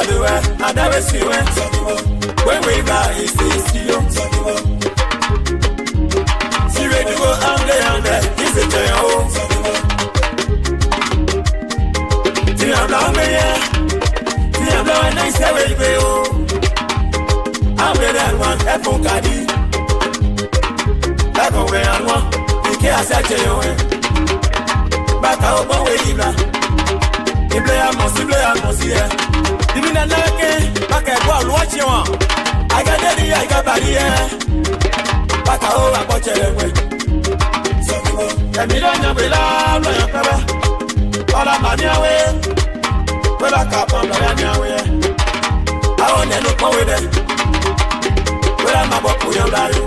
I never see when we buy is this you. See where you go, I'm there, is it your home? See, I'm down there, see, I'm down and I say, where you go? I'm there and one, Apple Caddy. That's where I want, you can't say to you. But I hope I'm waiting. You play a must here. Even a lucky, back at what watch you want. I got daddy, I got body, back a whole about your way. And you don't know, we love your cover. All I'm on your way. Well, I can't come on your way. I want to look over there. Well, I'm about to your life.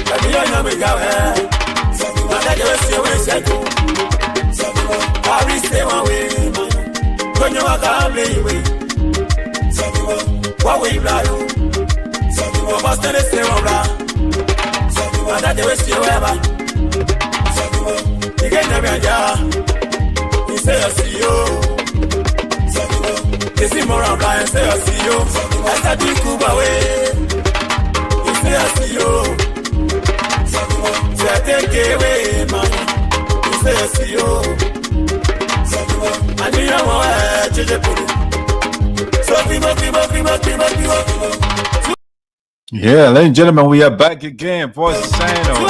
And you don't know, we go here. And I just see where it's going. I will stay one way. When you are gone, way. What we fly, you must stay one round. And that they will see wherever. You get never jar. You say, I see you. You see more of lion, say, I see you. That's a big Cuba way. You say, I see you. Say, I take away, man. You say, I see you. And you know what? Yeah, ladies and gentlemen, we are back again. Voice of Sinoe.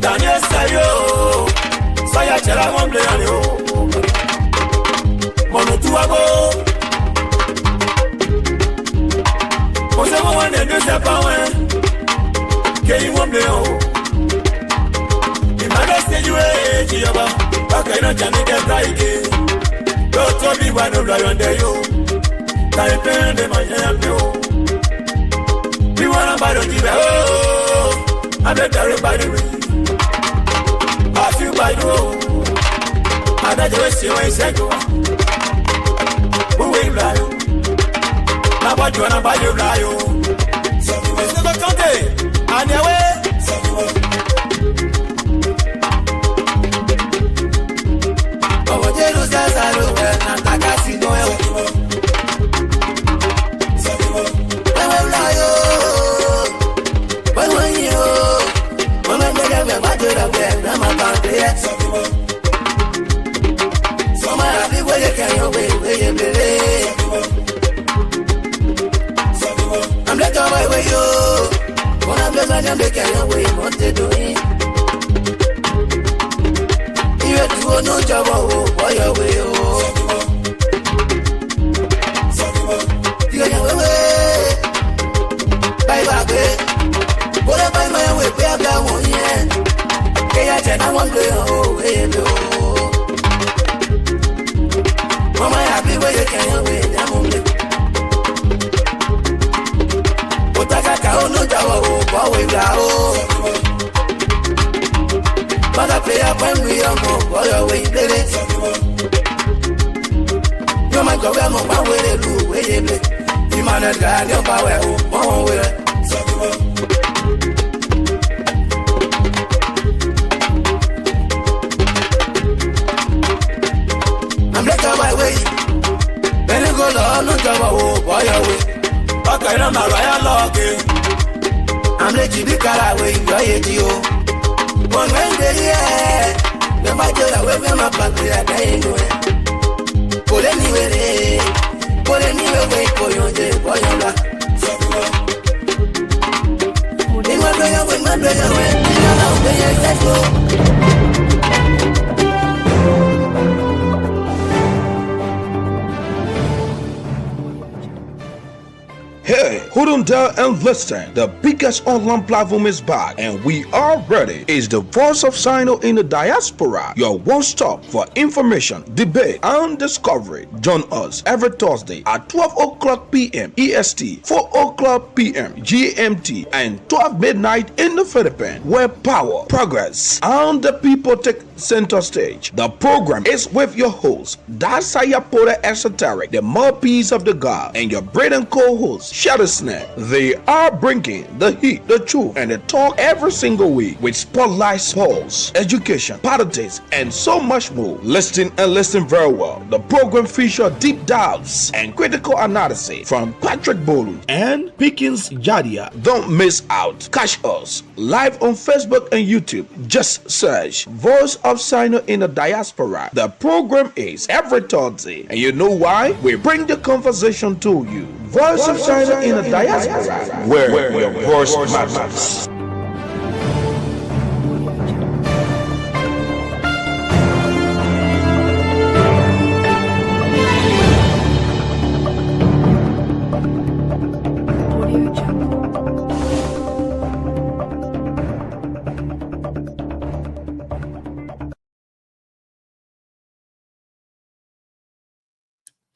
Daniel Sayo, Saya Chela Womble and you. Monotuago. Was everyone that does that power? Can you womble? You might have said you a Giaba. Okay, not Janet Braiki. Don't tell me why no lie under you. I pay them my help you. We want to buy the Giba. I'm not everybody. I feel by the road. And I just see what I said. Who will lie? Now what you want to buy you lie? Sinoe County. And your way. Oh, what you do, Zazaro, and Takasinoe. I'm let go away with you. When I'm just like I'm making your way, what they doing? You have to go no job, boy, your way. You got your way. Bye bye. What about my way? We have that one, yeah. I want to go away. Mama, happy where you can away. I'm only. But I got no job. Boy, but I play up when we are more. Boy, away, baby. You might go on my way to do. You might not get your power. Oh, my way. Then you go down, no job, boy, away. Okay, I'm not right, I'm let you be car away, enjoy it, you. One day, yeah. The matter away from my country, I can't do it. Put anywhere, wait for your day, boy, you're not. In my brother, when my brother went, let's go. Hey, who Tune there and listen. The biggest online platform is back, and we are ready. It's the Voice of Sinoe in the Diaspora, your one-stop for information, debate, and discovery. Join us every Thursday at 12 o'clock p.m. EST, 4 o'clock p.m. GMT, and 12 midnight in the Philippines, where power, progress, and the people take center stage. The program is with your host, Diaspora Esoteric, the mouthpiece of the God, and your brilliant co-host, Shadow Snare. They are bringing the heat, the truth, and the talk every single week with spotlight, sports, education, politics, and so much more. Listen and listen very well. The program features deep dives and critical analysis from Patrick Bolu and Pickens Jadia. Don't miss out. Catch us live on Facebook and YouTube. Just search Voice of Sinoe in the Diaspora. The program is every Thursday, and you know why? We bring the conversation to you. Voice of Sinoe in the Diaspora, where your voice matters.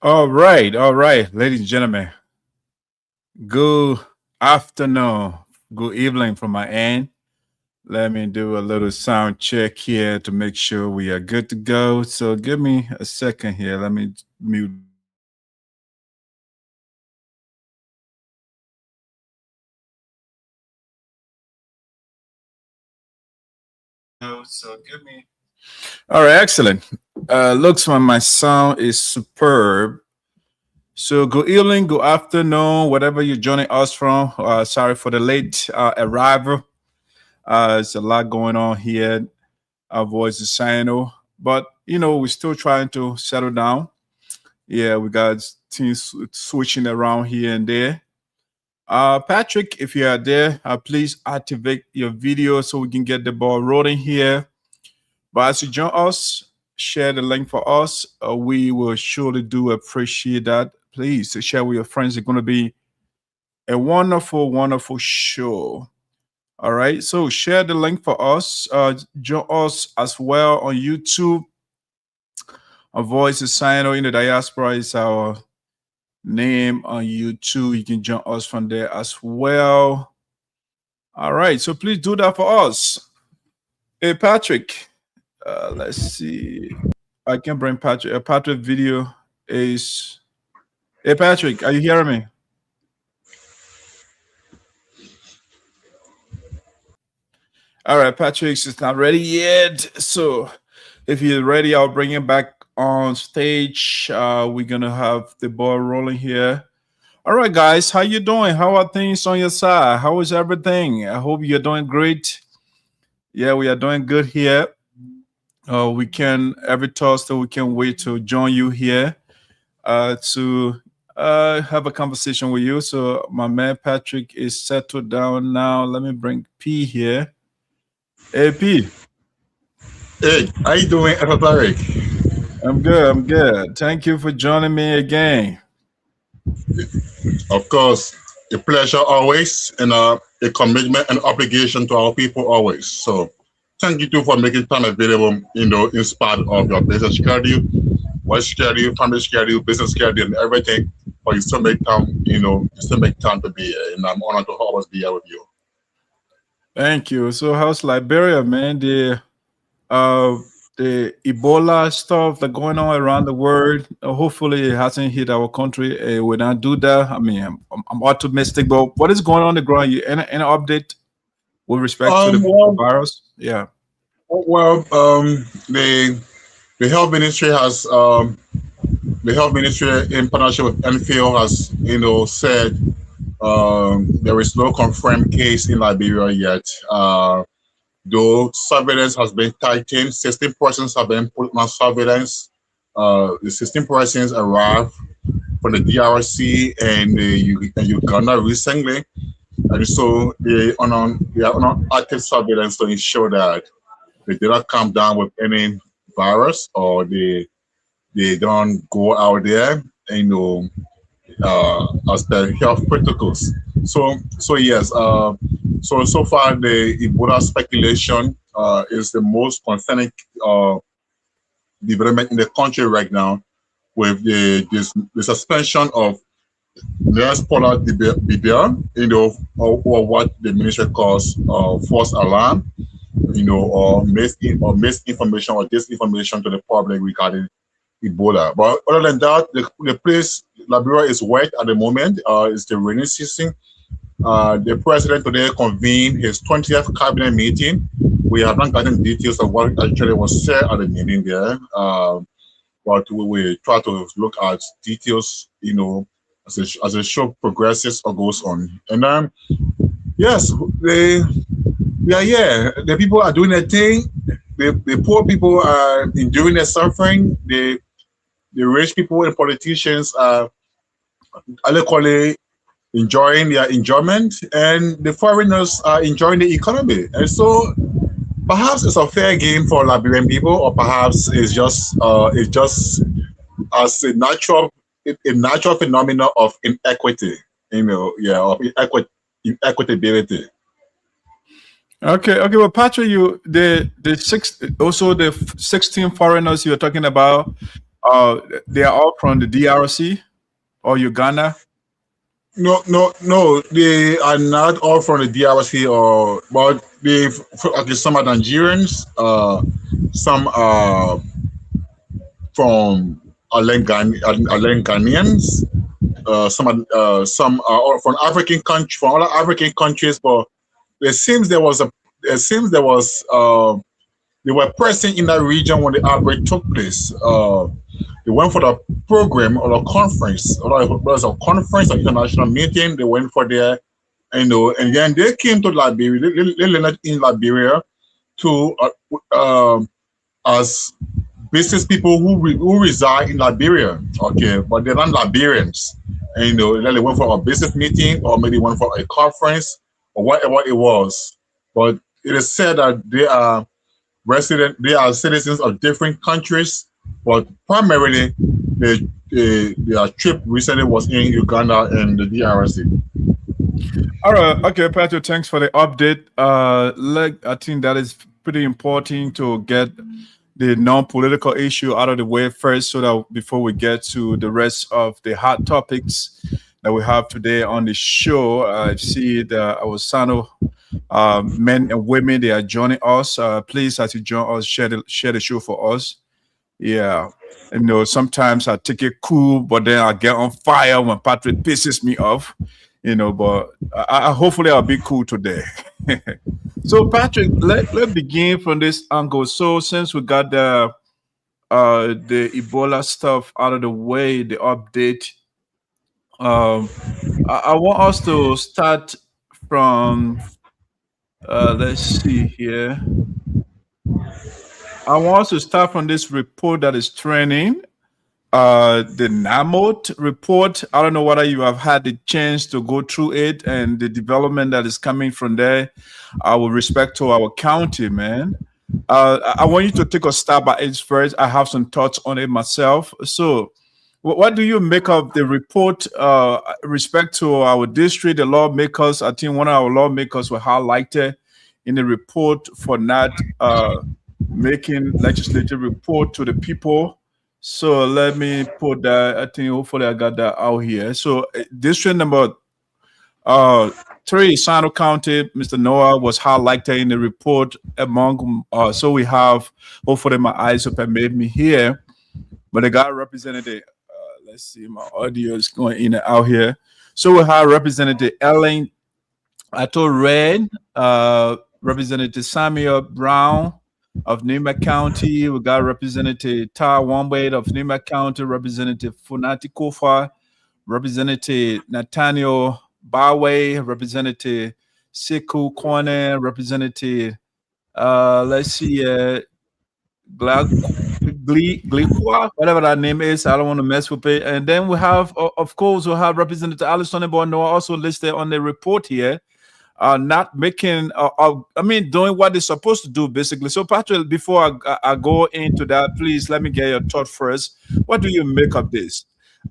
All right, ladies and gentlemen. Good afternoon, good evening from my end. Let me do a little sound check here to make sure we are good to go. So give me a second here. Let me mute. So give me. All right, excellent. Looks like my sound is superb. So good evening, good afternoon, whatever you're joining us from. Sorry for the late arrival. There's a lot going on here. Our Voice of Sinoe, but you know we're still trying to settle down. Yeah, we got things switching around here and there. Patrick, if you are there, please activate your video so we can get the ball rolling here. But as you join us, share the link for us. We will surely do appreciate that. Please share with your friends. It's going to be a wonderful, wonderful show. All right. So share the link for us. Join us as well on YouTube. Our Voice of Sinoe in the Diaspora is our name on YouTube. You can join us from there as well. All right. So please do that for us. Hey, Patrick. Let's see. I can bring Patrick. A Patrick video is. Hey, Patrick, are you hearing me? All right, Patrick is not ready yet. So if you're ready, I'll bring him back on stage. We're going to have the ball rolling here. All right, guys, how you doing? How are things on your side? How is everything? I hope you're doing great. Yeah, we are doing good here. We can, every Thursday, we can wait to join you here to have a conversation with you. So my man Patrick is settled down now. Let me bring P here. Hey, P. Hey, how you doing, Esoteric? I'm good. I'm good. Thank you for joining me again. Of course, a pleasure always, and a commitment and obligation to our people always. So thank you too for making time available, you know, in spite of your business schedule, work schedule, family schedule, business schedule, and everything. But you still make time, you know, you still make time to be here, and I'm honored to always be here with you. Thank you. So how's Liberia, man? The Ebola stuff that's going on around the world. Hopefully it hasn't hit our country. We don't do that. I mean, I'm optimistic, but what is going on the ground? You any update with respect to the virus? Yeah. Well, the health ministry has the health ministry in partnership with NFIL has, you know, said there is no confirmed case in Liberia yet. Though surveillance has been tightened, 16 persons have been put on surveillance. The 16 persons arrived from the DRC and Uganda recently, and so they are on active surveillance to ensure that they did not come down with any virus or they don't go out there, you know, as the health protocols. So yes. So far the Ebola speculation is the most concerning development in the country right now, with the suspension of Diaspora or what the ministry calls false alarm, or misinformation or disinformation to the public regarding Ebola. But other than that, the place Liberia is wet at the moment. It's the rainy season. The president today convened his 20th cabinet meeting. We have not gotten details of what actually was said at the meeting there. But we try to look at details, as the show progresses or goes on. And yes, the people are doing their thing. The poor people are enduring their suffering. The rich people and politicians are equally enjoying their enjoyment, and the foreigners are enjoying the economy. And so perhaps it's a fair game for Liberian people, or perhaps it's just as a natural phenomenon of inequity, of inequitability. Okay. Well, Patrick, the 16 foreigners you're talking about, they are all from the DRC or Uganda. No, they are not all from the DRC, but some are Nigerians, some are from Ghanaians, some are from other African countries, but they were present in that region when the outbreak took place. They went for the program or a conference, or a international meeting. They went for there, and then they came to Liberia. They landed in Liberia to as business people who reside in Liberia. Okay, but they're not Liberians. And they went for a business meeting, or maybe went for a conference, or whatever it was. But it is said that they are citizens of different countries, but primarily their trip recently was in Uganda and the DRC. All right, okay, Patrick, thanks for the update. I think that is pretty important to get the non-political issue out of the way first, so that before we get to the rest of the hot topics that we have today on the show. I see that our Sinoe men and women, they are joining us. Please, as you join us, share the show for us. Yeah, sometimes I take it cool, but then I get on fire when Patrick pisses me off. But hopefully I'll be cool today. So Patrick, let's begin from this angle. So since we got the Ebola stuff out of the way, the update, I want us to start from let's see here. I want us to start from this report that is trending, the NAYMOTE report. I don't know whether you have had the chance to go through it and the development that is coming from there. With respect to our county, man. I want you to take a stab at it first. I have some thoughts on it myself. So, what do you make of the report respect to our district, the lawmakers? I think one of our lawmakers were highlighted in the report for not making legislative report to the people. So let me put that. I think hopefully I got that out here. So district number 3, Sinoe County, Mr. Noah was highlighted in the report among. So we have, hopefully my eyes will permit me here, but the guy represented. Let's see, my audio is going in and out here. So we have Representative Ellen Ato Red, Representative Samuel Brown of NAYMOTE County. We got Representative Tar Wambade of NAYMOTE County, Representative Funati Kofa, Representative Nathaniel Bawe, Representative Siku Kwane, Representative let's see, Glikwa, whatever that name is. I don't want to mess with it. And then we have, of course, we have Representative Alice Sonnyboy Noah also listed on the report here. Not making, doing what they're supposed to do, basically. So, Patrick, before I go into that, please let me get your thought first. What do you make of this?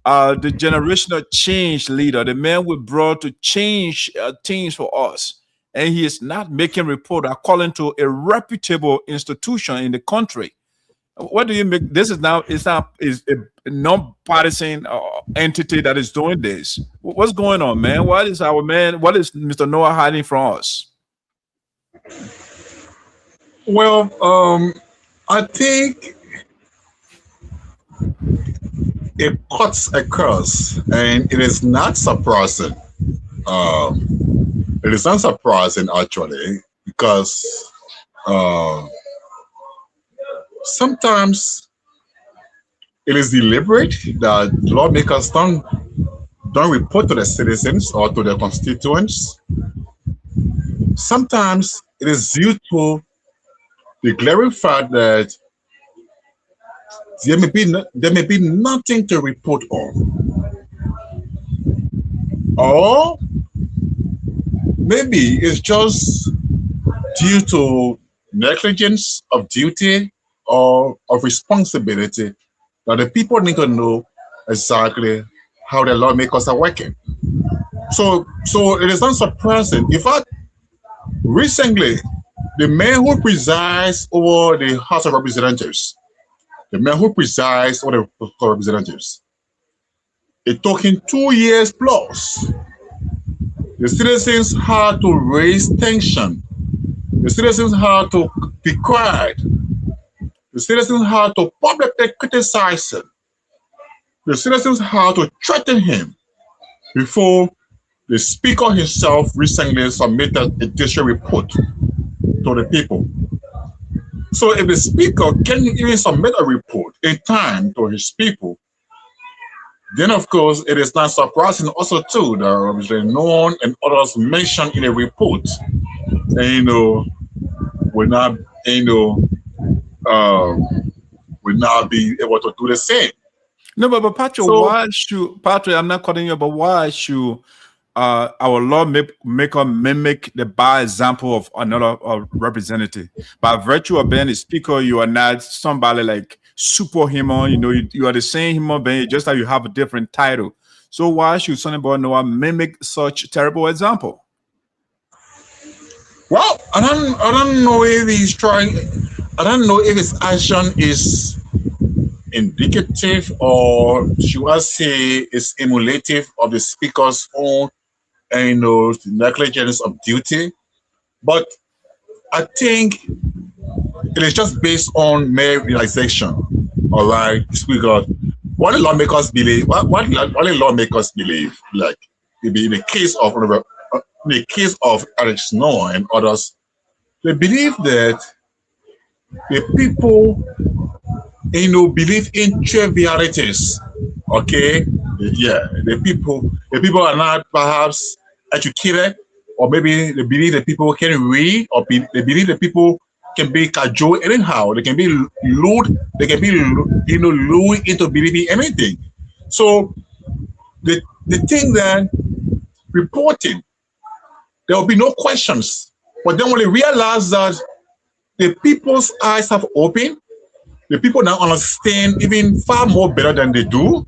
the generational change leader, the man we brought to change things for us, and he is not making report according to a reputable institution in the country. What do you make? This is now is a non-partisan entity that is doing this. What's going on, man? What is our man? What is Mr. Noah hiding from us? Well, I think it cuts across, and it is not surprising. It is not surprising actually, because sometimes it is deliberate that lawmakers don't report to the citizens or to their constituents. Sometimes it is due to the glaring fact that there may be nothing to report on, or maybe it's just due to negligence of duty or of responsibility that the people need to know exactly how the lawmakers are working. So it is not surprising. In fact, recently, the man who presides over the House of Representatives, it took him 2 years plus. The citizens had to raise tension. The citizens had to be quiet. The citizens had to publicly criticize him. The citizens had to threaten him before the speaker himself recently submitted a district report to the people. So if the speaker can even submit a report in time to his people, then of course it is not surprising also too that Representative Noah and others mentioned in a report, and will not be able to do the same. No, but Patrick, why should Patrick? I'm not cutting you, but why should our lawmaker mimic the bad example of another representative? By virtue of being a speaker, you are not somebody like superhuman. You are the same human being, just that you have a different title. So why should Sonnyboy Noah mimic such terrible example? Well, I don't know if he's trying. I don't know if his action is indicative, or should I say is emulative of the speaker's own negligence of duty. But I think it is just based on mere realization. All right, speaker. What the lawmakers believe, like maybe in the case of Alex Noah and others, they believe that the people believe in trivialities. Okay, yeah, the people are not perhaps educated, or maybe they believe that people can read, or they believe that people can be cajoled anyhow. They can be lured. They can be lured into believing anything. So the thing that reporting, there will be no questions. But then when they realize that the people's eyes have opened, the people now understand even far more better than they do,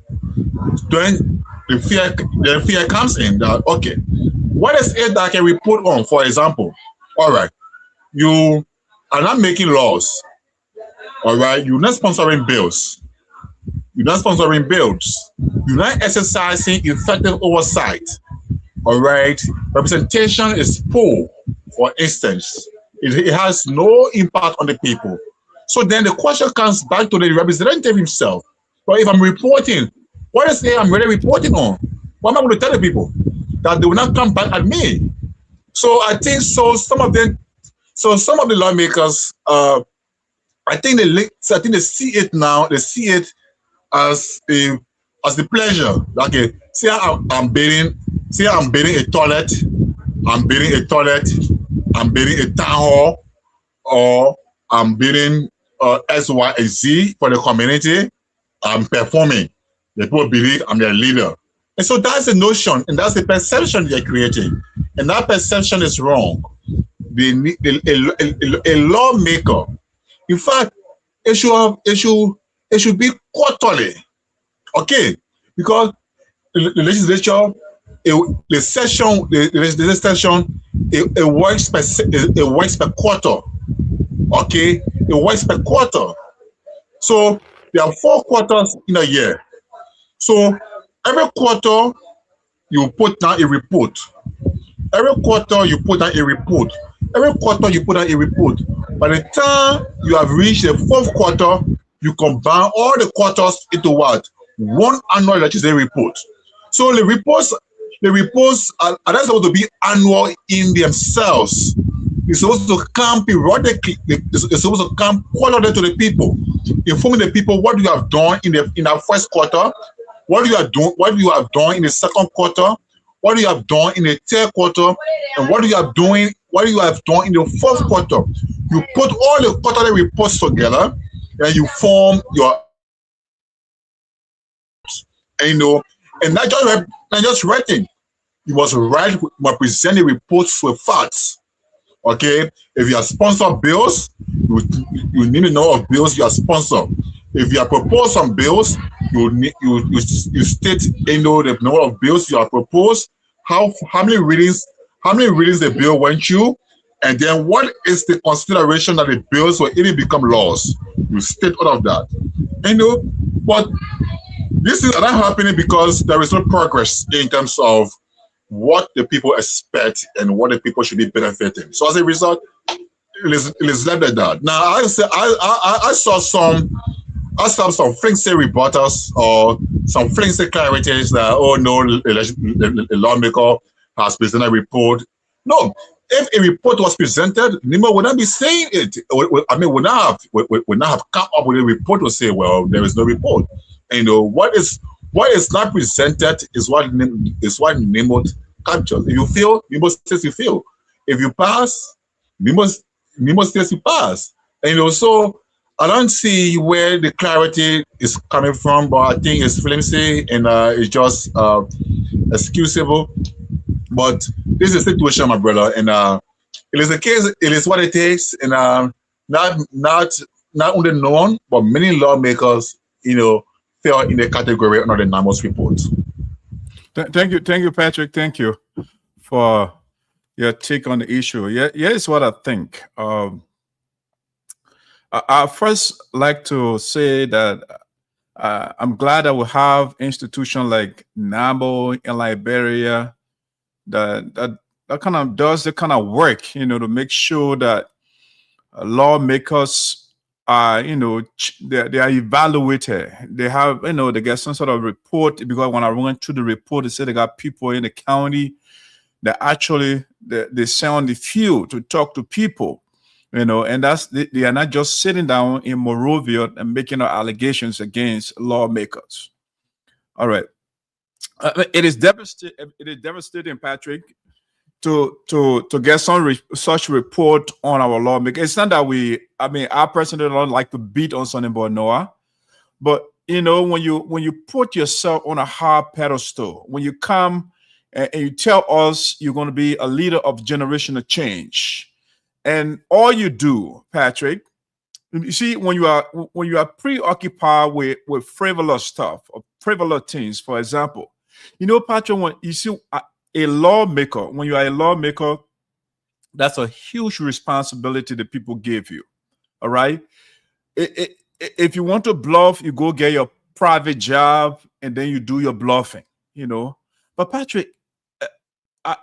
then the fear comes in that, okay, what is it that I can report on? For example, all right, you are not making laws, all right, you're not sponsoring bills, you're not exercising effective oversight, all right, representation is poor, for instance, it has no impact on the people. So then the question comes back to the representative himself. But if I'm reporting, what is it I'm really reporting on? What am I going to tell the people? That they will not come back at me. So I think some of the lawmakers, I think they see it now. They see it as the pleasure. Okay, say I'm building a toilet, I'm building a town hall, or I'm building SYZ for the community. I'm performing. The people believe I'm their leader. And so that's the notion, and that's the perception they're creating. And that perception is wrong. A lawmaker, in fact, it should be quarterly. Okay. because the legislature, the session, the legislative session, it works per quarter. Okay, it works per quarter. So there are 4 quarters in a year. So every quarter you put down a report. Every quarter you put down a report. Every quarter you put down a report. By the time you have reached the 4th quarter, you combine all the quarters into what? One annual legislative report. So the reports are not supposed to be annual in themselves. It's supposed to come periodically. It's supposed to come quarterly to the people, informing the people what you have done in our 1st quarter, what you have done in the 2nd quarter, what you have done in the 3rd quarter, and what you have done in the 4th quarter. You put all the quarterly reports together, and you form your, and not just writing. You must write, present the reports with facts. Okay, if you are sponsored bills, you need to know of bills you are sponsored. If you are proposed some bills, you state the number of bills you are proposed, how many readings the bill went through, and then what is the consideration that the bills will even become laws. You state all of that. But this is not happening because there is no progress in terms of what the people expect and what the people should be benefiting. So as a result, it is left like that. Now I saw some flimsy rebuttals or some flimsy clarities that, oh no, the lawmaker has presented a report. No, if a report was presented, NAYMOTE would not be saying it. I mean, would not have come up with a report to say, well, there is no report. And what is not presented is what NAYMOTE captures. If you fail, NAYMOTE says you fail. If you pass, NAYMOTE says you pass. And so I don't see where the clarity is coming from, but I think it's flimsy and it's just excusable. But this is the situation, my brother, and it is the case. It is what it is, and not only known, but many lawmakers, fell in the category under the NAYMOTE report. Thank you, Patrick. Thank you for your take on the issue. Yeah, here's what I think. I first like to say that I'm glad that we have institutions like NAYMOTE in Liberia that kind of does the kind of work, to make sure that lawmakers are, they are evaluated. They have, they get some sort of report, because when I went through the report, they said they got people in the county that actually they send on the field to talk to people, and they are not just sitting down in Monrovia and making allegations against lawmakers. All right. It is devastating, Patrick, to get such report on our lawmakers. It's not that I personally don't like to beat on Sonnyboy Noah, but when you put yourself on a high pedestal, when you come and you tell us you're going to be a leader of generational change, and all you do, Patrick, you see, when you are preoccupied with frivolous stuff or frivolous things, for example, Patrick, when you see a lawmaker, when you are a lawmaker, that's a huge responsibility that people give you. All right. If you want to bluff, you go get your private job and then you do your bluffing, But Patrick,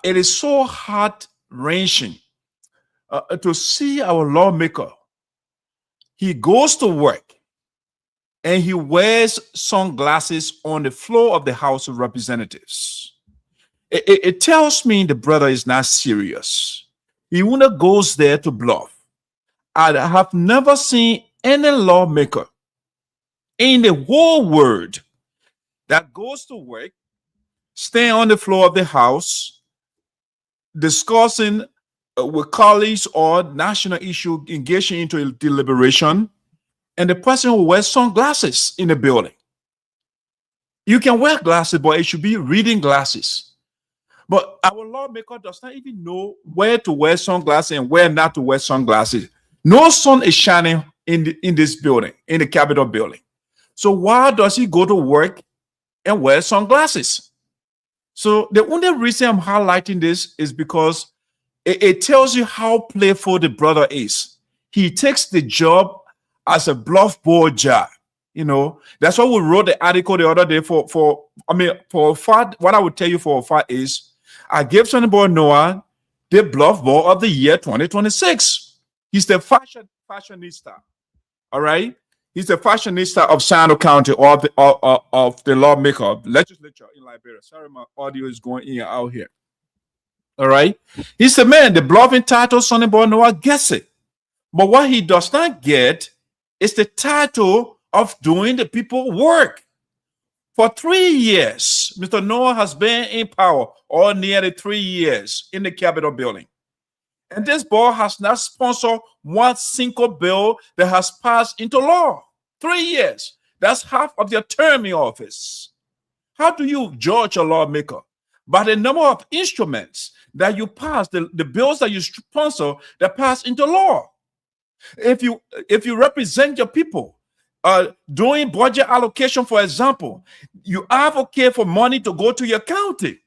it is so heart-wrenching to see our lawmaker. He goes to work and he wears sunglasses on the floor of the House of Representatives. It tells me the brother is not serious. He only goes there to bluff. I have never seen any lawmaker in the whole world that goes to work, stay on the floor of the House, discussing with colleagues or national issue, engaging into a deliberation, and the person who wears sunglasses in the building. You can wear glasses, but it should be reading glasses. But our lawmaker does not even know where to wear sunglasses and where not to wear sunglasses. No sun is shining in this building, in the Capitol building. So why does he go to work and wears sunglasses. So the only reason I'm highlighting this is because it tells you how playful the brother is. He takes the job as a bluff board job. You know, that's why we wrote the article the other day for a fact. What I would tell you for a fact is I gave Sonnyboy Noah the bluff ball of the year 2026. He's the fashionista. All right. He's the fashionista of Sinoe County or of the lawmaker legislature in Liberia. Sorry, my audio is going in and out here. All right. He's the man, the bluffing title, Sonnyboy Noah gets it. But what he does not get is the title of doing the people work. For 3 years, Mr. Noah has been in power, or nearly 3 years, in the Capitol building. And this board has not sponsored one single bill that has passed into law. 3 years. That's half of your term in office. How do you judge a lawmaker? By the number of instruments that you pass, the bills that you sponsor that pass into law. If you represent your people, doing budget allocation, for example, you advocate for money to go to your county.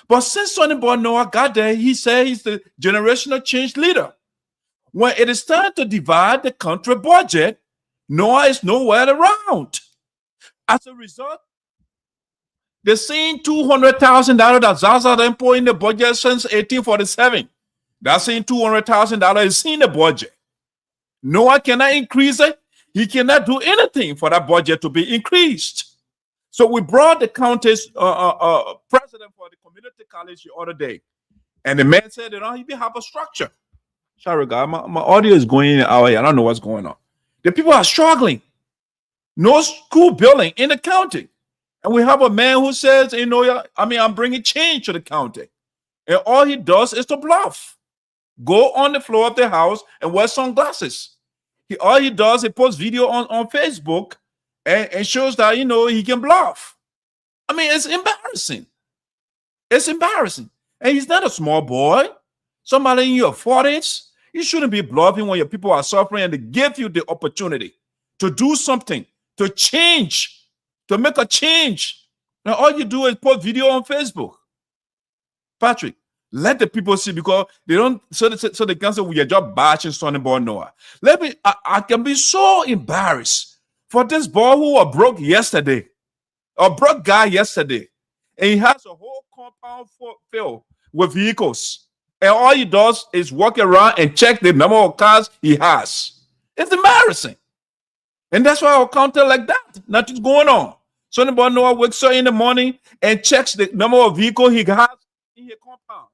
But since Sonnyboy Noah got there, he said he's the generational change leader. When it is time to divide the country budget, Noah is nowhere around. As a result, they're seeing $200,000 that Zaza didn't put in the budget since 1847. That's saying $200,000 is in the budget. Noah cannot increase it. He cannot do anything for that budget to be increased. So we brought the county's president for the community college the other day. And the man said they don't even have a structure. Sorry, God, my audio is going in and out here. I don't know what's going on. The people are struggling. No school building in the county. And we have a man who says, I'm bringing change to the county. And all he does is to bluff. Go on the floor of the house and wear sunglasses. All he does, he posts video on Facebook and shows that, he can bluff. I mean, it's embarrassing. It's embarrassing. And he's not a small boy. Somebody in your 40s. You shouldn't be bluffing when your people are suffering and they give you the opportunity to do something, to change, to make a change. And all you do is post video on Facebook. Patrick, let the people see, because they don't, so they can say we are just bashing Sonnyboy Noah. I can be so embarrassed for this boy who was broke yesterday, a broke guy yesterday, and he has a whole compound filled with vehicles, and all he does is walk around and check the number of cars he has. It's embarrassing, and that's why I'll counter like that. Nothing's going on. Sonnyboy Noah wakes up in the morning and checks the number of vehicles he has in his compound.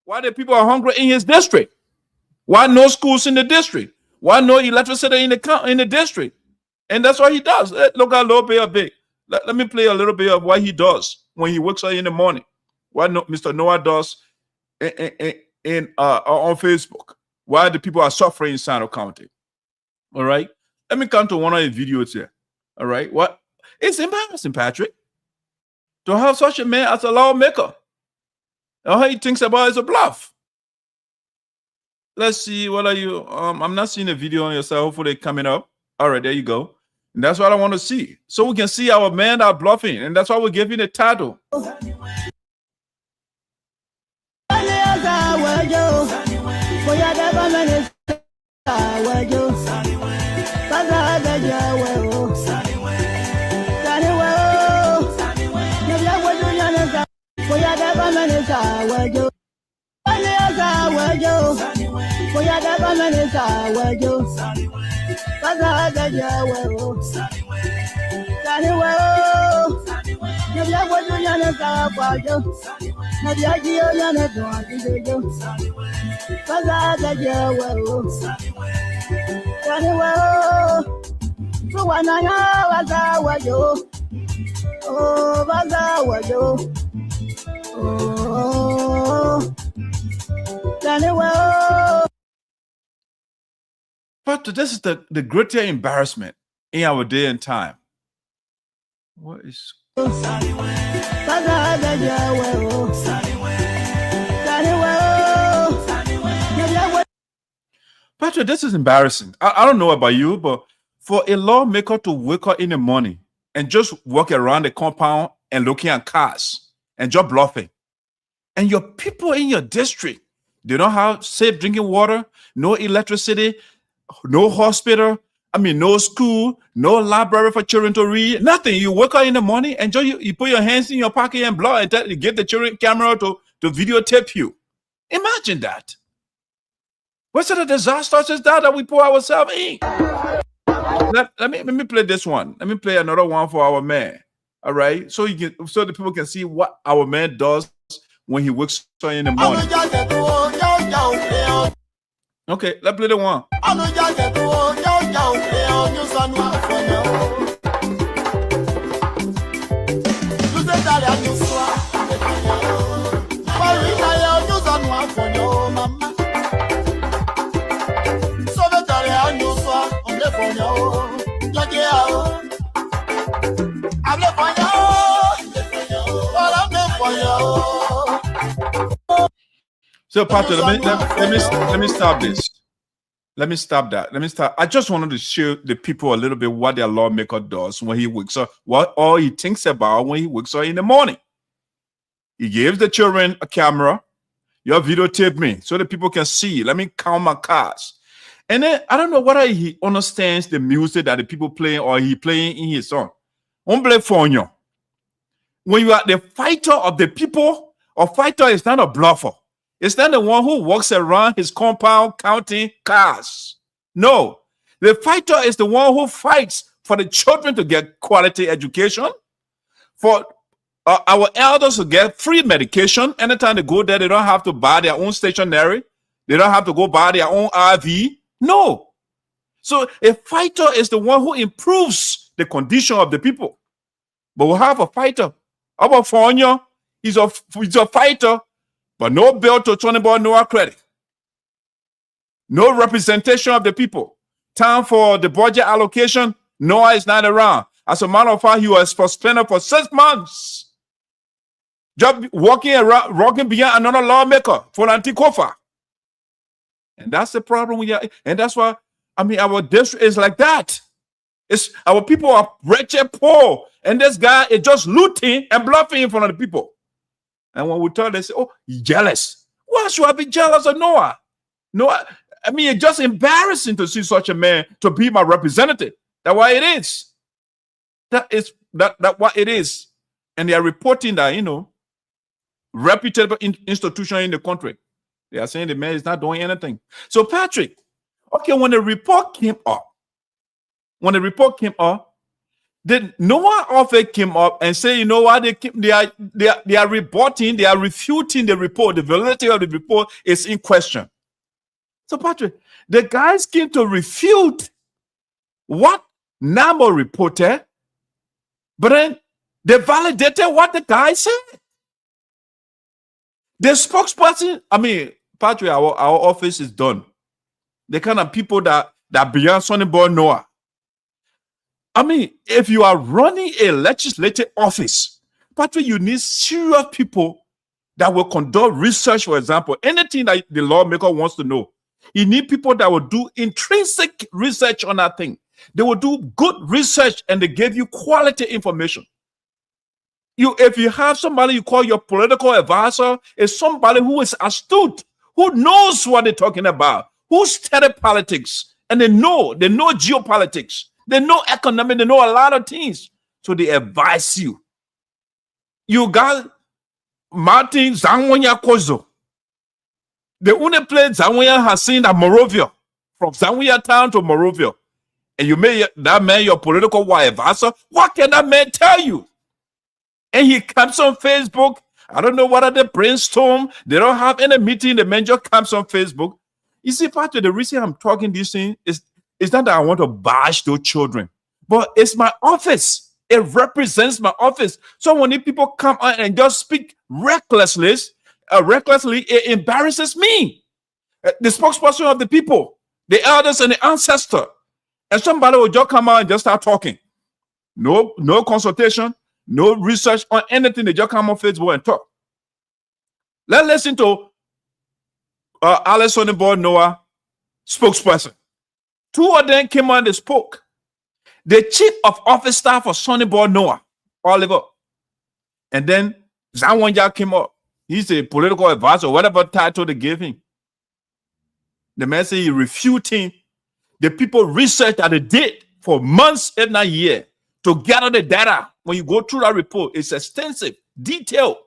Why the people are hungry in his district? Why no schools in the district? Why no electricity in the district? And that's what he does. Look at a little bit of it. Let me play a little bit of what he does when he wakes up in the morning. What Mr. Noah does on Facebook. Why the people are suffering in Sinoe County. All right. Let me come to one of the videos here. All right. What? It's embarrassing, Patrick, to have such a man as a lawmaker. All he thinks about is a bluff. Let's see. What are you? I'm not seeing a video on yourself. Hopefully coming up. All right, there you go. And that's what I want to see. So we can see our men are bluffing. And that's why we're giving the title. But this is the greater embarrassment in our day and time. What is? Patrick, this is embarrassing. I don't know about you, but for a lawmaker to wake up in the morning and just walk around the compound and looking at cars and just bluffing. And your people in your district, they don't have safe drinking water, no electricity, no hospital, no school, no library for children to read, nothing. You wake up in the morning and just you put your hands in your pocket and blow and you get the children camera to videotape you. Imagine that. What sort of disasters is that we put ourselves in? Let me play this one. Let me play another one for our man. All right, so the people can see what our man does when he wakes up in the morning. Okay, let's play the one. So, Patrick, let me stop this. Let me stop that. I just wanted to show the people a little bit what their lawmaker does when he wakes up, what all he thinks about when he wakes up in the morning. He gives the children a camera. Your videotape me so that people can see. Let me count my cars. And then I don't know whether he understands the music that the people playing or he playing in his song. When you are the fighter of the people, a fighter is not a bluffer. It's not the one who walks around his compound counting cars. No, the fighter is the one who fights for the children to get quality education, for our elders to get free medication. Anytime they go there, they don't have to buy their own stationery. They don't have to go buy their own RV. No. So a fighter is the one who improves the condition of the people. But we have a fighter. Our Fonya, he's a fighter, but no bill to Sonnyboy, no credit. No representation of the people. Time for the budget allocation, Noah is not around. As a matter of fact, he was suspended for 6 months. Just walking beyond another lawmaker for Antikofa. And that's the problem we are. And that's why, our district is like that. It's our people are wretched, poor, and this guy is just looting and bluffing in front of the people. And when we tell them, they say, "Oh, he's jealous." Why should I be jealous of Noah? Noah, it's just embarrassing to see such a man to be my representative. That's why it is. That what it is. And they are reporting that, reputable institution in the country. They are saying the man is not doing anything. So, Patrick, okay, when the report came up, the Noah office came up and said, you know what, they are reporting, they are refuting the report. The validity of the report is in question. So, Patrick, the guys came to refute what NAMO reported, but then they validated what the guy said. The spokesperson, Patrick, our office is done. The kind of people that beyond Sonnyboy Noah. If you are running a legislative office, Patrick, you need serious people that will conduct research, for example. Anything that the lawmaker wants to know. You need people that will do intrinsic research on that thing. They will do good research and they give you quality information. If you have somebody you call your political advisor, is somebody who is astute, who knows what they're talking about, who study politics, and they know geopolitics. They know economy, they know a lot of things. So they advise you. You got Martin Zanwanya Kozo. The only place Zanwanya has seen at Morovia, from Zanwanya town to Morovia. And you made that man your political advisor. What can that man tell you? And he comes on Facebook. I don't know whether they brainstorm. They don't have any meeting. The man just comes on Facebook. You see, part of the reason I'm talking this thing is not that I want to bash those children, but it's my office. It represents my office. So when the people come on and just speak recklessly, it embarrasses me. The spokesperson of the people, the elders and the ancestor. And somebody will just come out and just start talking. No consultation, no research on anything. They just come on Facebook and talk. Let's listen to Sonnyboy Noah spokesperson. Two of them came on and spoke. the chief of office staff for Sonnyboy Noah, Oliver. And then Zawanja came up. He's a political advisor, whatever title they gave him. The man said he refuting the people research that they did for months, if not years, to gather the data. When you go through that report, it's extensive, detailed.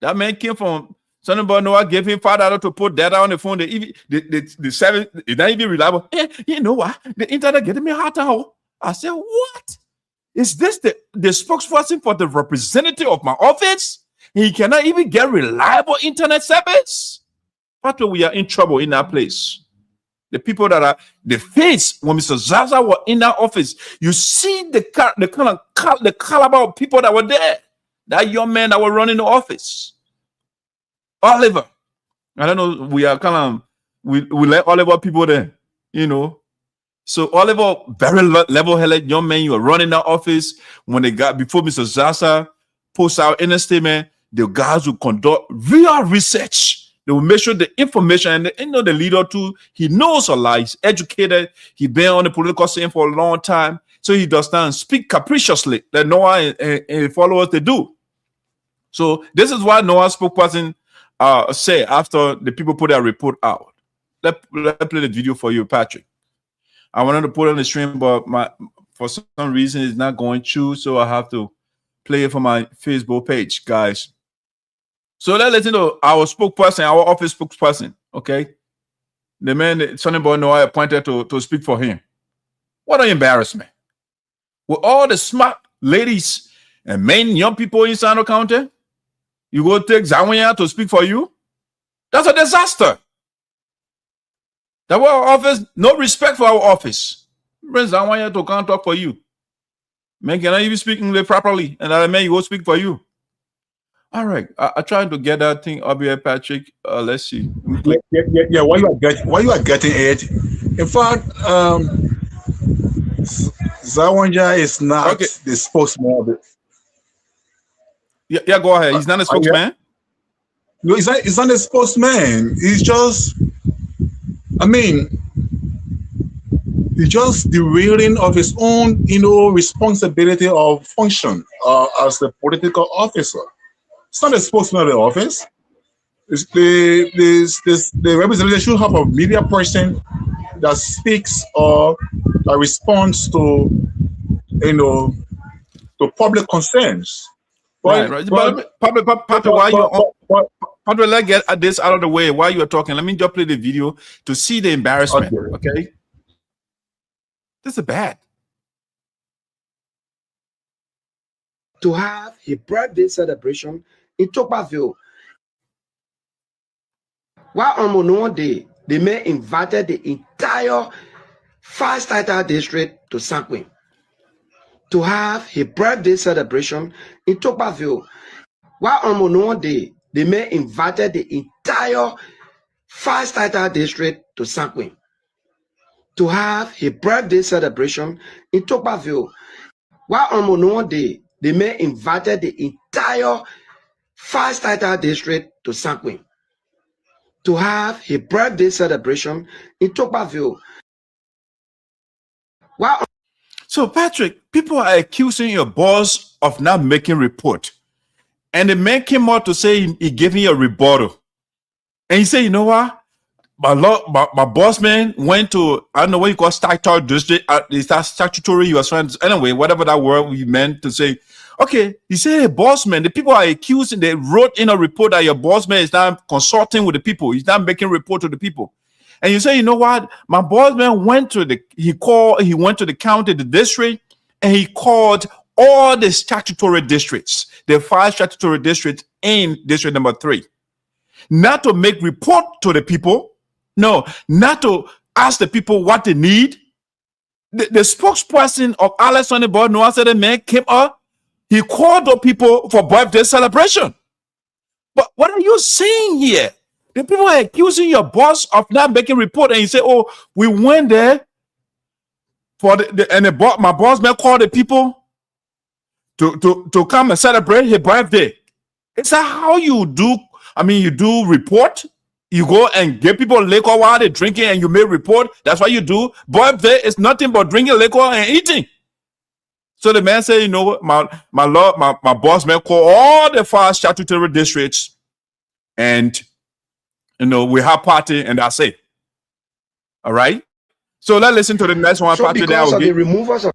That man came from Sonnyboy Noah, gave him $5 to put data on the phone. The service is not even reliable. You know what? The internet getting me hot now. I said, what? Is this the spokesperson for the representative of my office? He cannot even get reliable internet service. But we are in trouble in that place. The people that are the face when Mr. Zaza was in that office, you see the caliber of people that were there. That young man that were running the office, Oliver. I don't know. We are we let Oliver people there, you know. So Oliver, very level-headed young man, you were running that office when they got before Mr. Zaza post out in a statement. The guys will conduct real research. They will make sure the information, and you know the leader too, he knows a lot, he's educated, he's been on the political scene for a long time, so he does not speak capriciously that Noah and followers they do. So this is what Noah's spokesperson say after the people put their report out. Let's play the video for you, Patrick. I wanted to put it on the stream, but for some reason it's not going through, so I have to play it for my Facebook page, guys. So let's listen to our spokesperson, our office spokesperson, okay? The man that Sonnyboy Noah appointed to speak for him. What an embarrassment. With all the smart ladies and men, young people in Sinoe County, you go take Zawanya to speak for you? That's a disaster. That our office, no respect for our office. Bring Zawanya to come talk for you. Man cannot even speak English properly, and that man you go speak for you. All right, I tried to get that thing up here, Patrick. Let's see. Yeah. Why you are getting it? In fact, Zawanja is not the spokesman of it. Yeah, go ahead. He's not a spokesman. No, he's not a spokesman. He's just, I mean, he's just derailing of his own, responsibility of function as a political officer. It's not a spokesman of the office. It's the representative should have a media person that speaks or that responds to to public concerns. Right. But Patrick, let's get this out of the way while you are talking. Let me just play the video to see the embarrassment. Okay. This is bad. To have a birthday celebration in Tocqueville. While on one day, the mayor invited the entire 5-title district to Sanquin to have a birthday celebration in Tocqueville. While on one day, the mayor invited the entire 5-title district to Sanquin to have a birthday celebration in Tocqueville. While on one day, the mayor invited the entire 5-title district to Sanquin to have a birthday celebration in Tocqueville. Wow. So, Patrick, people are accusing your boss of not making report. And the man came out to say he gave me a rebuttal. And he said, you know what? My boss man went to, I don't know what you call statutory district. Is that statutory? You were trying to, anyway, whatever that word we meant to say. Okay, he said, hey, boss man, the people are accusing, they wrote in a report that your boss man is not consulting with the people. He's not making report to the people. And you say, you know what? My boss man went to he went to the county, the district, and he called all the statutory districts, the 5 statutory districts in district number 3. Not to make report to the people. No, not to ask the people what they need. The spokesperson of Sonnyboy Noah said the man came up. He called the people for birthday celebration. But what are you saying here? The people are accusing your boss of not making report, and you say, "Oh, we went there for my boss man called the people to come and celebrate his birthday." Is that how you do? I mean, you do report? You go and give people liquor while they're drinking and you may report. That's what you do. Boy, there is nothing but drinking liquor and eating. So the man said, you know what, my boss man call all the 5 statutory districts and, you know, we have party and that's it. All right. So let's listen to the next one. So party because of the removals of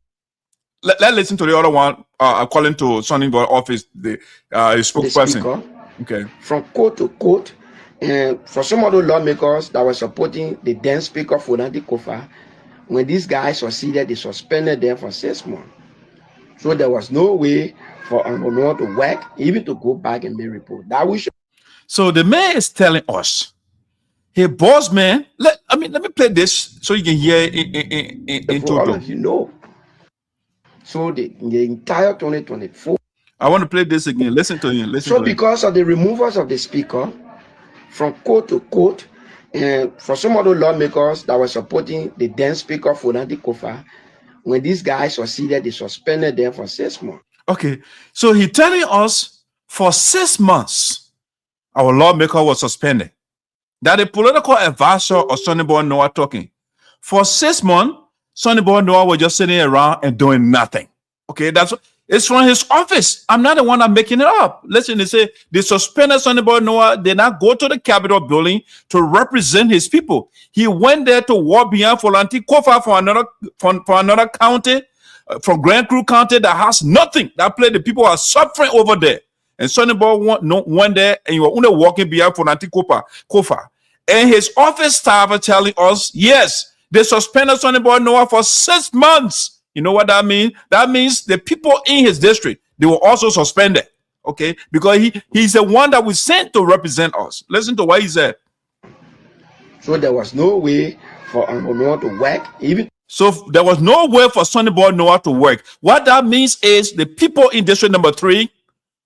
let's listen to the other one, according to Sonnyboy office, the spokesperson. Okay. From quote to quote, and for some of the lawmakers that were supporting the then Speaker Fonandi Kofa, when these guys succeeded, they suspended them for 6 months. So there was no way for Angono to work, even to go back and make report. That we should. So the man is telling us, hey, boss man, let me play this so you can hear in total. You know. So the entire 2024. I want to play this again. Listen to him. Listen. So because of the removals of the speaker, from quote to quote, and for some of the lawmakers that were supporting the then Speaker Fonandi Kofa, when these guys succeeded, they suspended them for 6 months. Okay, so he's telling us for 6 months, our lawmaker was suspended. That the political advisor of Sonnyboy Noah talking. For 6 months, Sonnyboy Noah was just sitting around and doing nothing. Okay, it's from his office. I'm not the one I'm making it up. Listen, they say the suspended Sonnyboy Noah did not go to the Capitol building to represent his people. He went there to war beyond Fonandi Kofa for another county, from Grand Crew County that has nothing. That place the people are suffering over there. And Sonnyboy went there and you were only walking beyond Fonandi Kofa. And his office staff are telling us, yes, they suspended Sonnyboy Noah for 6 months. You know what that means? That means the people in his district, they were also suspended. Okay? Because he's the one that we sent to represent us. Listen to what he said. So there was no way for Noah to work. So there was no way for Sonnyboy Noah to work. What that means is the people in district number 3,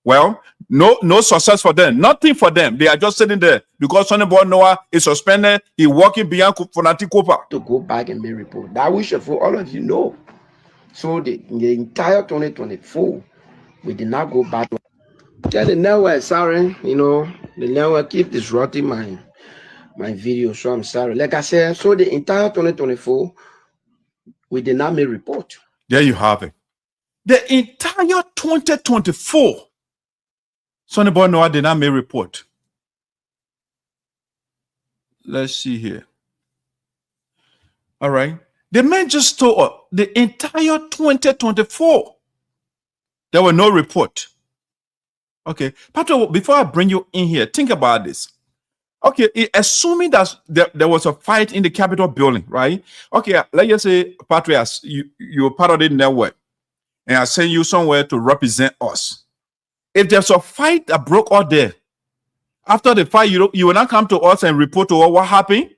well, no success for them. Nothing for them. They are just sitting there because Sonnyboy Noah is suspended. He's walking beyond Fonandi Kofa. To go back and make report. That we should for all of you know. So the entire 2024, we did not go back. Tell the network, sorry, you know, the network keep disrupting my video, so I'm sorry. Like I said, so the entire 2024, we did not make report. There you have it. The entire 2024, Sonnyboy Noah did not make report. Let's see here. All right. The man just told us the entire 2024, there were no report. Okay, Patrick, before I bring you in here, think about this. Okay, assuming that there was a fight in the Capitol building, right? Okay, let's just say, Patrick, you're part of the network, and I send you somewhere to represent us. If there's a fight that broke out there, after the fight, you will not come to us and report to us what happened.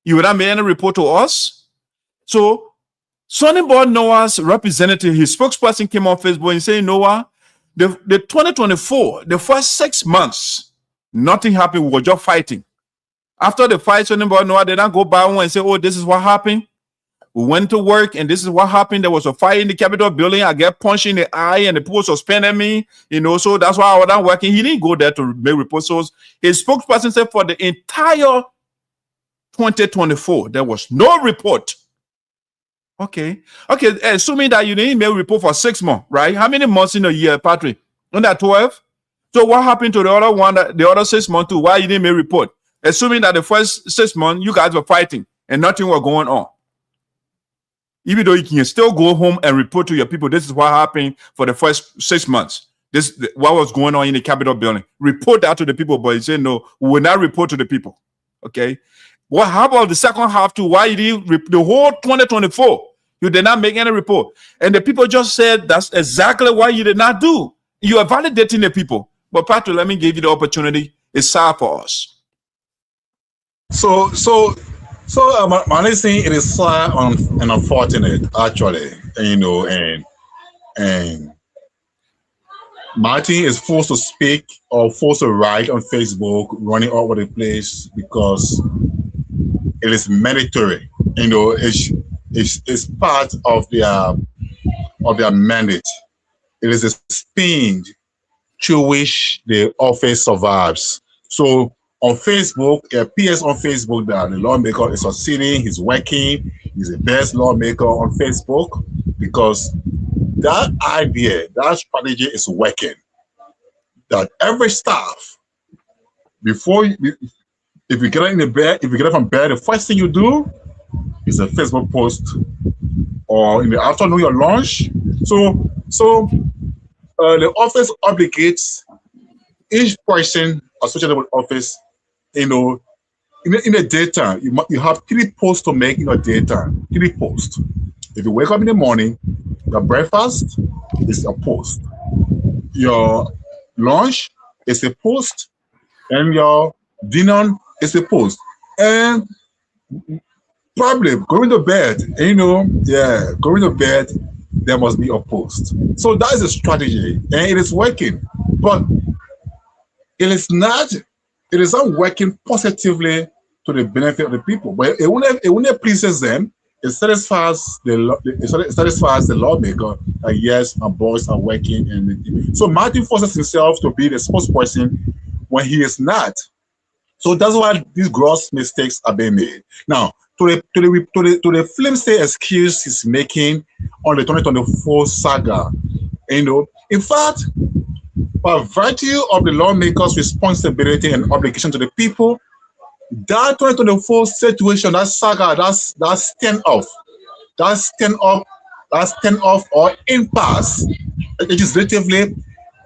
You will not make any report to us. So, Sonnyboy Noah's representative, his spokesperson came on Facebook and said, Noah, the 2024, the first 6 months, nothing happened. We were just fighting. After the fight, Sonnyboy Noah did not go by and say, oh, this is what happened. We went to work and this is what happened. There was a fight in the Capitol building. I get punched in the eye and the people suspended me. You know, so that's why I was not working. He didn't go there to make reports. So his spokesperson said for the entire 2024, there was no report. Okay, assuming that you didn't make a report for 6 months, right? How many months in a year, Patrick? Under 12? So what happened to the other one, the other 6 months too? Why you didn't make a report? Assuming that the first 6 months, you guys were fighting and nothing was going on. Even though you can still go home and report to your people, this is what happened for the first 6 months. What was going on in the Capitol building. Report that to the people, but you say, no, we will not report to the people. Okay? Well, how about the second half too? Why you did the whole 2024? You did not make any report. And the people just said that's exactly why you did not do. You are validating the people. But Patrick, let me give you the opportunity. It's sad for us. So honestly, it is sad and unfortunate, actually. You know, and Martin is forced to speak or forced to write on Facebook, running all over the place because it is mandatory. You know, it's part of their mandate. It is a spin through which the office survives. So on Facebook, it appears on Facebook that the lawmaker is succeeding, he's working, he's the best lawmaker on Facebook, because that idea, that strategy is working. That every staff, before if you get in the bed, if you get up from bed, the first thing you do is a Facebook post, or in the afternoon your lunch. So the office obligates each person associated with office, in the daytime, you have 3 posts to make in your daytime. 3 posts. If you wake up in the morning, your breakfast is a post. Your lunch is a post, and your dinner is a post. And probably going to bed, going to bed, there must be a post. So that is a strategy, and it is working. But it is not working positively to the benefit of the people. But it won't pleases them. It satisfies the lawmaker that yes, my boys are working. And so Martin forces himself to be the spokesperson when he is not. So that's why these gross mistakes are being made. Now, to the flimsy excuse he's making on the 2024 saga, in fact, by virtue of the lawmaker's responsibility and obligation to the people, that 2024 situation, that saga, that's standoff or impasse, legislatively,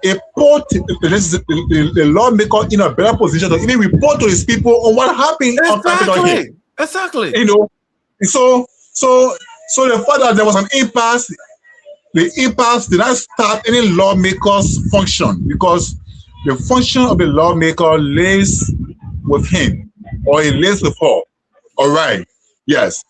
it put the lawmaker in a better position to even report to his people on what happened on Capitol Hill. Exactly. So the fact that there was an impasse, the impasse did not start any lawmaker's function, because the function of the lawmaker lays with him, or it lays with her. All right. Yes.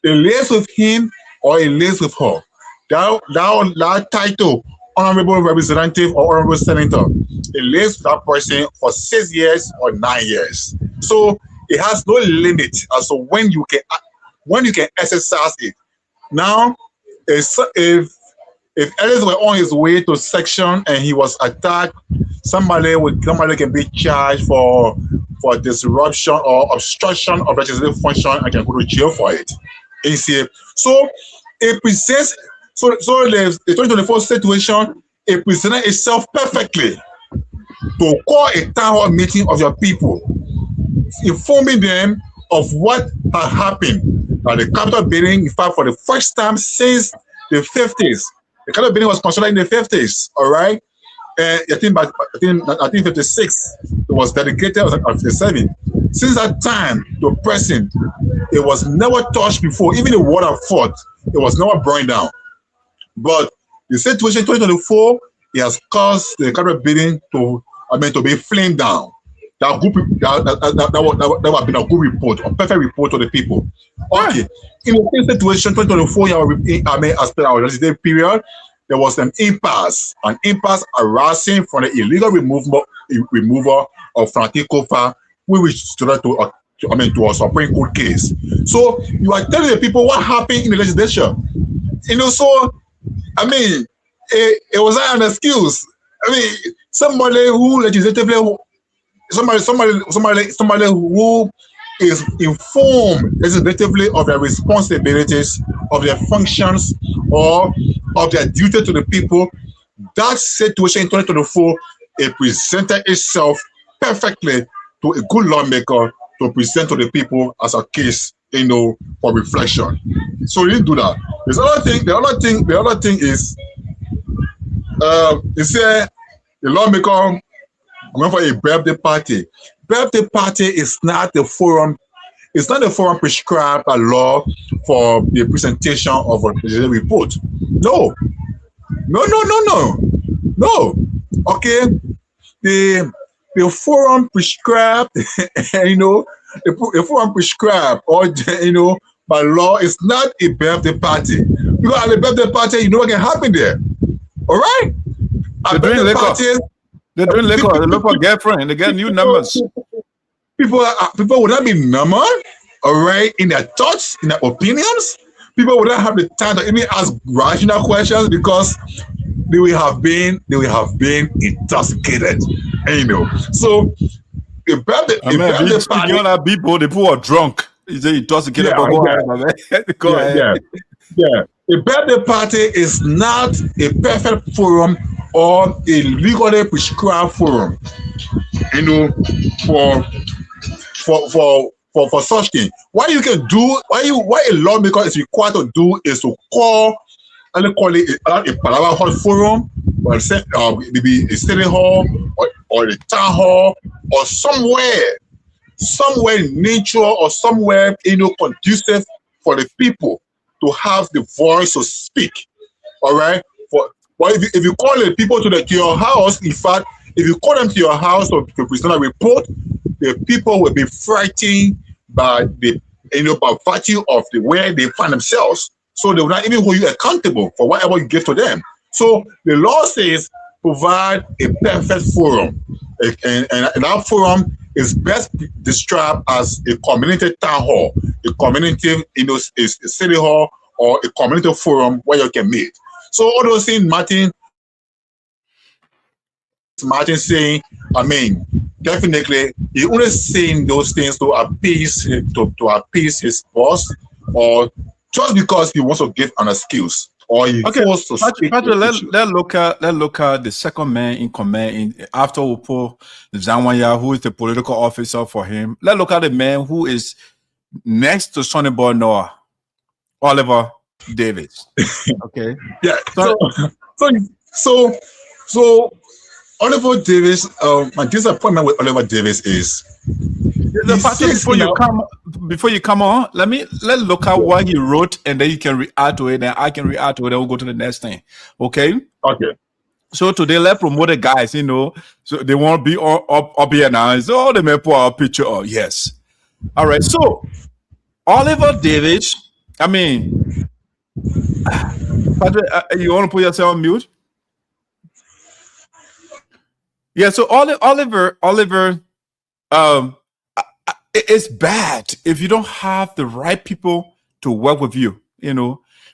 It lays with him, or it lays with her. That title, honorable representative or honorable senator, it lays with that person for 6 years or 9 years. So it has no limit as to when you can exercise it. Now, if Ellis were on his way to section and he was attacked, somebody can be charged for disruption or obstruction of legislative function and can go to jail for it. You see, so it presents the 2024 situation. It presented itself perfectly to call a town hall meeting of your people, informing them of what had happened. The Capitol building, in fact, for the first time since the 50s. The Capitol building was constructed in the 50s, all right? I think 1956, it was dedicated in 57. Since that time to present, it was never touched before. Even the water fort, it was never burned down. But the situation in 2024, it has caused the Capitol building to be flamed down. That would have been a good report, a perfect report to the people. Okay, in the same situation, 2024, as per our legislative period, there was an impasse arising from the illegal removal of Frankie Kofa, which stood to a Supreme Court case. So you are telling the people what happened in the legislature. So it was not an excuse. Somebody who legislatively, somebody who is informed legislatively of their responsibilities, of their functions, or of their duty to the people, that situation in 2024, it presented itself perfectly to a good lawmaker to present to the people as a case, for reflection. So he didn't do that. The other thing is, you say the lawmaker going for a birthday party. Birthday party is not the forum. It's not the forum prescribed by law for the presentation of a legislative report. No. Okay, the forum prescribed, the forum prescribed or by law is not a birthday party. Because at a birthday party, you know what can happen there. All right. They're doing liquor. They're doing liquor. They look for girlfriend. They get new numbers. People would not be numbered, all right, in their thoughts, in their opinions. People would not have the time to even ask rational questions because they will have been intoxicated. So a birthday, I mean, a birthday party. people, the people are drunk. He said he tossed the kid. Go ahead, my man. Go ahead. Yeah. A birthday party is not a perfect forum or a legally prescribed forum, for such thing. What you can do, what a lawmaker is required to do is to call, and they call it a Palava Hall forum, or maybe a city hall, or a town hall, or somewhere in nature, or somewhere conducive for the people to have the voice to speak. All right. If you call the people to your house, in fact, if you call them to your house to present a report, the people will be frightened by by virtue of the way they find themselves. So they will not even hold you accountable for whatever you give to them. So the law says provide a perfect forum, and that forum is best described as a community town hall, a community a city hall, or a community forum where you can meet. So all those things Martin saying, I mean, definitely he only saying those things to appease his boss, or just because he wants to give an excuse, or he forced to speak. Patrick, let's look at the second man in command after Upo Zanwanya, who is the political officer for him. Let's look at the man who is next to Sonnyboy Noah, Oliver Davis. Okay. Yeah. So Oliver Davis, my disappointment with Oliver Davis is before you come on, let's look at what he wrote, and then you can react to it, and I can react to it, and we'll go to the next thing. Okay. So today, let's promote the guys, so they won't be up here now. So they may put our picture up. Yes. All right. So Oliver Davis, I mean, Patrick, you want to put yourself on mute? Yeah, so Oliver, it's bad if you don't have the right people to work with you,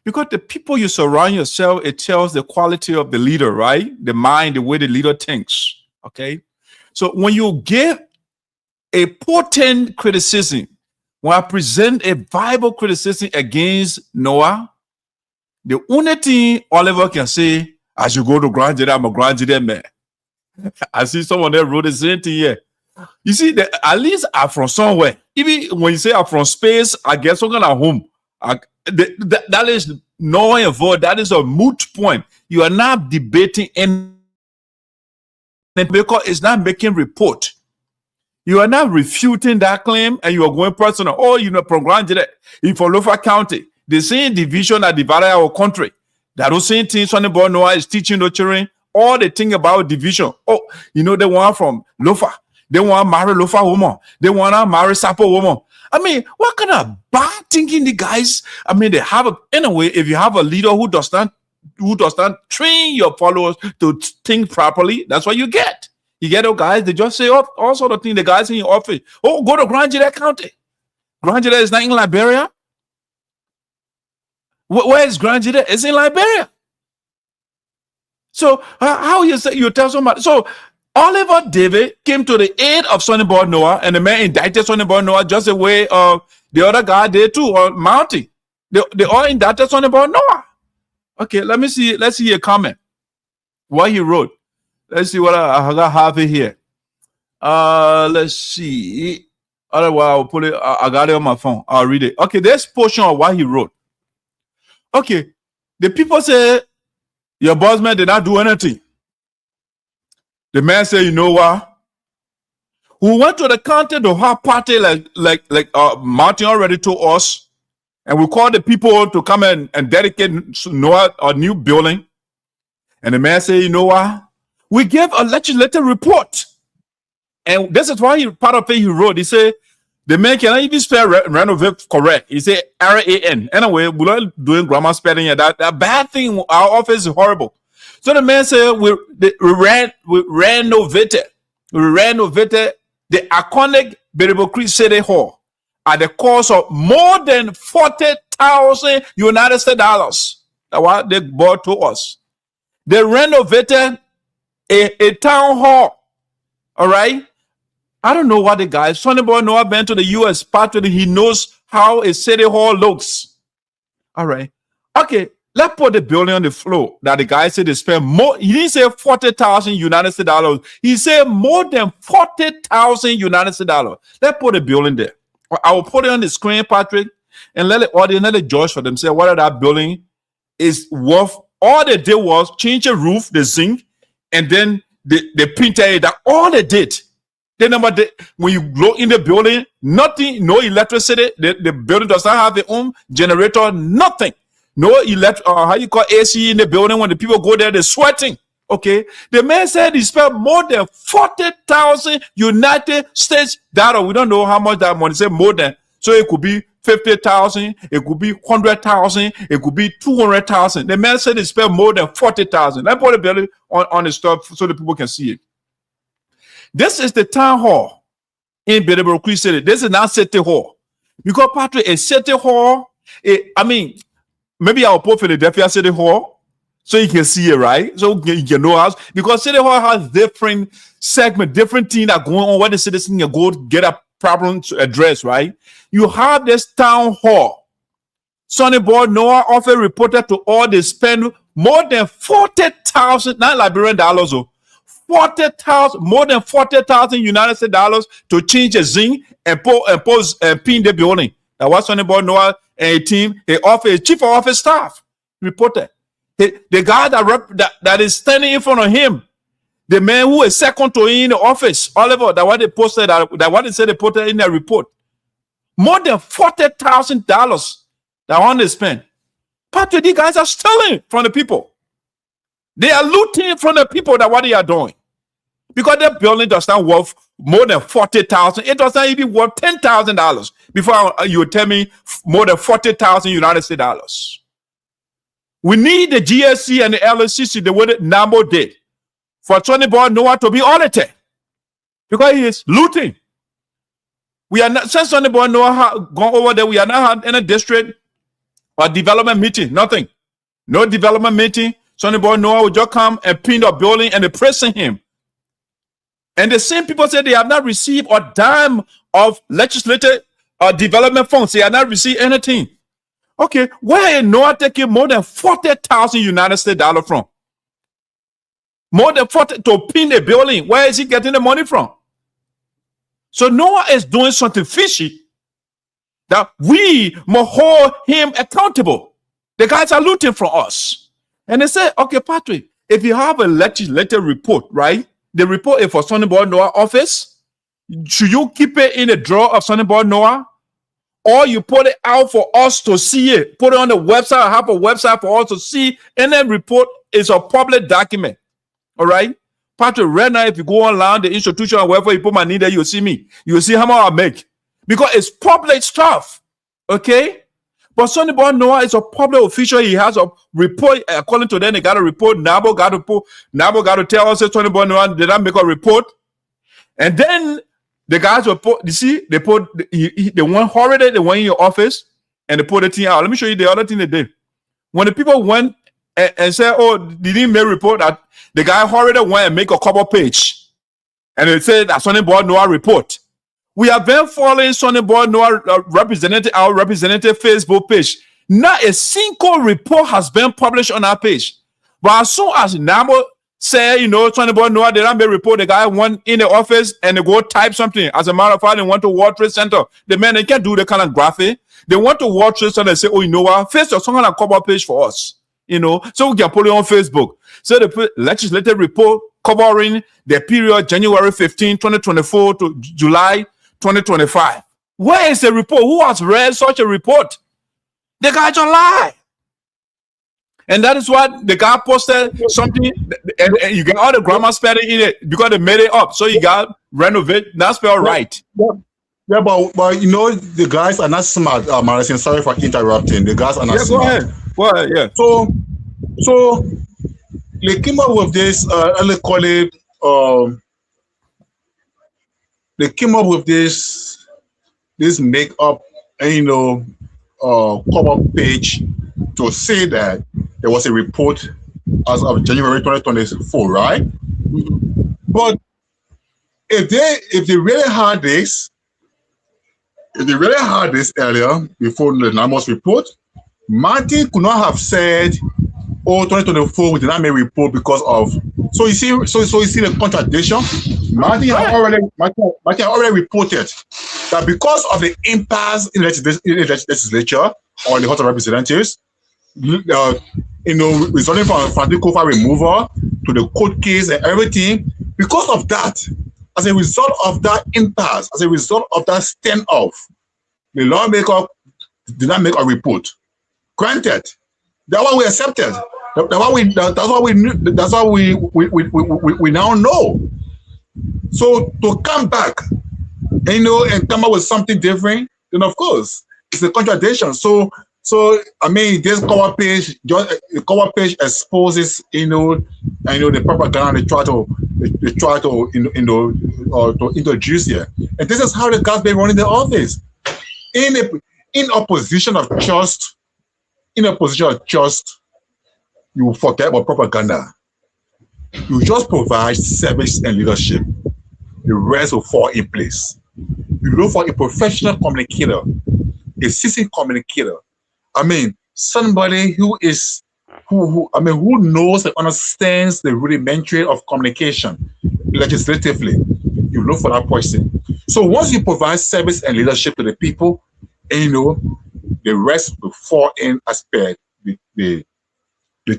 because the people you surround yourself, it tells the quality of the leader, right? The mind, the way the leader thinks, okay? So when you give a potent criticism, when I present a viable criticism against Noah, the only thing Oliver can say, I should go to Grand Jedi, I'm a Grand Jedi man. I see someone there wrote the same thing here. You see, at least I'm from somewhere. Even when you say I'm from space, I guess I'm gonna home. That is no involved. That is a moot point. You are not debating anything because it's not making report. You are not refuting that claim, and you are going personal. Oh, from Grand Jedi, in Lofa County, the same division that divided our country. That was same thing Sonnyboy Noah is teaching the children. All the thing about division. Oh, they want from Lofa. They want to marry Lofa woman. They want to marry Sapo woman. I mean, what kind of bad thinking the guys? I mean, they have anyway. If you have a leader who does not train your followers to think properly, that's what you get. You get those guys. They just say all sort of things. The guys in your office. Oh, go to Grand Jedi County. Grand Jedi is not in Liberia. Where is Grand Jedi? It's in Liberia. So how you tell somebody? So Oliver Davis came to the aid of Sonnyboy Noah, and the man indicted Sonnyboy Noah just the way the other guy did too, or Mounty. They all indicted Sonnyboy Noah. Okay, let's see a comment. What he wrote. Let's see what I have it here. Let's see. Otherwise, I'll put it. I got it on my phone. I'll read it. Okay, there's a portion of what he wrote. Okay, the people say your boss man did not do anything. The man said, you know what? We went to the county to have party like Martin already told us, and we called the people to come and dedicate Noah a new building. And the man said, you know what? We gave a legislative report, and this is why part of it he wrote. He said the man cannot even spell renovate correct. He said RAN. Anyway, we're not doing grammar spelling. That bad thing. Our office is horrible. So the man said we renovated the iconic Berebo Creek City Hall at the cost of more than $40,000 United States dollars. That's what they bought to us. They renovated a town hall, all right, I don't know what the guy, Sonnyboy Noah been to the US, partly he knows how a city hall looks. All right. Okay, let's put the building on the floor that the guy said they spent more. He didn't say 40,000 United States dollars. He said more than 40,000 United States dollars. Let's put the building there. I will put it on the screen, Patrick, and let the audience, let the judge for themselves whether that building is worth. All they did was change the roof, the zinc, and then they painted it. That all they did. When you go in the building, nothing, no electricity. The building does not have its own generator, nothing. No how you call AC in the building. When the people go there, they're sweating. Okay. The man said he spent more than 40,000 United States dollars. We don't know how much that money. Say more than. So it could be 50,000, it could be 100,000, it could be 200,000. The man said he spent more than 40,000. Let's put the building on the stuff so the people can see it. This is the town hall in Bedeboro Creek City. This is not City Hall. Because Patrick, a City Hall, maybe I'll put Philadelphia City Hall so you can see it, right? So you can know us. Because City Hall has different segments, different things that are going on where the citizens can go get a problem to address, right? You have this town hall. Sonnyboy Noah often reported to all they spend more than 40,000, not Liberian dollars, 40,000, more than 40,000 United States dollars to change a zinc and pin the building. That was Sonnyboy Noah and a team. A chief of office staff reported. The guy that is standing in front of him, the man who is second to him in the office, Oliver, that what they posted, that what they said they put in their report. More than $40,000 that one they spend. Patrick, these guys are stealing from the people. They are looting from the people that what they are doing. Because their building does not worth more than 40,000. It does not even worth $10,000 before you would tell me more than 40,000 United States dollars. We need the GSC and the LSCC the way that NAMO did for Sonnyboy Noah to be audited because he is looting. We are not, since Sonnyboy Noah gone over there, we are not had any district or development meeting, nothing. No development meeting. Sonnyboy Noah will just come and pin the building and they pressing him. And the same people say they have not received a dime of legislative development funds. They have not received anything. Okay, where is Noah taking more than 40,000 United States dollars from? More than 40 to pin a building. Where is he getting the money from? So Noah is doing something fishy that we must hold him accountable. The guys are looting from us. And they say, okay, Patrick, if you have a legislative report, right? The report is for Sonnyboy Noah office. Should you keep it in the drawer of Sonnyboy Noah? Or you put it out for us to see it? Put it on the website, have a website for us to see. And then report is a public document. All right? Patrick, right now, if you go online, the institution, or wherever you put my name there, you'll see me. You'll see how much I make. Because it's public stuff. Okay? But Sonnyboy Noah is a public official. He has a report. According to them, they got a report. Nabo got to tell us that Sonnyboy Noah did not make a report. And then the guys will put, you see, they put the one holiday, the one in your office, and they put the thing out. Let me show you the other thing they did. When the people went and said, oh, they didn't make a report, that the guy hurried went and make a cover page. And they said that Sonnyboy Noah report. We have been following Sonnyboy Noah representative Facebook page. Not a single report has been published on our page. But as soon as Namo said, Sonnyboy Noah did not make a report, the guy went in the office and they go type something. As a matter of fact, they went to World Trade Center. The man, they can't do the kind of graphic. They went to World Trade Center and say, oh, you know what? First, some kind of cover page for us. So we can put it on Facebook. So they put legislative report covering the period January 15, 2024 to July 2025. Where is the report? Who has read such a report? The guy just lied. And that is what the guy posted something, and you get all the grammar spelling in it because they made it up. So you got renovate, not spell right. Yeah, but the guys are not smart, Maricin. Sorry for interrupting. The guys are not smart. Go ahead. Well, yeah. So they came up with this, they call it, they came up with this make-up, cover page to say that there was a report as of January 2024, right? Mm-hmm. But if they really had this, earlier before the NAYMOTE report, Martin could not have said, "Oh, 2024 we did not make a report because of." So you see the contradiction. Martin had already reported that because of the impasse in the legislature or the House of Representatives, resulting from Franklin Kofa removal to the court case and everything, because of that, as a result of that impasse, as a result of that standoff, the lawmaker did not make a report. Granted, that's what we accepted. That's what we now know. So to come back, and come up with something different, then of course it's a contradiction. So I mean, this cover page exposes, the propaganda they try to introduce here, and this is how the guys been running the office in a position of trust. In a position of trust, you forget about propaganda. You just provide service and leadership. The rest will fall in place. You look for a professional communicator, a seasoned communicator. I mean, somebody who knows and understands the rudimentary of communication legislatively. You look for that person. So once you provide service and leadership to the people, the rest will fall in as per the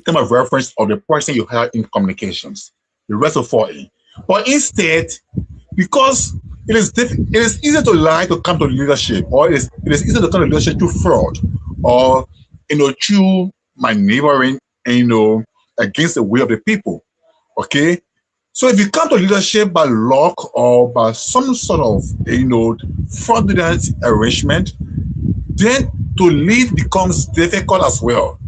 term of reference of the person you have in communications. The rest will fall in. But instead, because it is easy to lie to come to leadership, or it is easy to come to leadership through fraud, or through maneuvering, against the will of the people. Okay, so if you come to leadership by luck or by some sort of fraudulent arrangement, then to lead becomes difficult as well.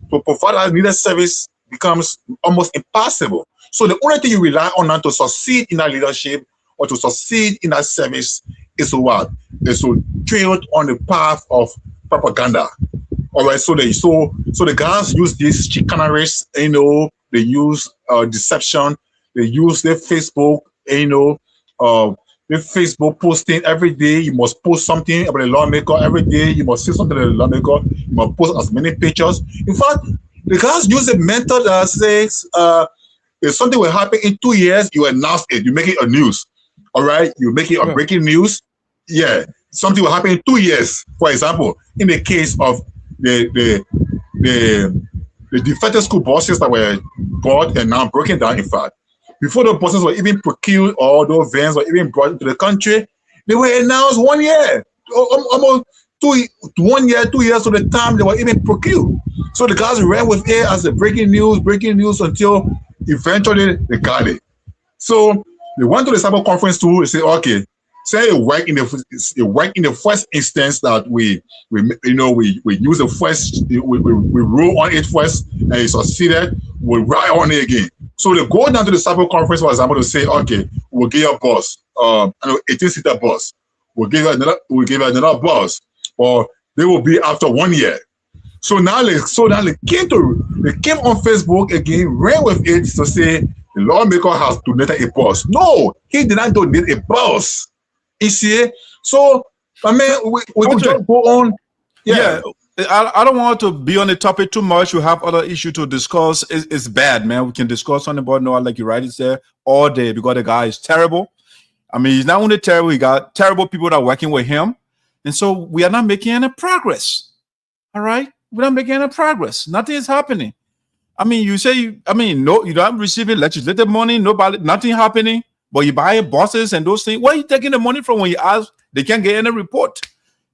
To provide that needed service becomes almost impossible. So the only thing you rely on now to succeed in that leadership or to succeed in that service is what? Is to trail on the path of propaganda. All right, so the guys use these chicaneries, they use deception, they use their Facebook, their Facebook posting every day. You must post something about the lawmaker every day. You must say something about the lawmaker. You must post as many pictures. In fact, the guys use a method that says if something will happen in 2 years, you announce it. You make it a news. All right, you make it a breaking news. Yeah, something will happen in 2 years. For example, in the case of the defective school buses that were bought and now broken down, in fact, before the buses were even procured or those vans were even brought into the country, they were announced 1 year, almost 1 year, 2 years to the time they were even procured. So the guys ran with it as a breaking news until eventually they got it. So they went to the cyber conference too. They said, okay, say it worked in the first instance that we use the first, we roll on it first and it succeeded, we'll ride on it again. So they go down to the cyber conference, for example, to say, okay, we'll give you a bus, 18-seater bus. We'll give you another bus, or they will be after 1 year. So now they came on Facebook again, ran with it to say the lawmaker has donated a bus. No, he did not donate a bus. You see? So I mean, we can just go on. Yeah. I don't want to be on the topic too much. We have other issues to discuss. It's bad, man. We can discuss on the board, like you right, it's there all day because the guy is terrible. I mean, he's not only terrible, he got terrible people that are working with him. And so we are not making any progress. All right? We're not making any progress. Nothing is happening. I mean, no, you're not receiving legislative money, nothing happening, but you buy buses and those things. Where are you taking the money from when you ask? They can't get any report.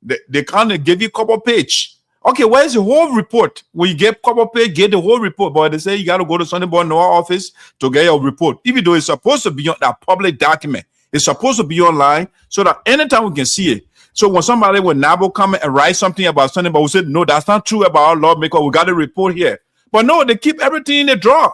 They can't give you a couple page. Okay, where's the whole report? When you get couple page, get the whole report. But they say you got to go to Sonnyboy office to get your report, even though it's supposed to be on that public document. It's supposed to be online so that anytime we can see it. So when somebody with NABO come and write something about something, but we said, no, that's not true about our lawmaker. We got a report here. But no, they keep everything in the drawer.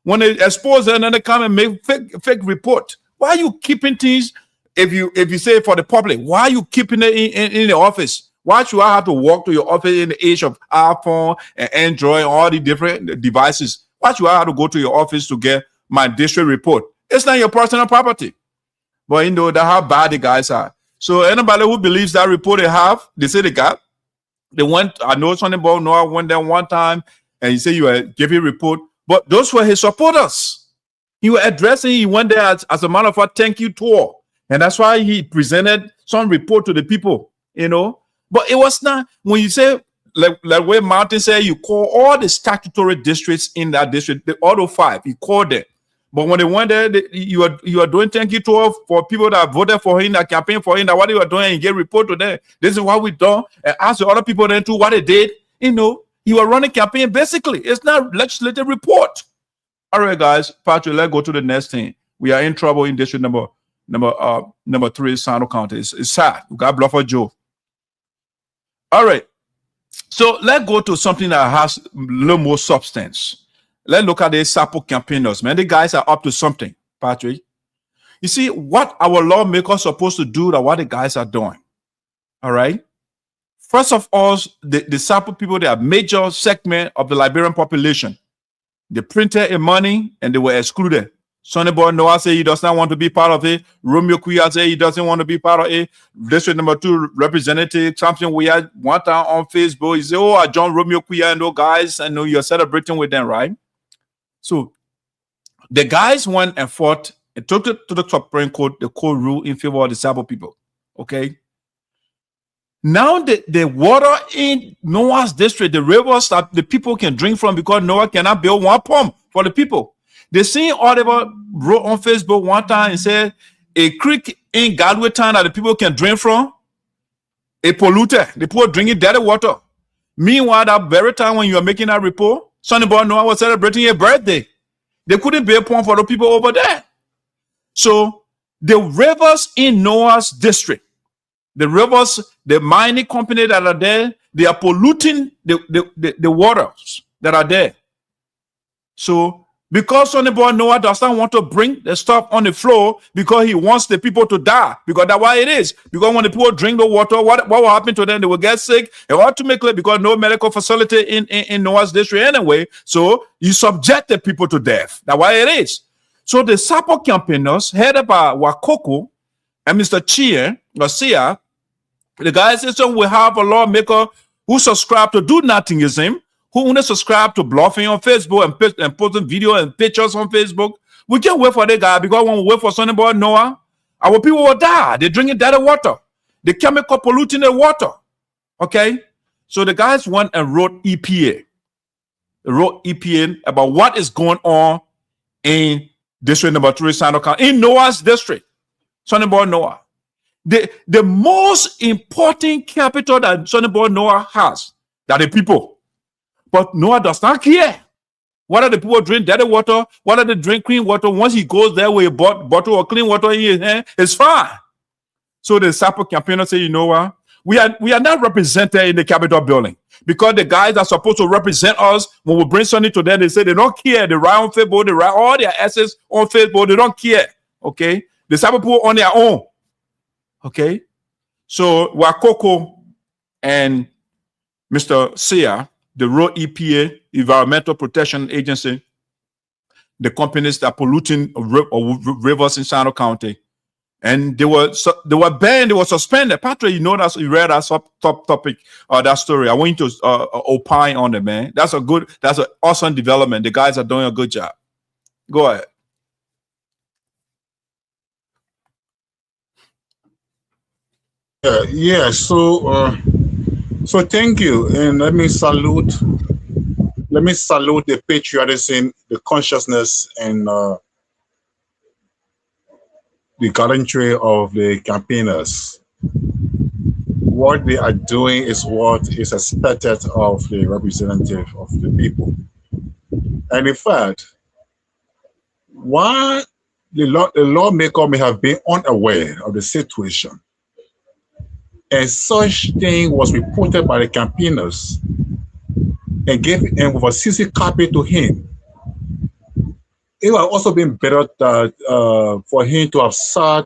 When they expose it and then they come and make fake report. Why are you keeping things, if you say for the public, why are you keeping it in the office? Why should I have to walk to your office in the age of iPhone and Android, all the different devices? Why should I have to go to your office to get my district report? It's not your personal property. But you know that how bad the guys are. So anybody who believes that report they say they got. They went, I know Sonnyboy Noah went there one time and he said you were giving a report, but those were his supporters. He was addressing, he went there as a matter of fact, thank you tour. And that's why he presented some report to the people, you know. But it was not, when you say, like where Martin said, you call all the statutory districts in that district, the auto 5, he called them. But when they went there, you are doing thank you tour for people that voted for him, that campaign for him, that what they were doing, and get report to them. This is what we done. And ask the other people then too what they did. You know, you are running campaign basically. It's not legislative report. All right, guys, Patrick, let's go to the next thing. We are in trouble in district number 3, Sinoe County. It's sad. We got Bluffer Joe. All right. So let's go to something that has a little more substance. Let's look at the Sapo campaigners, man. The guys are up to something, Patrick. You see, what our lawmakers are supposed to do, that what the guys are doing. All right? First of all, the Sapo people, they are a major segment of the Liberian population. They printed a money and they were excluded. Sonnyboy Noah said he does not want to be part of it. Romeo Kuya said he doesn't want to be part of it. District number 2 representative something we had one time on Facebook. He said, oh, I joined Romeo Kuya and those guys. I know you're celebrating with them, right? So the guys went and fought and took it to the Supreme Court, the court ruled in favor of the Sabo people. Okay. Now the water in Noah's district, the rivers that the people can drink from, because Noah cannot build one pump for the people. They seen Oliver wrote on Facebook one time and said a creek in Galway town that the people can drink from, a polluted. The people drinking dirty water. Meanwhile, that very time when you are making that report, Sonnyboy Noah was celebrating a birthday. They couldn't be a point for the people over there. So the rivers in Noah's district, the rivers, the mining company that are there, they are polluting the waters that are there. So because Sonnyboy Noah does not want to bring the stuff on the floor because he wants the people to die, because that's why it is. Because when the people drink the water, what will happen to them? They will get sick. And ultimately, because no medical facility in Noah's district anyway, so you subject the people to death. That's why it is. So the Sapo campaigners, headed by Wakoko and Mr. Chia, Garcia, the guys said, so we have a lawmaker who subscribe to do nothingism, who only subscribe to bluffing on Facebook and posting video and pictures on Facebook. We can't wait for that guy, because when we wait for Sonnyboy Noah, our people will die. They're drinking dirty water. The chemical polluting the water. Okay? So the guys went and wrote EPA. They wrote EPA about what is going on in district number 3, Sinoe County, in Noah's district. Sonnyboy Noah. The most important capital that Sonnyboy Noah has, that the people. But Noah does not care. Whether the people drink dirty water, whether they drink clean water, once he goes there with a bottle of clean water in his hand, it's fine. So the Sapo campaigner say, you know what? We are not represented in the Capitol building, because the guys that are supposed to represent us, when we bring something to them, they say they don't care. They write on Facebook, they write all their assets on Facebook, they don't care. Okay? The Sapo people on their own. Okay? So Wakoko and Mr. Sia, the Road EPA, Environmental Protection Agency, the companies that are polluting rivers in Sinoe County, and they were banned, they were suspended. Patrick, you know that, you read that top topic, that story. I want you to opine on it, man. That's an awesome development. The guys are doing a good job. Go ahead. Yeah. So thank you, and let me salute the patriotism, the consciousness, and the gallantry of the campaigners. What they are doing is what is expected of the representative of the people. And in fact, while the lawmaker may have been unaware of the situation, and such thing was reported by the campaigners and with a CC copy to him, it would have also been better that for him to have sat,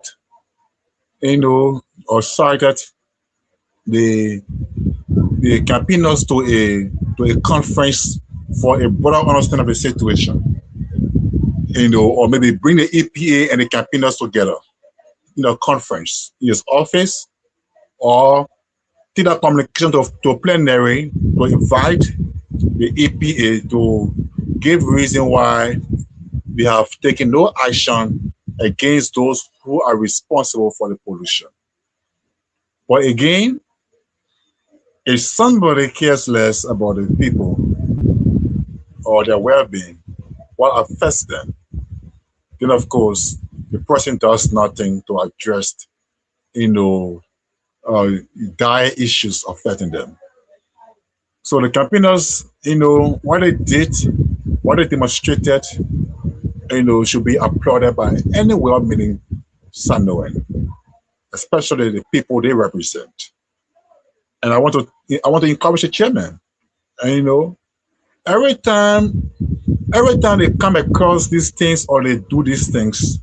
or cited the campaigners to a conference for a broader understanding of the situation, or maybe bring the EPA and the campaigners together. conference in his office, or take that communication to plenary to invite the EPA to give reason why they have taken no action against those who are responsible for the pollution. But again, if somebody cares less about the people or their well-being, what affects them, then of course the person does nothing to address, dire issues affecting them. So the campaigners, what they did, what they demonstrated, should be applauded by any well-meaning Sinoean, especially the people they represent. And I want to encourage the chairman. And every time they come across these things or they do these things,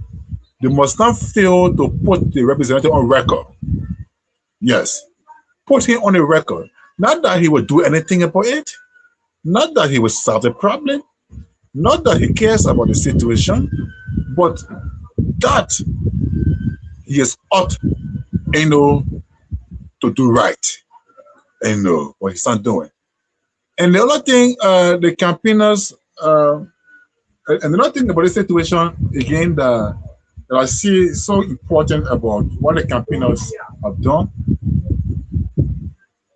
they must not fail to put the representative on record. Yes, put him on a record. Not that he will do anything about it, not that he will solve the problem, not that he cares about the situation, but that he is ought, to do right, what he's not doing. And the other thing, the campaigners, and another thing about the situation, again, that I see so important about what the campaigners have done.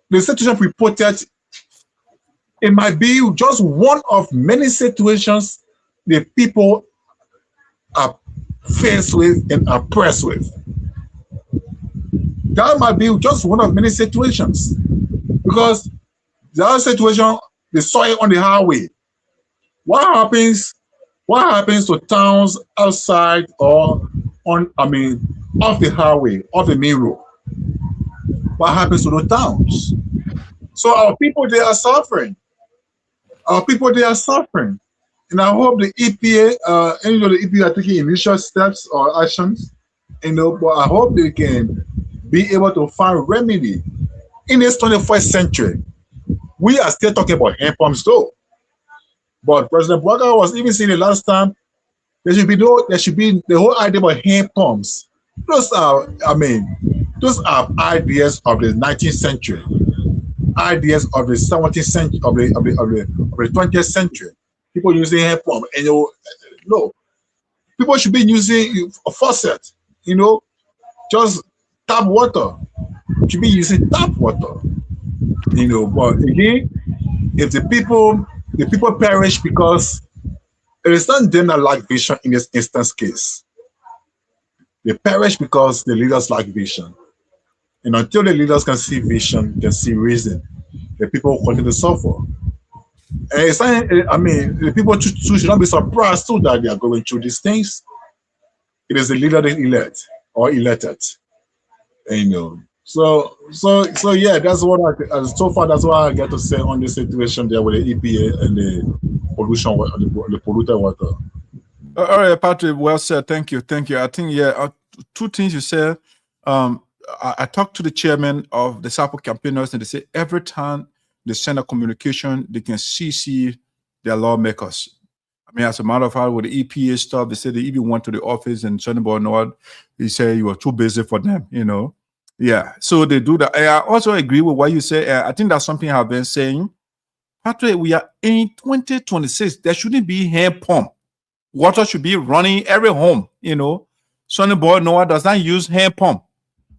The situation reported, it might be just one of many situations the people are faced with and are pressed with. That might be just one of many situations, because the other situation, the soil on the highway. What happens to towns outside or off the highway, off the main road? What happens to those towns? So our people, they are suffering. Our people, they are suffering. And I hope the EPA, the EPA are taking initial steps or actions, but I hope they can be able to find remedy. In this 21st century, we are still talking about hand pumps though. But President Bwaka was even saying the last time, there should be the whole idea about hand pumps. Those are ideas of the 19th century, ideas of the 17th century, of the 20th century. People using hand pump, and no, people should be using a faucet, just tap water. Should be using tap water, But again, if the people perish because it is not them that lack vision in this instance case. They perish because the leaders lack vision. And until the leaders can see vision, can see reason, the people will continue to suffer. And it's not, the people too should not be surprised too that they are going through these things. It is the leader they elect or elected. So yeah, that's what so far that's what I get to say on this situation there with the EPA and the pollution, the polluted water. All right, Patrick, well said. Thank you. I think, two things you said. I talked to the chairman of the SAPO campaigners, and they say every time they send a communication, they can CC their lawmakers. As a matter of fact, with the EPA stuff, they said they even went to the office and Sonnyboy Nord, he said you were too busy for them, Yeah, so they do that. I also agree with what you say. I think that's something I've been saying. Patrick, we are in 2026. There shouldn't be hand pump. Water should be running every home, Sonnyboy Noah does not use hand pump.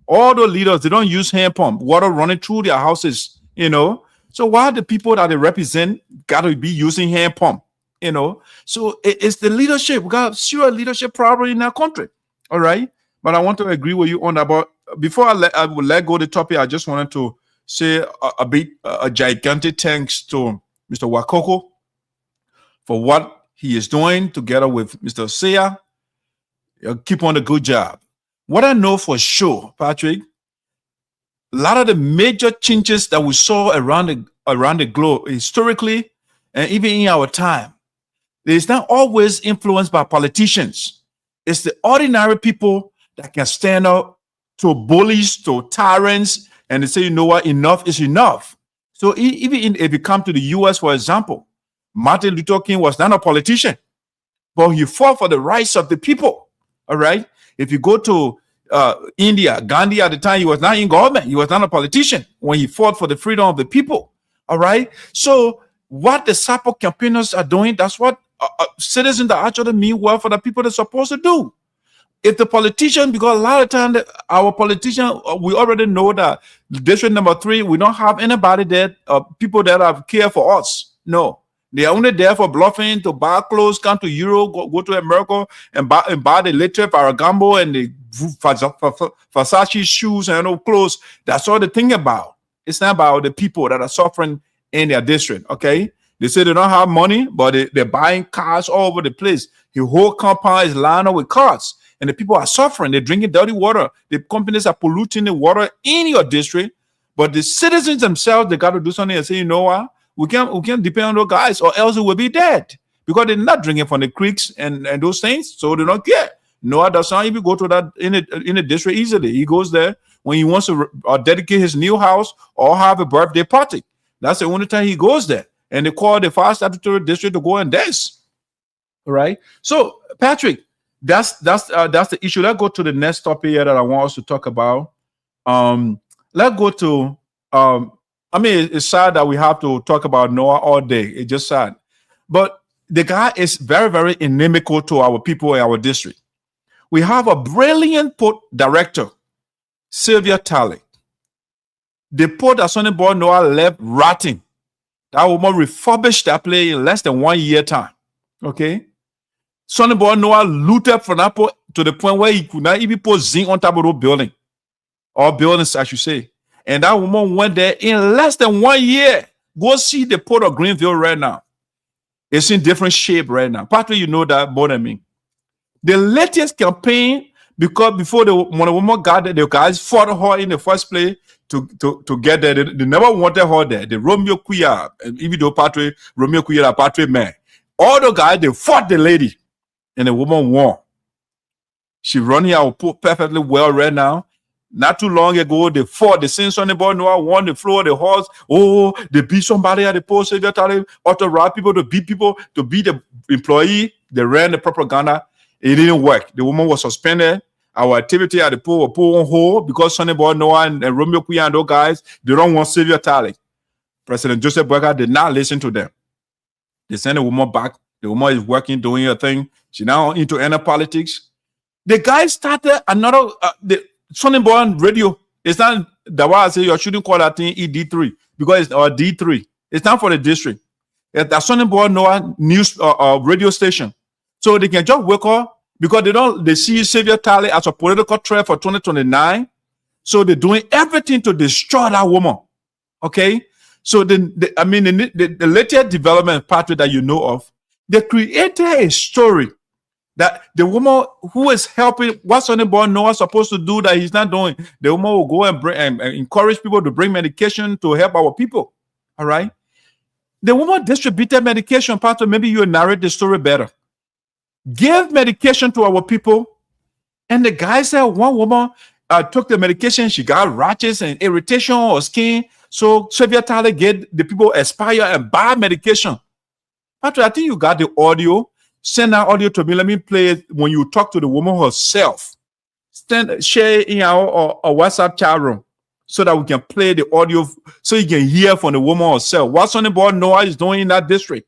All the leaders, they don't use hand pump. Water running through their houses, So why the people that they represent got to be using hand pump, So it's the leadership. We got a serious leadership problem in our country, all right? But I want to agree with you on that. But before I will let go of the topic, I just wanted to say a gigantic thanks to Mr. Wakoko for what he is doing together with Mr. Seya. Keep on the good job. What I know for sure, Patrick, a lot of the major changes that we saw around the globe historically and even in our time, it's not always influenced by politicians. It's the ordinary people that can stand up to bullies, to tyrants, and they say, you know what, enough is enough. So even if you come to the US, for example, Martin Luther King was not a politician, but he fought for the rights of the people, all right? If you go to India. Gandhi at the time, he was not in government. He was not a politician when he fought for the freedom of the people. All right. So what the SAPO campaigners are doing, that's what citizens that actually mean well for the people they're supposed to do. If the politician, because a lot of times our politician, we already know that district number 3, we don't have anybody there, people that have care for us. No, they're only there for bluffing, to buy clothes, come to Europe, go to America and buy the latest Ferragamo and the Versace shoes and clothes. That's all they think about. It's not about the people that are suffering in their district. Okay, they say they don't have money, but they're buying cars all over the place. The whole compound is lined up with cars. And the people are suffering. They're drinking dirty water. The companies are polluting the water in your district. But the citizens themselves, they got to do something and say, you know what? We can't depend on those guys, or else we will be dead. Because they're not drinking from the creeks and those things, so they don't care. Noah does not even go to that in the district easily. He goes there when he wants to dedicate his new house or have a birthday party. That's the only time he goes there. And they call the 5 statutory district to go and dance. All right? So, Patrick, that's the issue. Let's go to the next topic here that I want us to talk about. Let's go to I mean, it's sad that we have to talk about Noah all day. It's just sad. But the guy is very, very inimical to our people in our district. We have a brilliant port director, Sylvia Talley. The port that Sonnyboy Noah left rotting. That woman refurbished that place in less than 1 year time. Okay? Sonnyboy Noah looted from that port to the point where he could not even put zinc on top of the building. Or buildings, I should say. And that woman went there in less than 1 year. Go see the port of Greenville right now. It's in different shape right now. Partly you know that more than me. The latest campaign, because before when the woman got there, the guys fought her in the first place to get there. They never wanted her there. The Romeo Queer, even though Romeo Queer are Patrick man. All the guys, they fought the lady. And the woman won. She running our port perfectly well right now. Not too long ago, they fought. The same Sonnyboy Noah won the floor, the horse. Oh, they beat somebody at the post. They authorized people to beat the employee. They ran the propaganda. It didn't work. The woman was suspended. Our activity at the pool were put on hold because Sonnyboy Noah and Romeo Queer and those guys, they don't want Sylvia Talley. President Joseph Boyka did not listen to them. They sent the woman back. The woman is working, doing her thing. She's now into inner politics. The guy started another Sonnyboy radio. It's not that why I say you shouldn't call that thing ED3 because it's D3. It's not for the district. It's the Sonnyboy Noah news radio station. So they can just wake up because they see Sylvia Talley as a political threat for 2029. So they're doing everything to destroy that woman. Okay. So the latest development pathway that you know of, they created a story that the woman who is helping what Sonnyboy Noah supposed to do that he's not doing, the woman will go and bring and encourage people to bring medication to help our people. All right. The woman distributed medication. Pastor, maybe you narrate the story better. Give medication to our people. And the guy said one woman took the medication. She got rashes and irritation on her skin. So Sylvia Talley get the people expire and buy medication. Pastor, I think you got the audio. Send that audio to me. Let me play it when you talk to the woman herself. Share it in our WhatsApp chat room so that we can play the audio so you can hear from the woman herself. What Sonnyboy Noah is doing in that district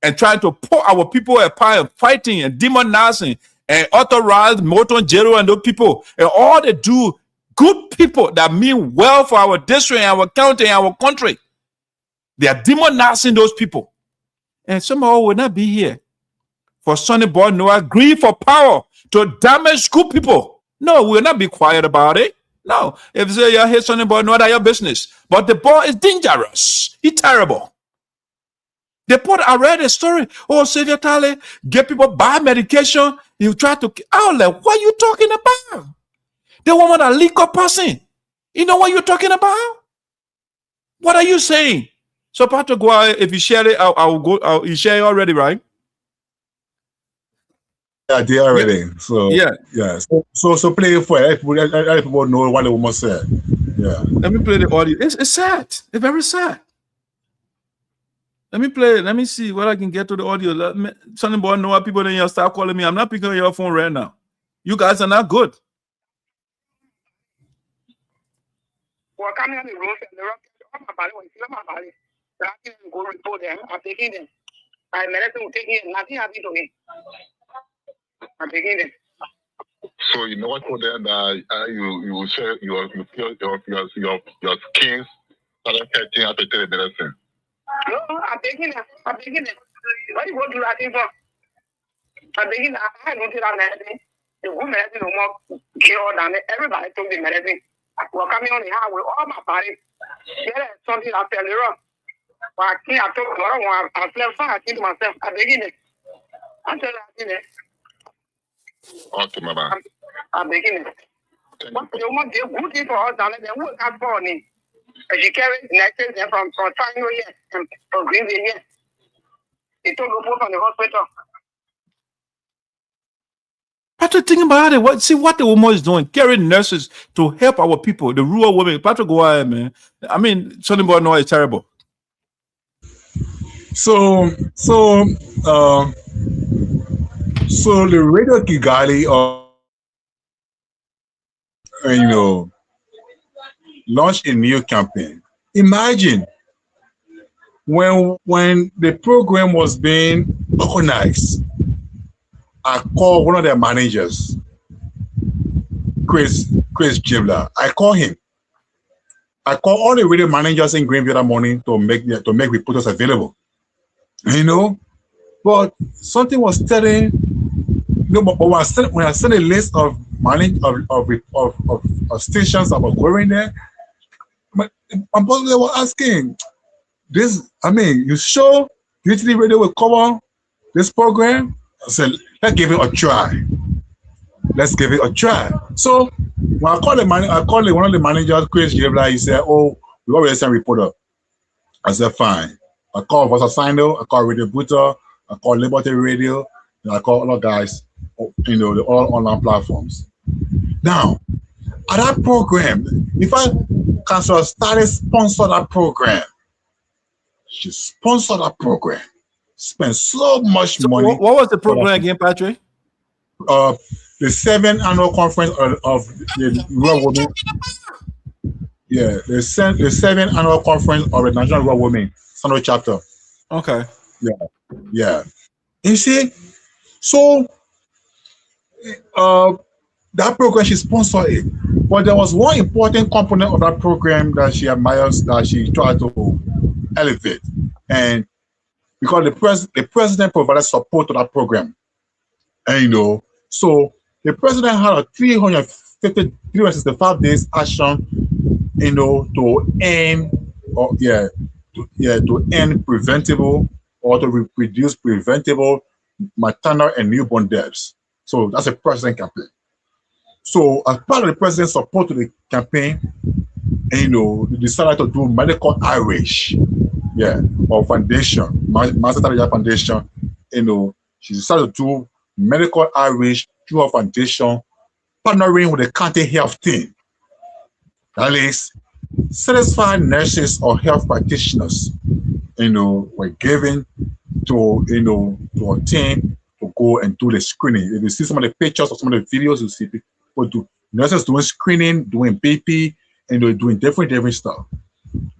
and trying to put our people apart and fighting and demonizing and authorize Moton Jero and those people and all they do, good people that mean well for our district and our county and our country. They are demonizing those people. And somehow will not be here for Sonnyboy Noah greed for power to damage good people. No, we will not be quiet about it. No, if you say you hate Sonnyboy Noah, that's your business. But the boy is dangerous. He's terrible. They I read a story. Oh, Sylvia Talley, get people buy medication. You try to. I was like, what are you talking about? The woman a legal person. You know what you're talking about? What are you saying? So, Patrick, go ahead. If you share it, I'll go. You share it already, right? Yeah, they already. Yeah. So yeah. So play it for it. Let people know what the woman said. Yeah. Let me play the audio. It's sad. It's very sad. Let me play it. Let me see what I can get to the audio. Sonnyboy Noah, people then you start calling me. I'm not picking up your phone right now. You guys are not good. were coming on the road and the rock on my body, when you my body, I can go report them. I'm taking them. I medicine will take it, nothing happened to me. I'm taking them. So you know what for them that you will share your skins started hurting after the medicine. No, I'm taking them. I'm taking them. What you go to that thing for? I'm taking I don't take that medicine. The good medicine no more cure than everybody took the medicine. We're coming on the highway, all my body. Yeah, something I fell wrong. But I can't, I took a lot of one. I slept fine, I think to myself, I'm taking it. I'm telling you. Okay, Mama. I'm making it. What you want to good thing for us down there, who has for me? As you carry necklace from Sinoe here and from Greenville here. It took a from the hospital. Patrick, think about it. What the woman is doing, carrying nurses to help our people, the rural women. Patrick, go ahead, man. I mean, Sonnyboy know it's terrible. So the Radio Kigali launched a new campaign. Imagine when the program was being organized, I called one of their managers, Chris Gibler. I call him. I call all the radio managers in Greenville that morning to make reporters available. But something was telling. But when I sent a list of stations that were going there, my boss was asking, "This, you sure ED3 radio will cover this program?" I said, "Let's give it a try. Let's give it a try." So when I called one of the managers, Chris Gibler, he said, "Oh, we already sent a reporter." I said, "Fine." I called Voice of Sinoe, I called Radio Buta, I called Liberty Radio, and I called other guys, they're all online platforms. Now, at that program, if I can started sponsor that program, she sponsored that program, spent so much money. What was the program again, Patrick? The 7th annual conference of the rural women. Yeah, the 7th annual conference of the National Rural Women, Sinoe chapter. Okay. Yeah. You see, so that program she sponsored it, but there was one important component of that program that she admires, that she tried to elevate, and because the president provided support to that program, and so the president had a 365 days action, to end to end preventable or to reduce preventable maternal and newborn deaths. So that's a president campaign. So as part of the president's support to the campaign, they decided to do medical outreach, or foundation, Master Foundation. She decided to do medical outreach through her foundation, partnering with the county health team. That is, satisfied nurses or health practitioners, were given to a team to go and do the screening. If you see some of the pictures or some of the videos, you see people nurses doing screening, doing BP, and doing different stuff.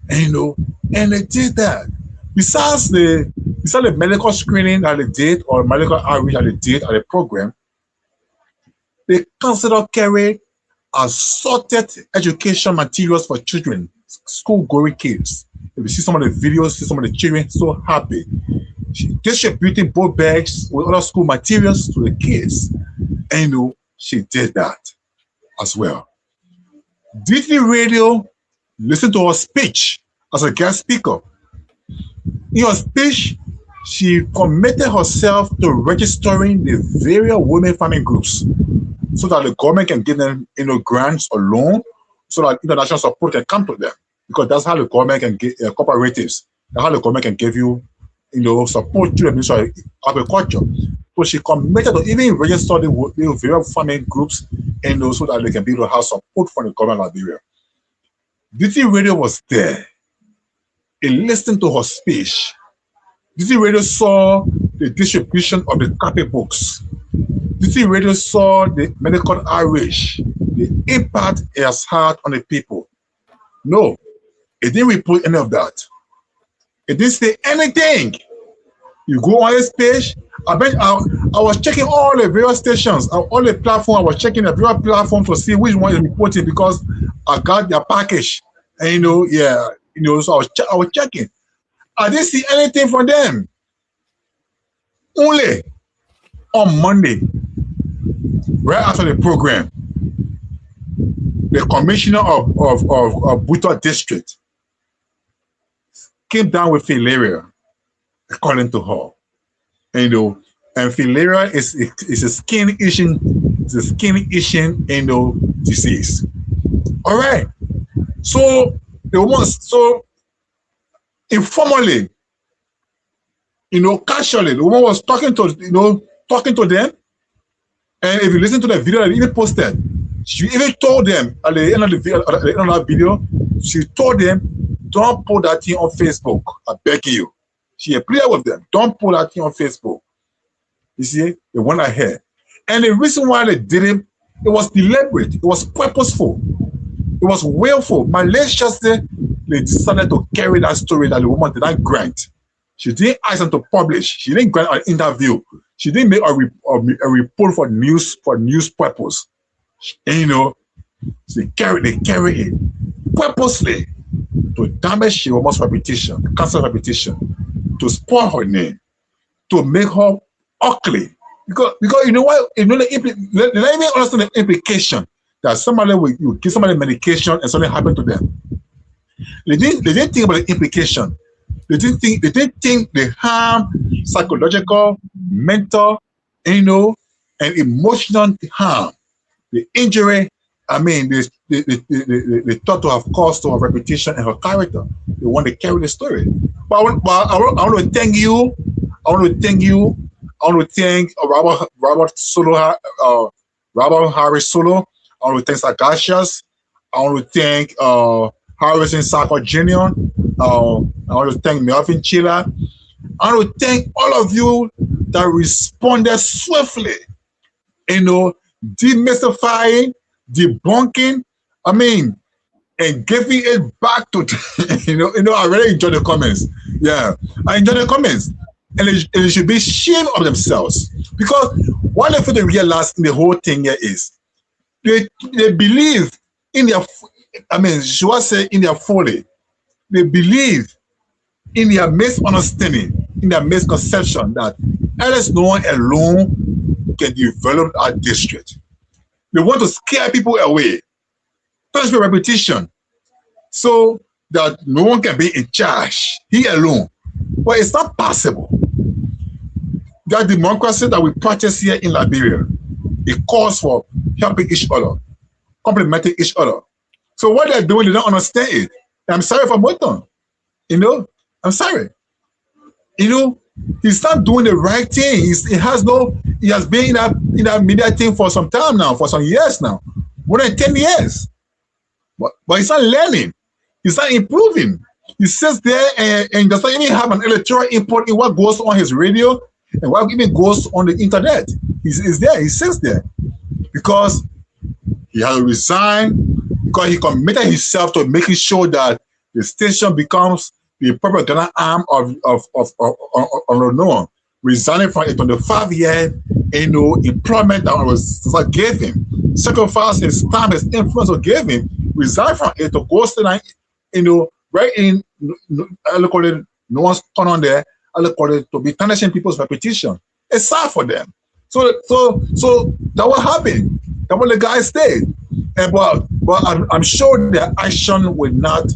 And they did that. Besides the medical screening that they did, or medical outreach that they did at the program, they consider carrying assorted education materials for children, school-going kids. If you see some of the videos, see some of the children so happy. She distributing both bags with other school materials to the kids. And she did that as well. ED3 Radio listened to her speech as a guest speaker. In her speech, she committed herself to registering the various women farming groups so that the government can give them grants or loans, so that international support can come to them. Because that's how the government can get cooperatives. That's how the government can give you support to the Ministry of Agriculture. So she committed to even register the various farming groups so that they can be able to have support from the government of Liberia. ED3 Radio was there. It listened to her speech. ED3 Radio saw the distribution of the copybooks. ED3 Radio saw the medical outreach, the impact it has had on the people. No, it didn't report any of that. It didn't say anything. You go on this page. I was checking all the various stations, all the platforms. I was checking the various platforms to see which one is reporting because I got their package. And so I was checking. I didn't see anything from them. Only on Monday, right after the program, the commissioner of Buto District came down with Liberia, according to her. And filaria is a skin itching, disease. All right. So informally, casually, the woman was talking to them. And if you listen to the video that they even posted, she even told them at the end of the video, she told them, don't put that thing on Facebook. I beg you. She pleaded with them, don't put that thing on Facebook. You see, they went ahead. And the reason why they did it was deliberate, it was purposeful, it was willful. Maliciously, they decided to carry that story that the woman did not grant. She didn't ask them to publish. She didn't grant an interview. She didn't make a report for news purpose. And they carry it purposely to damage the woman's reputation, cancer reputation, to spoil her name, to make her ugly. Because you know what? Let me understand the implication that you give somebody medication and something happened to them. They didn't think about the implication. They didn't think the harm, psychological, mental, and emotional harm, the injury. I mean, they thought to have caused to her reputation and her character. They want to carry the story. But I want to thank you. I want to thank Robert Solo, Robert Harris Solo. I want to thank Sagashas. I want to thank Harrison Saka Jr. I want to thank Melvin Chila. I want to thank all of you that responded swiftly, demystifying, debunking, and giving it back to, I really enjoy the comments. Yeah, I enjoy the comments. And they should be ashamed of themselves. Because what they feel realize in the whole thing here is, they believe in their, should I say in their folly, they believe in their misunderstanding, in their misconception that Alice no one alone can develop our district. They want to scare people away, touch their reputation, so that no one can be in charge, he alone. But it's not possible. That democracy that we practice here in Liberia, it calls for helping each other, complementing each other. So what they're doing, they don't understand it. And I'm sorry for Moton. I'm sorry. He's not doing the right thing. He has been in that media thing for some time now, for some years now, more than 10 years. But he's not learning. He's not improving. He sits there and does not even have an electoral input in what goes on his radio and what even goes on the internet. He's there. He sits there because he has resigned, because he committed himself to making sure that the station becomes the propaganda arm of Noah, resigning from a 25-year employment that was gave him, sacrifice his time, his influence or gave him, resign from it to go to right in I call it no one's turn on there, I call it to be tarnishing people's reputation. It's sad for them. So that what happened. That what the guy stayed. And but I'm sure their action will not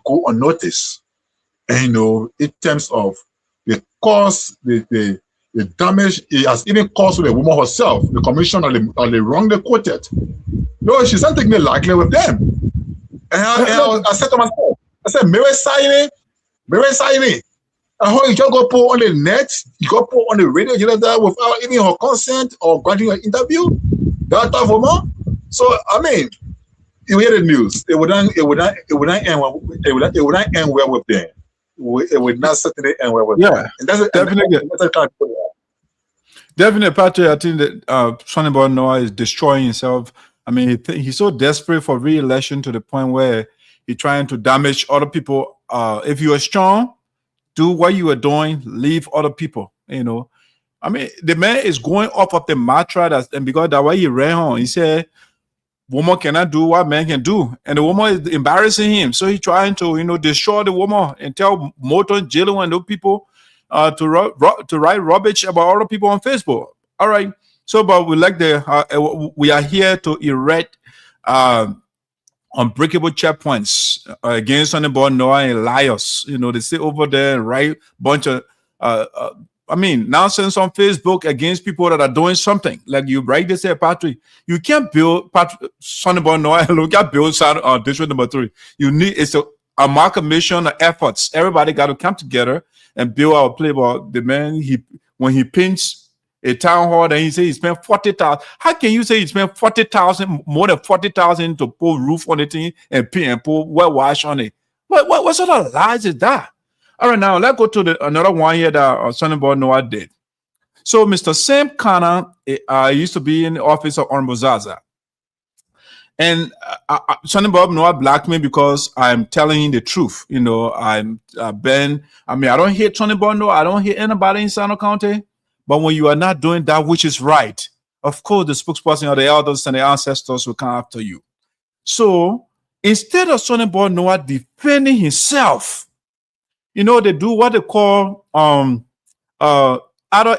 go unnoticed. And in terms of the cause, the damage it has even caused to the woman herself, the commission that they wrongly quoted. No, she's not taking it lightly with them. And I said to myself, I said, Mary Sinoe, I hope you just go put on the net, you go put on the radio, that without even her consent or granting an interview. That type of woman. So you hear the news. It would not end well with them. It would not certainly end well with them. Yeah, and that's definitely. Definitely, Patrick. I think that Sonnyboy Noah is destroying himself. I mean, he's so desperate for re-election to the point where he's trying to damage other people. If you are strong, do what you are doing, leave other people, you know. I mean, the man is going off of the mantra and because that way he ran home. He said, woman cannot do what man can do. And the woman is embarrassing him. So he's trying to, you know, destroy the woman and tell Moton, Jalen, and those people to write rubbish about other people on Facebook. All right. So, but we are here to erect unbreakable checkpoints against Sonnyboy, Noah, and liars. You know, they sit over there and write bunch of nonsense on Facebook against people that are doing something. Like you right there say, Patrick, you can't build Sonnyboy, Noah, you can't build district number 3. You need it's a amalgamation of efforts. Everybody got to come together and build our playbook. The man when he pinched a town hall and he said he spent 40,000. How can you say he spent 40,000, more than 40,000 to put roof on the thing and put wet wash on it? What sort of lies is that? All right, now let's go to another one here that Sonnyboy Noah did. So Mr. Sam Connor used to be in the office of Honorable Zaza. And Sonnyboy Noah blocked me because I'm telling him the truth. You know, I don't hate Sonnyboy Noah. I don't hate anybody in Sinoe County. But when you are not doing that which is right, of course, the spokesperson or the elders and the ancestors will come after you. So instead of Sonnyboy Noah defending himself, you know, they do what they call either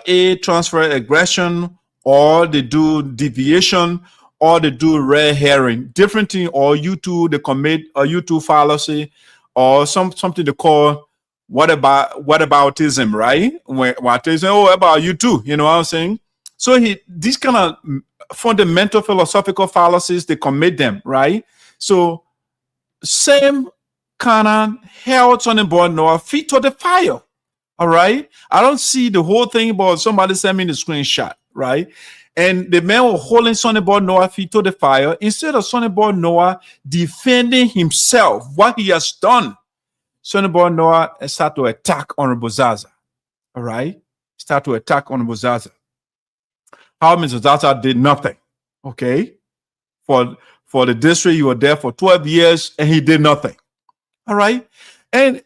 a transfer aggression, or they do deviation, or they do red herring, different thing, or they commit a YouTube fallacy, or something they call whataboutism, right? What they say, what about you too? You know what I'm saying? So these kind of fundamental philosophical fallacies, they commit them, right? So same kind of held Sonnyboy Noah feet to the fire. All right. I don't see the whole thing, but somebody sent me the screenshot, right? And the man was holding Sonnyboy Noah feet to the fire instead of Sonnyboy Noah defending himself, what he has done. Sonnyboy Noah start to attack Honorable Zaza. All right. Start to attack Honorable Zaza. How Mr. Zaza did nothing. Okay. For the district, you were there for 12 years and he did nothing. All right. And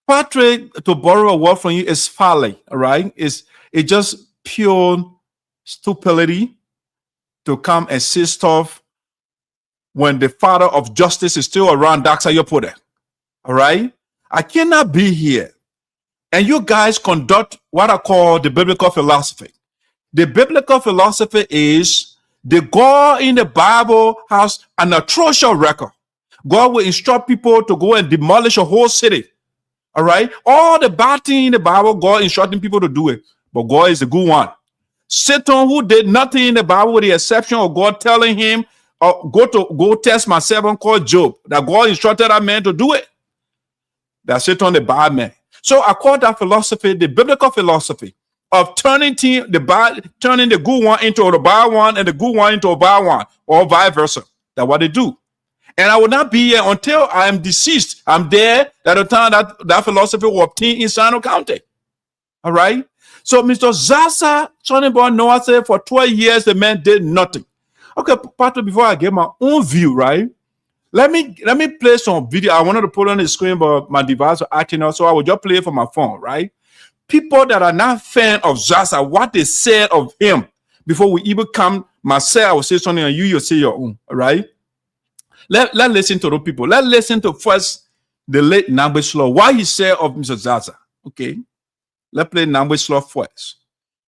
Patrick, to borrow a word from you, is folly. All right. It's just pure stupidity to come and say stuff when the father of justice is still around. That's how you put it. All right. I cannot be here. And you guys conduct what I call the biblical philosophy. The biblical philosophy is the God in the Bible has an atrocious record. God will instruct people to go and demolish a whole city. All right. All the bad things in the Bible, God instructing people to do it. But God is a good one. Satan, who did nothing in the Bible with the exception of God telling him, go test my servant called Job, that God instructed that man to do it. That's Satan, the bad man. So I call that philosophy the biblical philosophy of turning the good one into the bad one and the good one into a bad one, or vice versa. That's what they do. And I will not be here until I am deceased. I'm there at the time that philosophy was obtained in Sinoe County. All right. So Mr. Zaza, Sonnyboy Noah said for 12 years the man did nothing. Okay, Patrick, before I get my own view, right? Let me play some video. I wanted to put on the screen, but my device was acting out, so I will just play it from my phone, right? People that are not fan of Zaza, what they said of him before we even come, myself, I will say something and you'll say your own, all right? Let's listen to those people. Let's listen to first the late Nambwe Slow, what he said of Mr. Zaza, okay? Let's play Nambwe Slow first,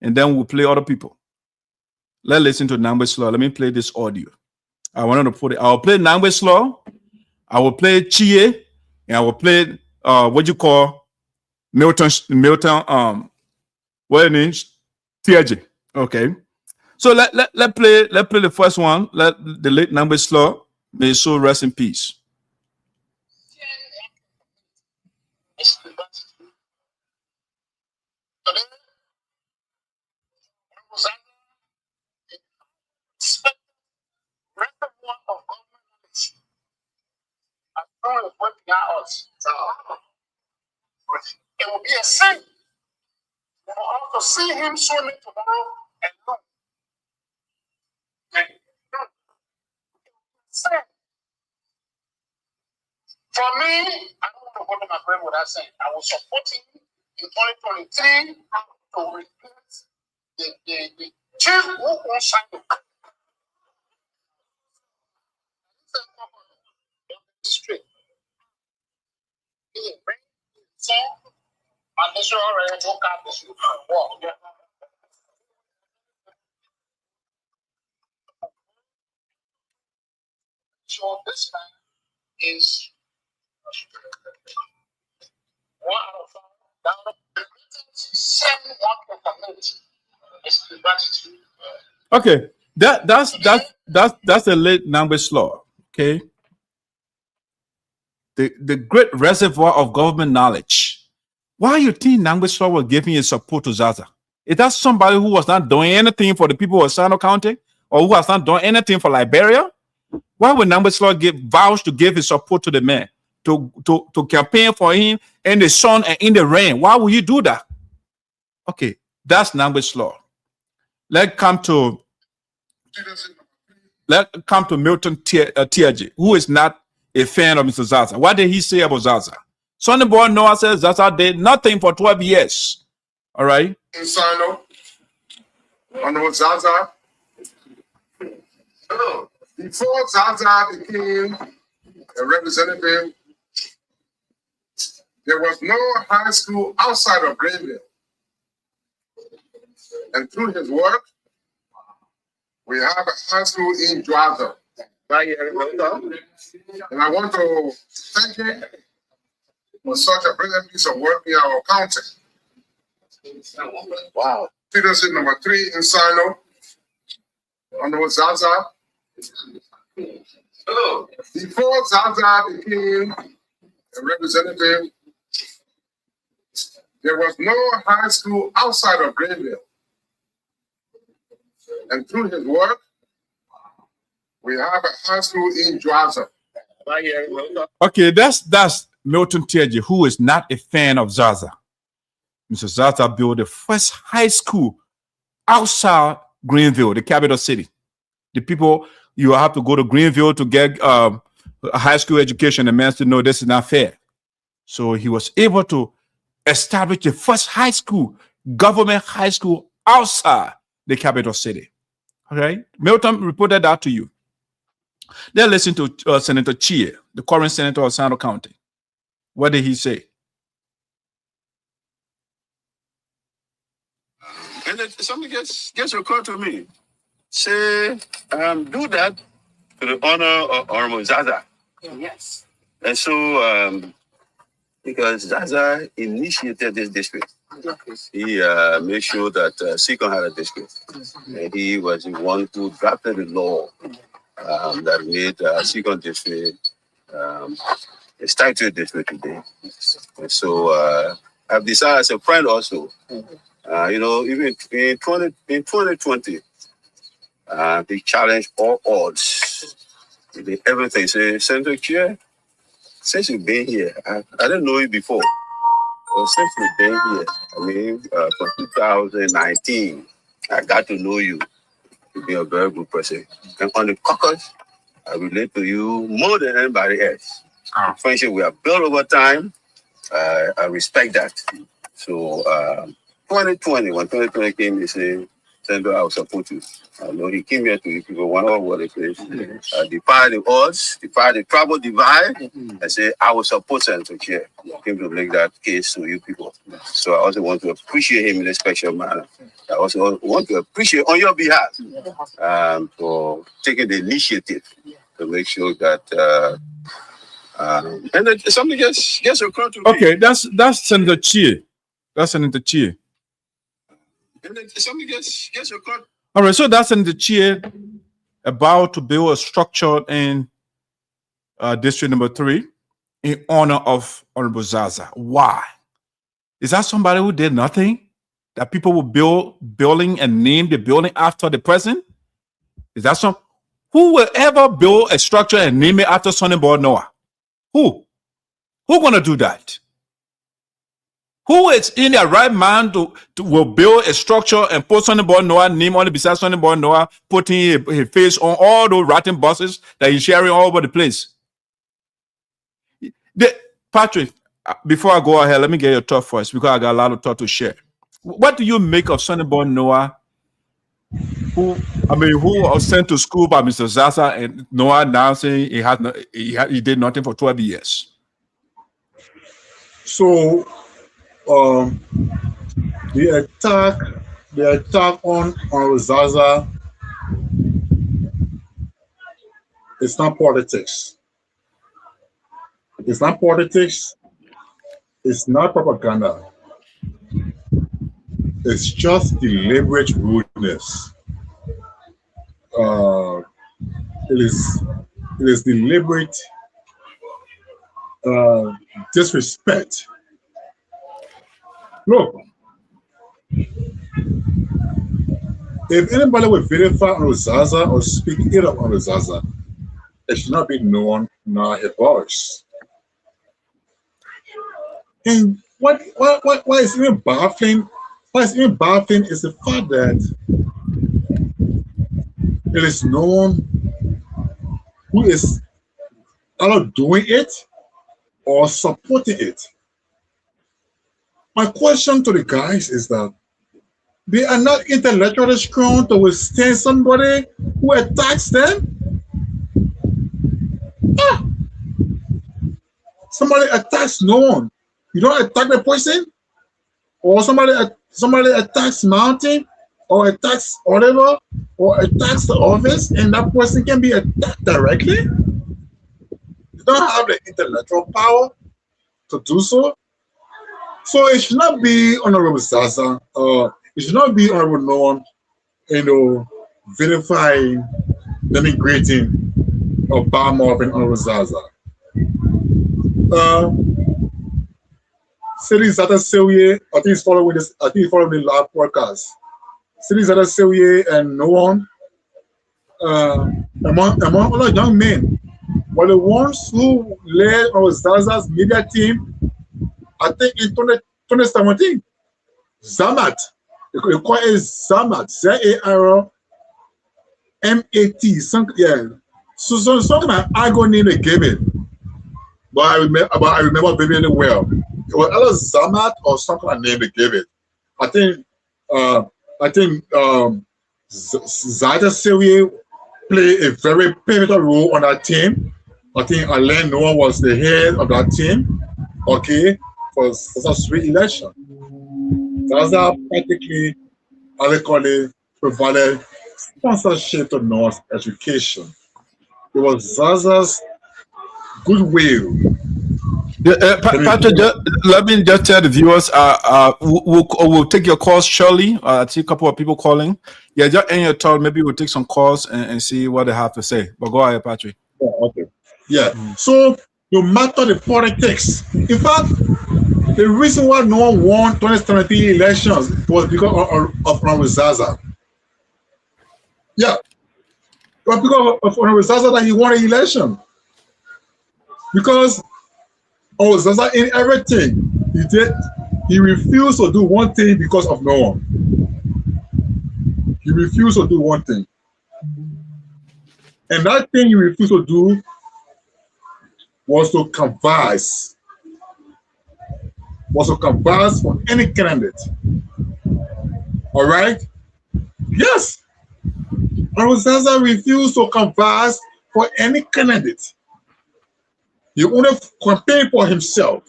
and then we'll play other people. Let's listen to Nambwe Slow. Let me play this audio. I wanted to put it. I'll play Nambwe Slow. I will play Chie, and I will play what you call Milton. What is TJ? Okay. So let play the first one. Let the late Nambwe Slow, may his soul rest in peace. It will be a sin for us to see him swimming tomorrow and look. For me, I don't want to go to my grave without saying I was supporting in 2023 to replace the chief who owns Sinoe. Straight. So, I'm not sure already took out this walk. So this man is 1 out of 5 down the 7 1 community. It's gratitude. Okay, that's the late language law. Okay, the great reservoir of government knowledge. Why you think language law was giving his support to Zaza? Is that somebody who was not doing anything for the people of Sinoe County, or who has not done anything for Liberia? Why would language law vouch to give his support to the man, to campaign for him in the sun and in the rain? Why would you do that? Okay, that's language law. Let's come to Milton Tiaji, who is not a fan of Mr. Zaza. What did he say about Zaza? Sonnyboy Noah says Zaza did nothing for 12 years. All right. In Sinoe, Honorable Zaza. Before Zaza became a representative, there was no high school outside of Greenville. And through his work, we have a high school in Dwaza. And I want to thank him for such a brilliant piece of work in our county. Wow. Leadership number 3 in Sinoe, Honorable Zaza. Before Zaza became a representative, there was no high school outside of Greenville. And through his work, we have a high school in Dwaza. Okay, that's Milton Tiaji, who is not a fan of Zaza. Mr. Zaza built the first high school outside Greenville, the capital city. The people, you have to go to Greenville to get a high school education. The man said, no, this is not fair. So he was able to establish the first high school, government high school outside the capital city. Okay, Milton reported that to you. Then listen to Senator Chie, the current senator of Sinoe County. What did he say? And then something gets recalled to me. Say, do that to the honor of Honorable Zaza. Yes. And so, because Zaza initiated this district, he made sure that Seacon had a district. And he was the one who drafted the law that made Seacon district a statute district today. And so I've decided as a friend also, even in 2020, they challenged all odds. They did everything. Say, Senator Chair, since you've been here, I didn't know you before. But since you've been here, from 2019, I got to know you to be a very good person. And on the caucus, I relate to you more than anybody else. Friendship we have built over time, I respect that. So 2020, when 2020 came, he said, Senator, I will support you. I know he came here to you people, one of what it is. Defy the odds, defy the tribal divide, and say, I will support Senator Chair. Came to make that case to you people. So I also want to appreciate him in a special manner. I also want to appreciate on your behalf for taking the initiative to make sure that and then something gets occurred to me. Okay, that's Senator Chie. That's Senator Chie. And then something gets occurred. All right, so that's Senator Chie about to build a structure in District number 3 in honor of Honorable Zaza. Why? Is that somebody who did nothing? That people will build building and name the building after the president? Is that who will ever build a structure and name it after Sonnyboy Noah? Who gonna do that? Who is in their right mind to will build a structure and put Sonnyboy Noah name on it besides Sonnyboy Noah, putting his face on all those rotten buses that he's sharing all over the place? Patrick, before I go ahead, let me get your thought first because I got a lot of thought to share. What do you make of Sonnyboy Noah, who was sent to school by Mr. Zaza, and Noah now saying he did nothing for 12 years? So, the attack on Zaza, it's not politics. It's not politics. It's not propaganda. It's just deliberate rudeness. It is deliberate disrespect. Look, if anybody would vilify on Zaza or speak ill of on Zaza, it should not be known nor his voice. And what is even baffling? What is even baffling is the fact that it is known who is either doing it or supporting it. My question to the guys is that they are not intellectually strong to withstand somebody who attacks them. Ah. Somebody attacks no one. You don't attack the person, or somebody attacks mountain, or attacks whatever, or attacks the office, and that person can be attacked directly. You don't have the intellectual power to do so. So it should not be Honorable Zaza. It should not be Honorable Noam, vilifying, denigrating, or bad-mouthing Honorable Zaza. Cities that are Sinoe, I think he's following this. I think he's following the last podcast. Cities that are Sinoe and Noam, among other young men, were the ones who led our Zaza's media team. I think in 2017, Zamat, they call it Zamat, Z-A-R-M-A-T, some kind of agony they gave it, but I remember very well. It was either Zamat or some kind of name they gave it. I think Zada Sinoe played a very pivotal role on that team. I think Alain Noah was the head of that team. Okay. For such re-election. Zaza practically, as they call it, provided sponsorship to North education. It was Zaza's goodwill. Patrick, let me just tell the viewers, we'll take your calls shortly. I see a couple of people calling. Yeah, just end your talk. Maybe we'll take some calls and see what they have to say. But go ahead, Patrick. Yeah, okay. Yeah. So no matter the politics, in fact, the reason why no one won 2017 elections was because of Honorable Zaza. Yeah. It was because of Honorable Zaza that he won the election. Because Honorable Zaza, in everything he did, he refused to do one thing because of no one. He refused to do one thing. And that thing he refused to do was to converse. For any candidate. All right? Yes. Honorable Zaza refused to converse for any candidate. He only campaigned for himself.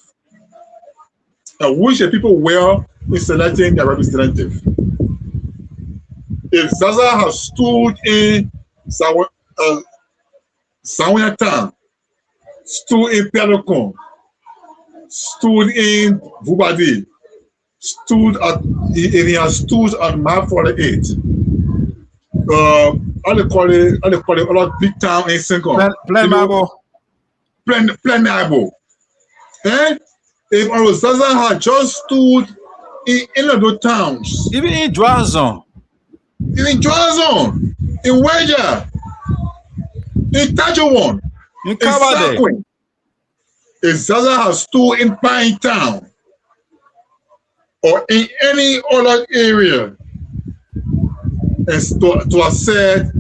And which the people were in selecting their representative. If Zaza has stood in Sawaya Town, stood in Pelokon, stood in Vubadi, he has stood at Map 48. How they call it, a lot big town in Sincon. Planable. And if Honorable Zaza had just stood in any of those towns, even in Drazon, in Weja, in Tajawon, in Kabade. If Zaza has stood in Pine Town or in any other area and to have said,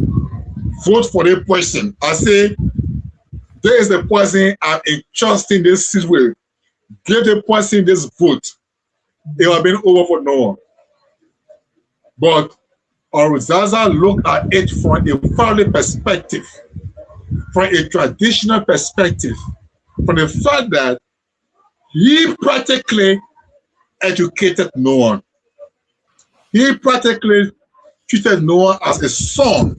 vote for the person, I say there is a person I'm entrusting this seat with. Give the person this vote. It would have been over for no one. But Zaza looked at it from a family perspective, from a traditional perspective, from the fact that he practically educated no one. He practically treated no one as a son.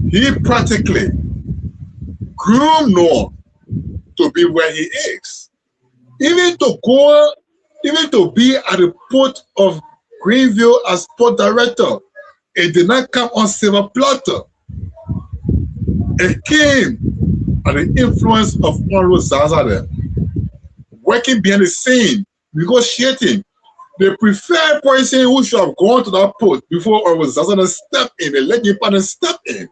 He practically groomed no one to be where he is. Even to be at the port of Greenville as port director, it did not come on silver platter. It came at the influence of Honorable Zaza there, working behind the scene, negotiating. The preferred person who should have gone to that port before Honorable Zaza stepped in, the legend partner stepped in,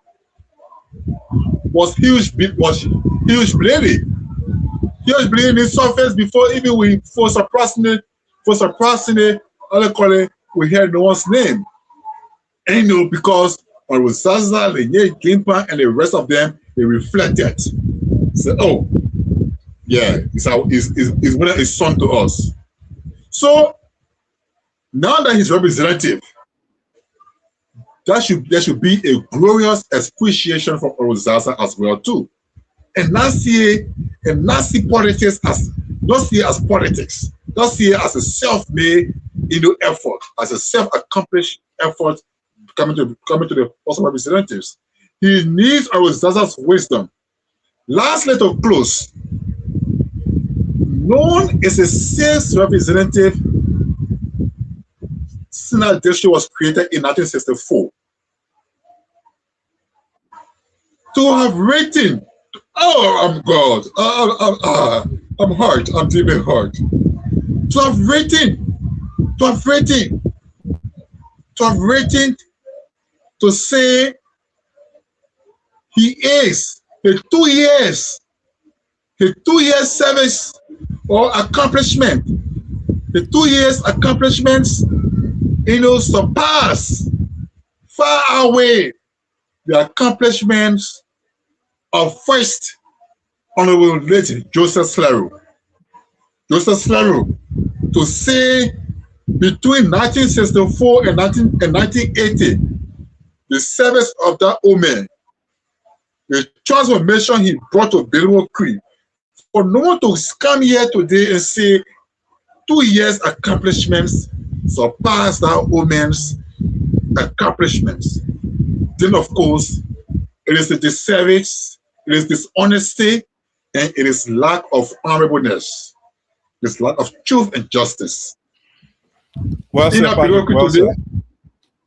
was huge Blady. Huge Blady in surface before even we, for surprisingly, we heard no one's name. And you know, because Honorable Zaza, Lenye Gimpa, and the rest of them, they reflected. Said, oh, yeah, he's a son to us. So now that he's representative, there should be a glorious appreciation from Honorable Zaza as well too. And not see politics as politics. Not see it as a self-made effort, as a self-accomplished effort coming to the House of Representatives. He needs Honorable Zaza's wisdom. Lastly, to close, known as a sales representative, Sinoe District was created in 1964. To have written, oh, I'm God, I'm hurt, I'm deeply hurt. To have written, to say he is the 2 years, service or accomplishment, the 2 years accomplishments, surpass far away the accomplishments of first Honorable late Joseph Slero. To say between 1964 and 1980, the service of that old man, the transformation he brought to Bilbo Creek, for no one to come here today and say 2 years accomplishments surpass that old man's accomplishments, then of course it is the disservice, it is dishonesty, and it is lack of honorableness. It's lack of truth and justice. Well said, today,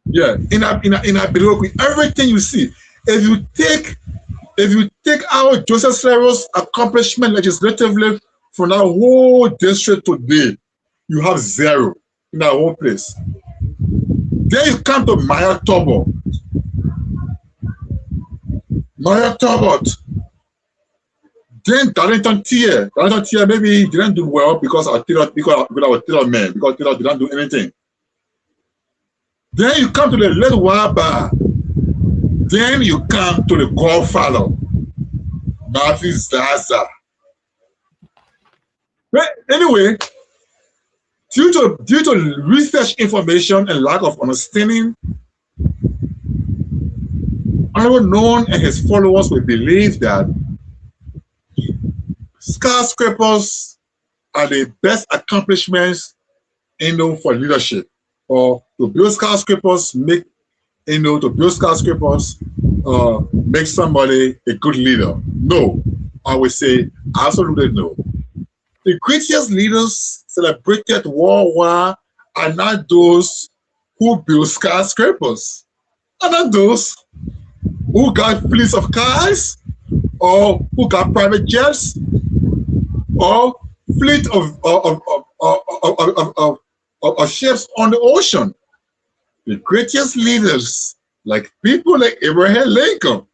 yeah, in our bureaucracy, everything you see, if you take out Joseph Slero's accomplishment legislatively from our whole district today, you have zero in our whole place. Then you come to Maya Tobot. Then Darlington Tier, maybe he didn't do well because our Taylor man, because Taylor didn't do anything. Then you come to the Little Waba. Then you come to the Godfather, Matthew Zaza. But anyway, due to research information and lack of understanding, Honorable Known and his followers will believe that skyscrapers are the best accomplishments for leadership, or to build skyscrapers make somebody a good leader. No, I would say absolutely no. The greatest leaders celebrated worldwide are not those who build skyscrapers, are not those who got fleets of cars, or who got private jets, or fleet of ships on the ocean. The greatest leaders, like people like Abraham Lincoln,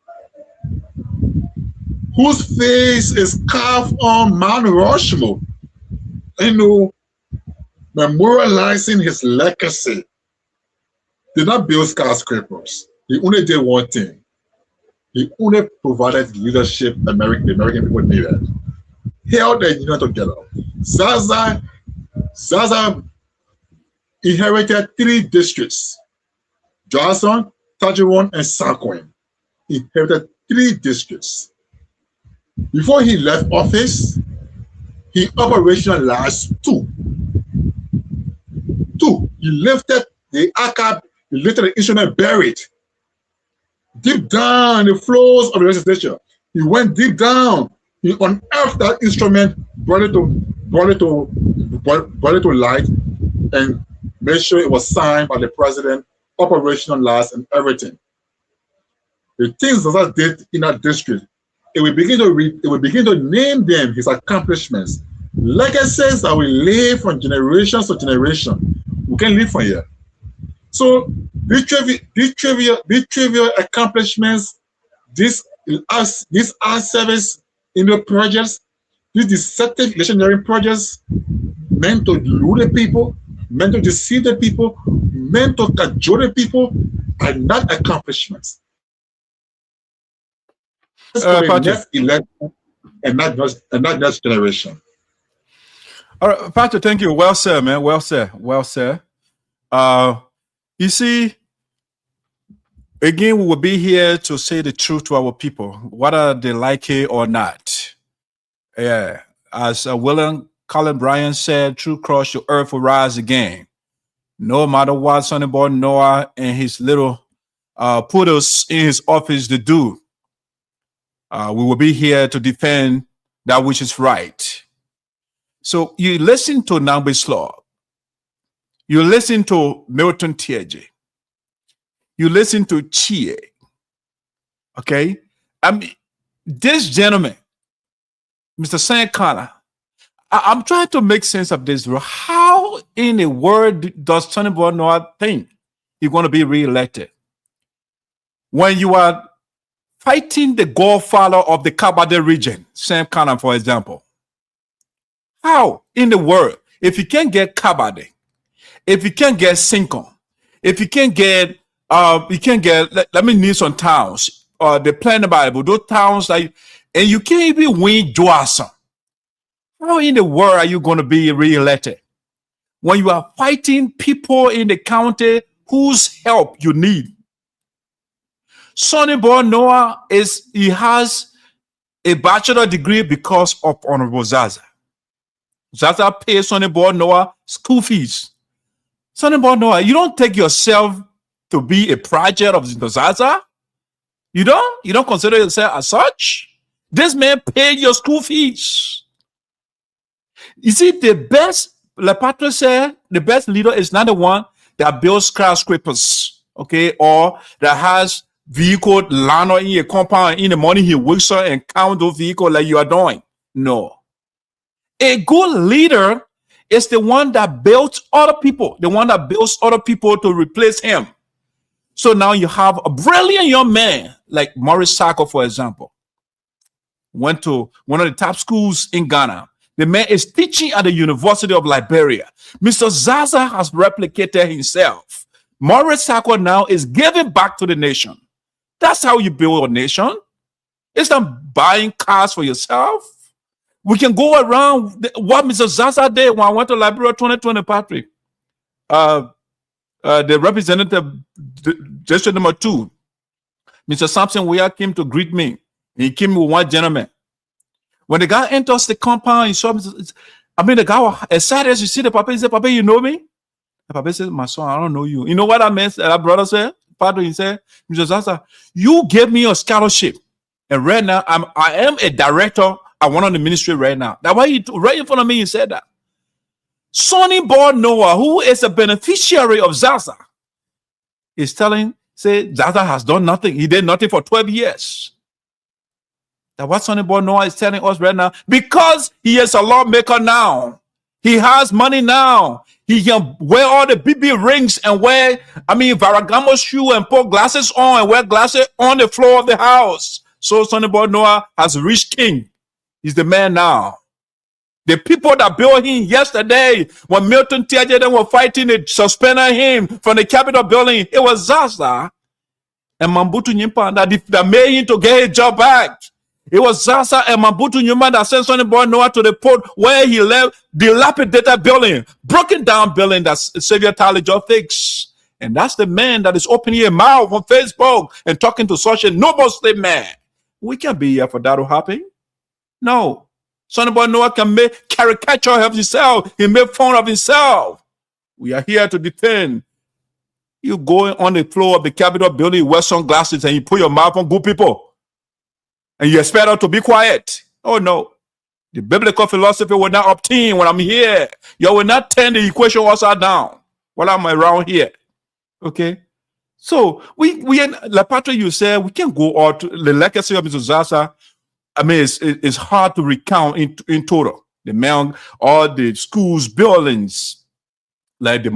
whose face is carved on Mount Rushmore, memorializing his legacy, did not build skyscrapers. He only did one thing. He only provided leadership the American people needed. Held the union together. Zaza inherited 3 districts: Johnson, Tajiron, and Sancoin. He inherited 3 districts. Before he left office, he operationalized 2. He lifted the archive, he lifted the instrument buried deep down the floors of the legislature. He went deep down. He unearthed that instrument, brought it to light, and made sure it was signed by the president, operationalized, and everything. The things that did in that district, it will begin to name them his accomplishments, legacies that will live from generation to generation. We can live from here. So these trivial accomplishments, these art service in the projects, these deceptive electioneering projects meant to lure the people, meant to deceive the people, meant to cajole the people, are not accomplishments. Next election and not just generation. All right, Pastor, thank you. Well said, man. Well said. Well said. You see, again, we will be here to say the truth to our people, whether they like it or not. Yeah, as William Cullen Bryan said, "True cross the earth will rise again." No matter what Sonnyboy Noah and his little put us in his office to do, we will be here to defend that which is right. So you listen to Nambe Slaw. You listen to Milton Tiaje. You listen to Chie. Okay? I mean, this gentleman, Mr. Sinoe County, I'm trying to make sense of this. How in the world does Sonnyboy Noah think he's going to be reelected? When you are fighting the godfather of the Kabade region, Sinoe County, for example. How in the world, if you can't get Kabade, if you can't get Sinko, if you can't get, let me name some towns, the Plain Bible, those towns, and you can't even win Joasa. How in the world are you going to be re-elected? When you are fighting people in the county whose help you need. Sonnyboy Noah he has a bachelor degree because of Honorable Zaza. Zaza pays Sonnyboy Noah school fees. Sonnyboy Noah, you don't take yourself to be a project of Zaza. You don't consider yourself as such. This man paid your school fees. You see, the best, like Patrick said, the best leader is not the one that builds skyscrapers, okay, or that has vehicle land in your compound in the morning he wakes up and count those vehicles like you are doing. No. A good leader is the one that builds other people, the one that builds other people to replace him. So now you have a brilliant young man like Maurice Sako, for example. Went to one of the top schools in Ghana. The man is teaching at the University of Liberia. Mr. Zaza has replicated himself. Maurice Sako now is giving back to the nation. That's how you build a nation. It's not buying cars for yourself. We can go around what Mr. Zaza did when I went to Liberia 2020, Patrick. The representative, district number 2, Mr. Sampson Weah came to greet me. He came with one gentleman. When the guy enters the compound, he saw me. I mean, the guy was excited as you see the papa. He said, "Papa, you know me?" The papa said, "My son, I don't know you." You know what that meant? That brother said, Patrick, he said, "Mr. Zaza, you gave me a scholarship. And right now, I am a director at one of the ministry right now." That's why right in front of me, he said that. Sonnyboy Noah, who is a beneficiary of Zaza, is say Zaza has done nothing. He did nothing for 12 years. That's what Sonnyboy Noah is telling us right now. Because he is a lawmaker now. He has money now. He can wear all the BB rings and wear, Varagamo shoe and put glasses on and wear glasses on the floor of the house. So Sonnyboy Noah has reached king. He's the man now. The people that built him yesterday, when Milton Tiaje were fighting it, suspended him from the Capitol building, it was Zaza. and Mambutu Nyimpa that made him to get his job back. It was Zaza and Mambutu Nyimpa that sent Sonnyboy Noah to the port where he left dilapidated building, broken down building that Xavier Tyler just fixed. And that's the man that is opening his mouth on Facebook and talking to such a noble state man. We can't be here for that to happen. No. Sonnyboy Noah can make caricature of himself. He made fun of himself. We are here to defend. You go on the floor of the Capitol building, you wear sunglasses, and you put your mouth on good people. And you expect us to be quiet. Oh, no. The biblical philosophy will not obtain when I'm here. You will not turn the equation upside down while I'm around here. Okay? So, we like Patrick, you said, we can't go all to the legacy of Mr. Zaza. I mean, it's hard to recount in total. The man, all the schools, buildings, like the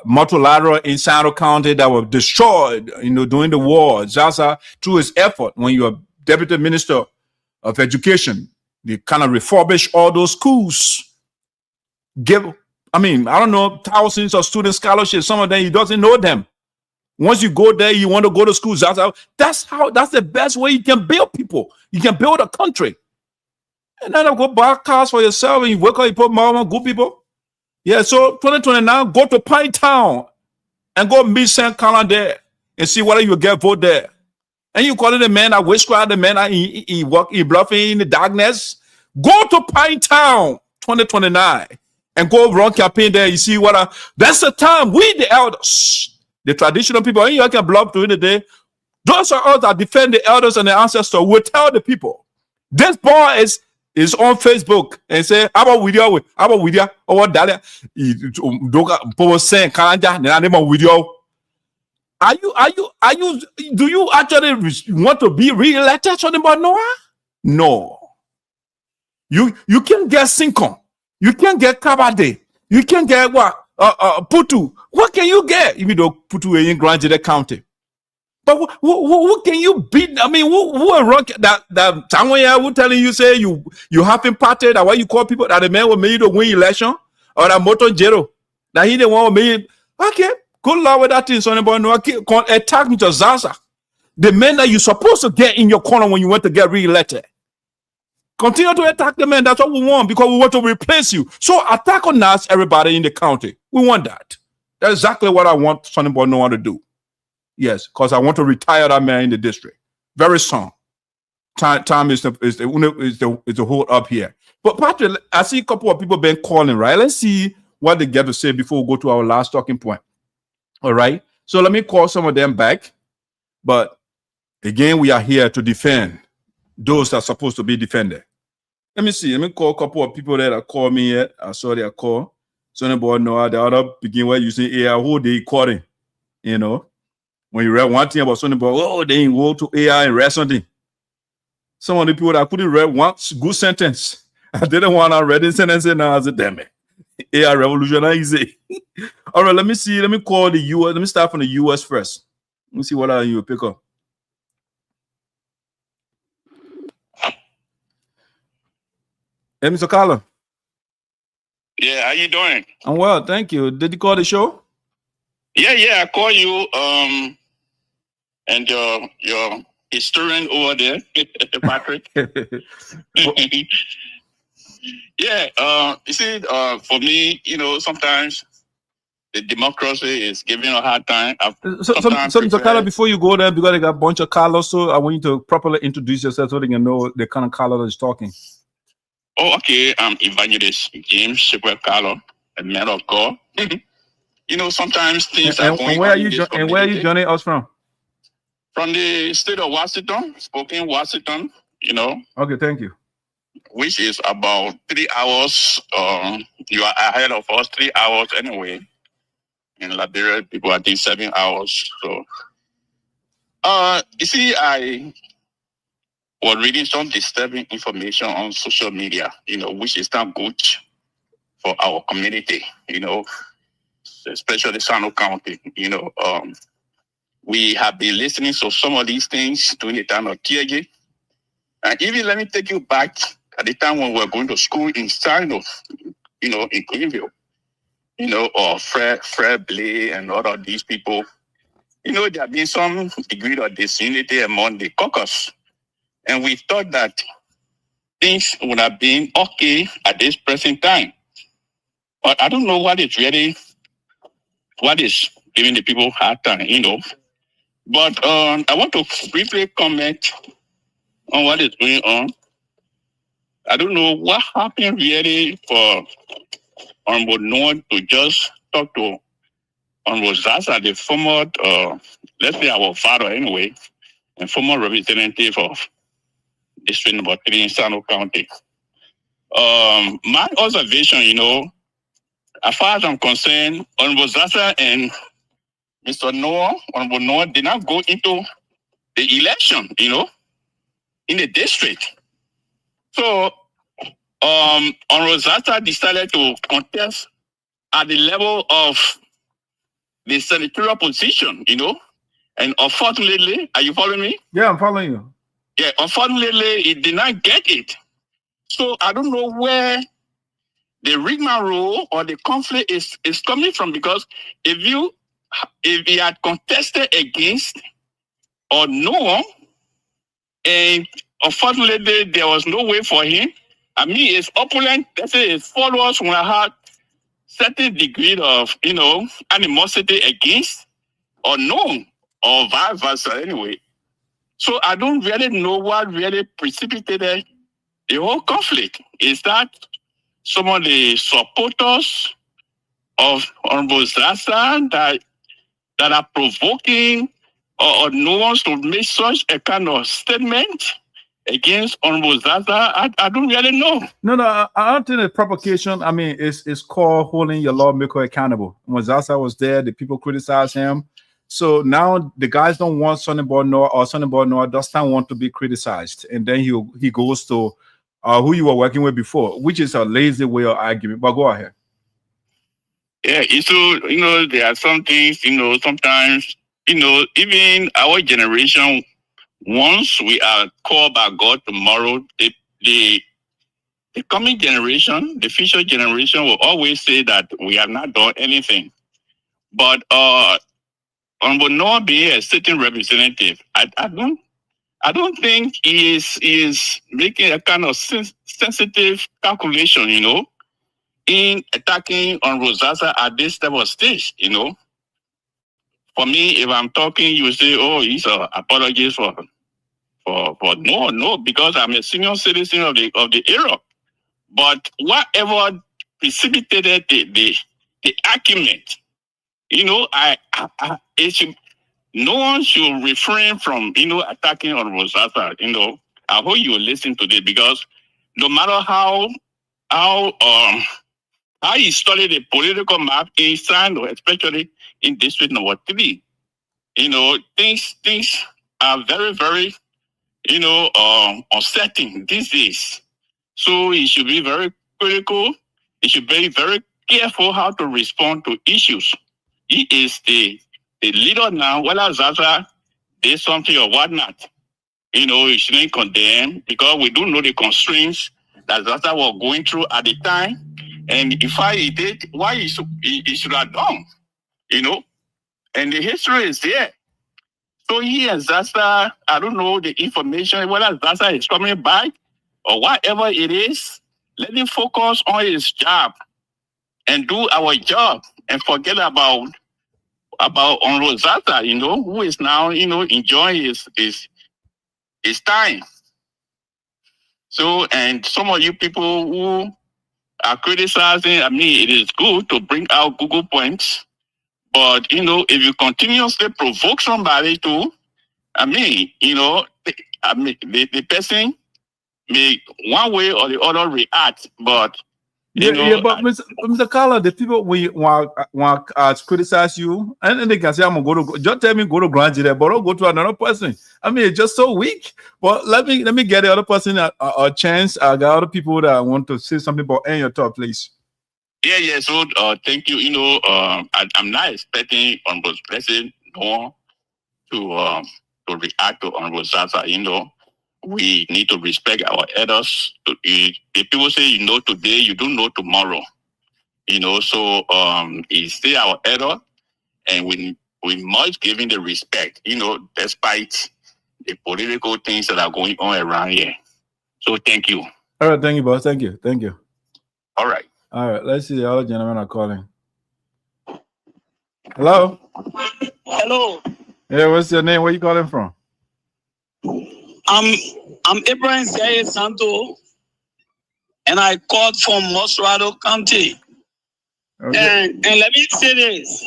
multilateral in Sinoe County that were destroyed, during the war. Zaza, through his effort, when you are deputy minister of education, they kind of refurbish all those schools. I don't know, thousands of student scholarships. Some of them, he doesn't know them. Once you go there, you want to go to school. That's the best way you can build people. You can build a country. And then go buy cars for yourself and you work out, you put more on good people. Yeah, so 2029, go to Pine Town and go meet St. Colin there and see whether you get vote there. And you call it the man that witchcraft, the man that he bluffing in the darkness. Go to Pine Town 2029 and go run campaign there. You see that's the time we the elders, the traditional people, and you can bluff during the day. Those are us that defend the elders and the ancestors. Will tell the people. This boy is on Facebook and say, how about with you? Or what Dalia? Do you actually want to be re-elected, Sonnyboy Noah? No. You can't get Sincon. You can't get Kabade. You can't get what? Putu. What can you get? Even though Putu is in Grand County. But who can you beat? I mean, who are rock that someone who telling you say you haven't parted that why you call people that the man will make you to win election or that Moto Jero that he didn't want to make. Okay, good luck with that thing, Sonnyboy Noah. Attack me to Zaza, the man that you're supposed to get in your corner when you want to get re-elected. Continue to attack the man. That's what we want because we want to replace you. So attack on us, everybody in the county. We want that. That's exactly what I want Sonnyboy Noah to do. Yes, because I want to retire that man in the district very soon. Time is the hold up here. But Patrick, I see a couple of people been calling, right? Let's see what they get to say before we go to our last talking point. All right. So let me call some of them back. But again, we are here to defend those that are supposed to be defended. Let me see. Let me call a couple of people that called me yet. I saw their call. Sonnyboy Noah, the other begin where you say AI, who they calling? When you read one thing about Sonnyboy, they ain't go to AI and read something. Some of the people that couldn't read one good sentence. I didn't want to read the sentence and now I said, damn it. AI revolution easy. All right, let me see. Let me call the US. Let me start from the US first. Let me see what you pick up. Hey, Mr. Carla. Yeah, how you doing? I'm well, thank you. Did you call the show? Yeah, I call you. And your historian over there, Patrick. Yeah, you see, for me, sometimes the democracy is giving a hard time. So Mr. Carla, before you go there, because they got a bunch of Carlos, so I want you to properly introduce yourself so they can know the kind of Carla that is talking. Oh, okay. I'm Evangelist James Shepard Carlo, a man of God. Sometimes things are going on. And where are you joining us from? From the state of Washington, Spokane, Washington, Okay, thank you. Which is about 3 hours. You are ahead of us 3 hours anyway. In Liberia, people are doing 7 hours. So, you see, I was reading some disturbing information on social media, which is not good for our community, especially Sinoe County, we have been listening to some of these things during the time of TAG. And even let me take you back at the time when we were going to school in Sinoe, in Greenville, or Fred Blay and all of these people. there have been some degree of disunity among the caucus. And we thought that things would have been okay at this present time. But I don't know what is giving the people hard time, But I want to briefly comment on what is going on. I don't know what happened really for Honorable Noah to just talk to Honorable Zaza, the former, let's say our father anyway, and former representative of District number 3 in Sinoe County. My observation, as far as I'm concerned, Honorable Zaza and Honorable Noah did not go into the election, in the district. So, Honorable Zaza decided to contest at the level of the senatorial position, and unfortunately, are you following me? Yeah, I'm following you. Yeah, unfortunately, he did not get it. So I don't know where the rigmarole or the conflict is coming from, because if he had contested against or no, and unfortunately there was no way for him. I mean, his opponent, let's say his followers, will have certain degree of animosity against or no, or vice versa anyway. So I don't really know what really precipitated the whole conflict. Is that some of the supporters of Honorable Zaza that are provoking or no one to make such a kind of statement against Honorable Zaza? I don't really know. No, I don't think the provocation, I mean, it's called holding your lawmaker accountable. When Zaza was there, the people criticized him. So now the guys don't want Sonnyboy Noah doesn't want to be criticized. And then he goes to who you were working with before, which is a lazy way of arguing. But go ahead. Yeah, so, there are some things, sometimes, even our generation, once we are called by God tomorrow, the coming generation, the future generation will always say that we have not done anything. But Honorable Noah being a sitting representative, I don't think he is making a kind of sensitive calculation, in attacking Honorable Zaza at this type of stage, For me, if I'm talking, you say, oh, he's an apologist for no, because I'm a senior citizen of the era. But whatever precipitated the argument, no one should refrain from attacking Honorable Zaza. I hope you will listen to this, because no matter how he studied the political map in Sinoe, especially in District number 3, things are very, very uncertain these days. So he should be very critical. He should be very careful how to respond to issues. He is the leader now, whether Zaza did something or whatnot. He shouldn't condemn, because we do know the constraints that Zaza was going through at the time. And if he did, why he should have done, And the history is there. So he and Zaza, I don't know the information, whether Zaza is coming back or whatever it is, let him focus on his job and do our job and forget about Honorable Zaza, who is now, enjoying his time. So, and some of you people who are criticizing, I mean, it is good to bring out Google points, but, if you continuously provoke somebody to, the person may one way or the other react, but but Mr. Carla, the people want criticize you, and they can say, I'm gonna go to, just tell me go to Grand Jury, but don't go to another person. I mean, it's just so weak. But let me get the other person a chance. I got other people that want to say something about your thought, please. Yeah. So thank you. I'm not expecting Honorable President Noah to react to Honorable Zaza. We need to respect our elders. If people say today, you don't know tomorrow. So he's still our elder, and we we must give him the respect, despite the political things that are going on around here. So thank you. All right, thank you, boss. Thank you. All right. Let's see. The other gentlemen are calling. Hello. Hello. Yeah, what's your name? Where you calling from? I'm Abraham Zaye Santo, and I called from Sinoe County. Okay. And let me say this.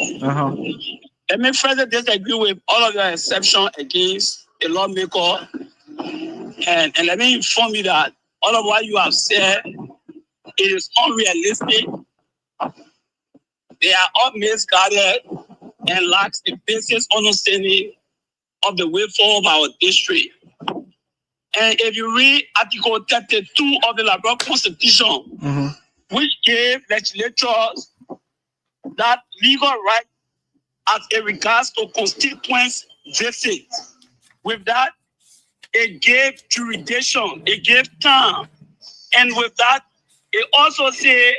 Let me further disagree with all of your exception against a lawmaker. And let me inform you that all of what you have said, it is unrealistic. They are all misguided and lacks the basic understanding of the way forward of our district. And if you read Article 32 of the Liberia Constitution, which gave legislatures that legal right as it regards to constituents visit, with that, it gave jurisdiction, it gave time. And with that, it also said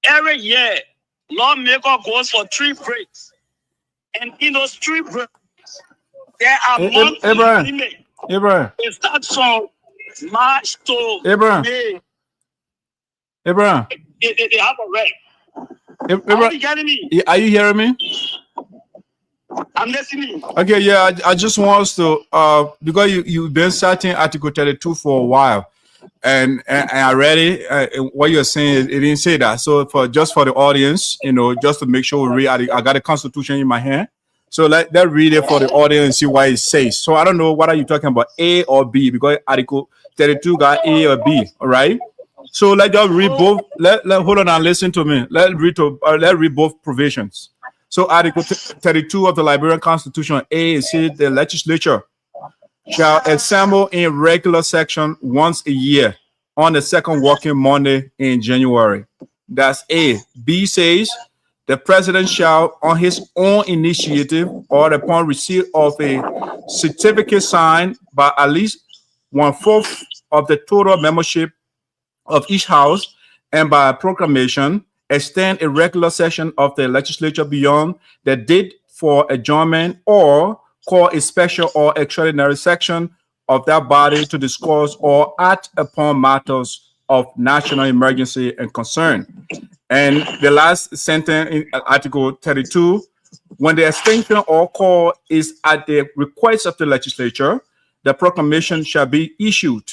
every year, lawmaker goes for 3 breaks. And in those 3 breaks, there are monthly limits. It starts from March to May. Abraham. They have a rep. Are you getting me? Are you hearing me? I'm listening. Okay, yeah, I just want us to, because you've been citing Article 32 for a while, and I read it, what you're saying, it didn't say that. So just for the audience, just to make sure we read, I got the Constitution in my hand. So let's read it for the audience and see what it says. So I don't know, what are you talking about, A or B? Because Article 32 got A or B, all right? So let's just read both. Hold on and listen to me. Let's read both provisions. So Article 32 of the Liberian Constitution, A, it says the legislature shall assemble in regular session once a year on the second working Monday in January. That's A. B says the president shall, on his own initiative or upon receipt of a certificate signed by at least 1/4 of the total membership of each house and by proclamation, extend a regular session of the legislature beyond the date for adjournment or call a special or extraordinary section of that body to discuss or act upon matters of national emergency and concern. And the last sentence in Article 32, when the extension or call is at the request of the legislature, the proclamation shall be issued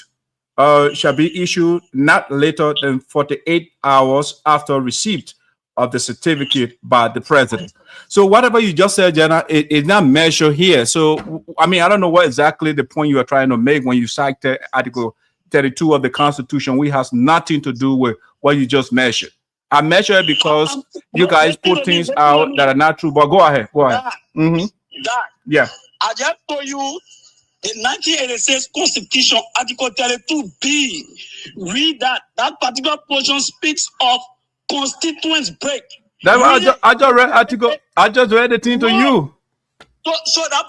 not later than 48 hours after receipt of the certificate by the president. So whatever you just said, Jenna, it's not measured here. So, I mean, I don't know what exactly the point you are trying to make when you cite Article 32 of the Constitution, which has nothing to do with what you just measured. I measure it because you guys put things out that are not true, but go ahead. Yeah. I just told you the 1986 Constitution, Article 32B, read that particular portion speaks of constituents break. I just read article. I just read the thing to you. So that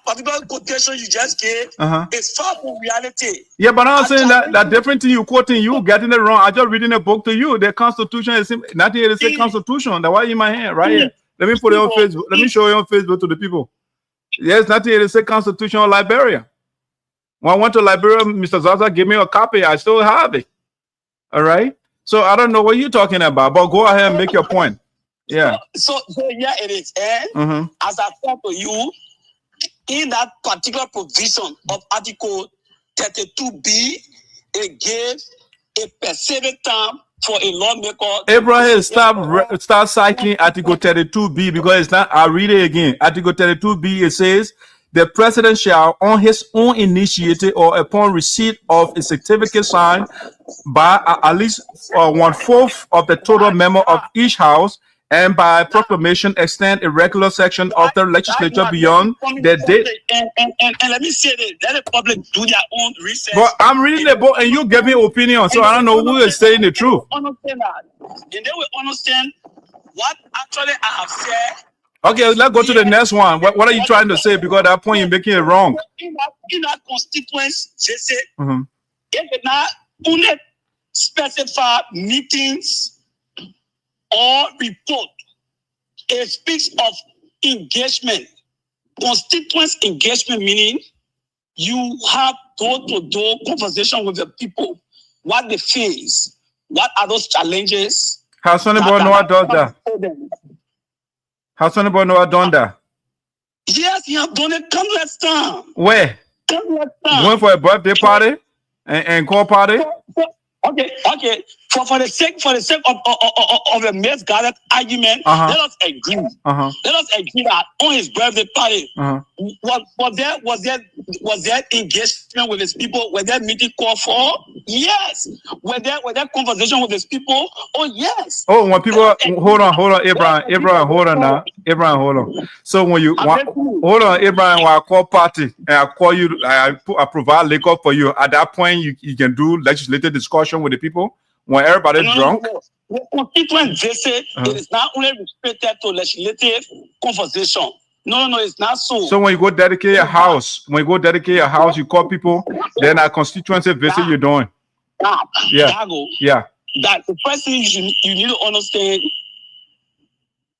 particular quotation you just gave is far from reality. Yeah, but I'm saying that different thing you quoting, you getting it wrong. I just reading a book to you. The Constitution is 1986 Constitution. That why in my hand right here. Let me put it on Facebook. Let me show you on Facebook to the people. Yes, 1986 Constitution of Liberia. When I went to Liberia, Mr. Zaza gave me a copy. I still have it. All right. So I don't know what you're talking about, but go ahead and make your point. Yeah. So yeah, it is. And as I said to you, in that particular provision of Article 32B, it gives a specific time for a lawmaker. Abraham, start citing Article 32B because it's not. I'll read it again. Article 32B, it says, the president shall, on his own initiative or upon receipt of a certificate signed by at least 1/4 of the total member of each house, and by proclamation extend a regular section of the legislature beyond the date. And let me say this, let the public do their own research. But I'm reading the book and you give me opinion, so I don't know who is saying the truth. Understand that. And they will understand what actually I have said. Okay, let's go to the next one. What are you trying to say? Because at that point you're making it wrong. In that constituents, they say, if they not only specify meetings or report, it speaks of engagement. Constituents engagement meaning you have door-to-door conversation with the people, what they face, what are those challenges. How Sonnyboy know I done that? How Sonnyboy know I done that? Yes, you have done it countless times. Where? Countless times. Going for a birthday party and call party? Okay. For the sake of a misguided argument, let us agree. Let us agree that on his birthday party, was there engagement with his people? Was there meeting call for? Yes. Was there conversation with his people? Oh yes. Oh, when people hold on, Abraham, hold on now. Abraham, hold on. So when you hold on, Abraham, when I call party and I call you, I provide liquor for you. At that point, you can do legislative discussion with the people. When everybody's drunk? The constituent visit, it is not only restricted to legislative conversation. No, it's not so. So when you go dedicate your house, you call people, then a constituency visit you're doing. That the first thing you need to understand,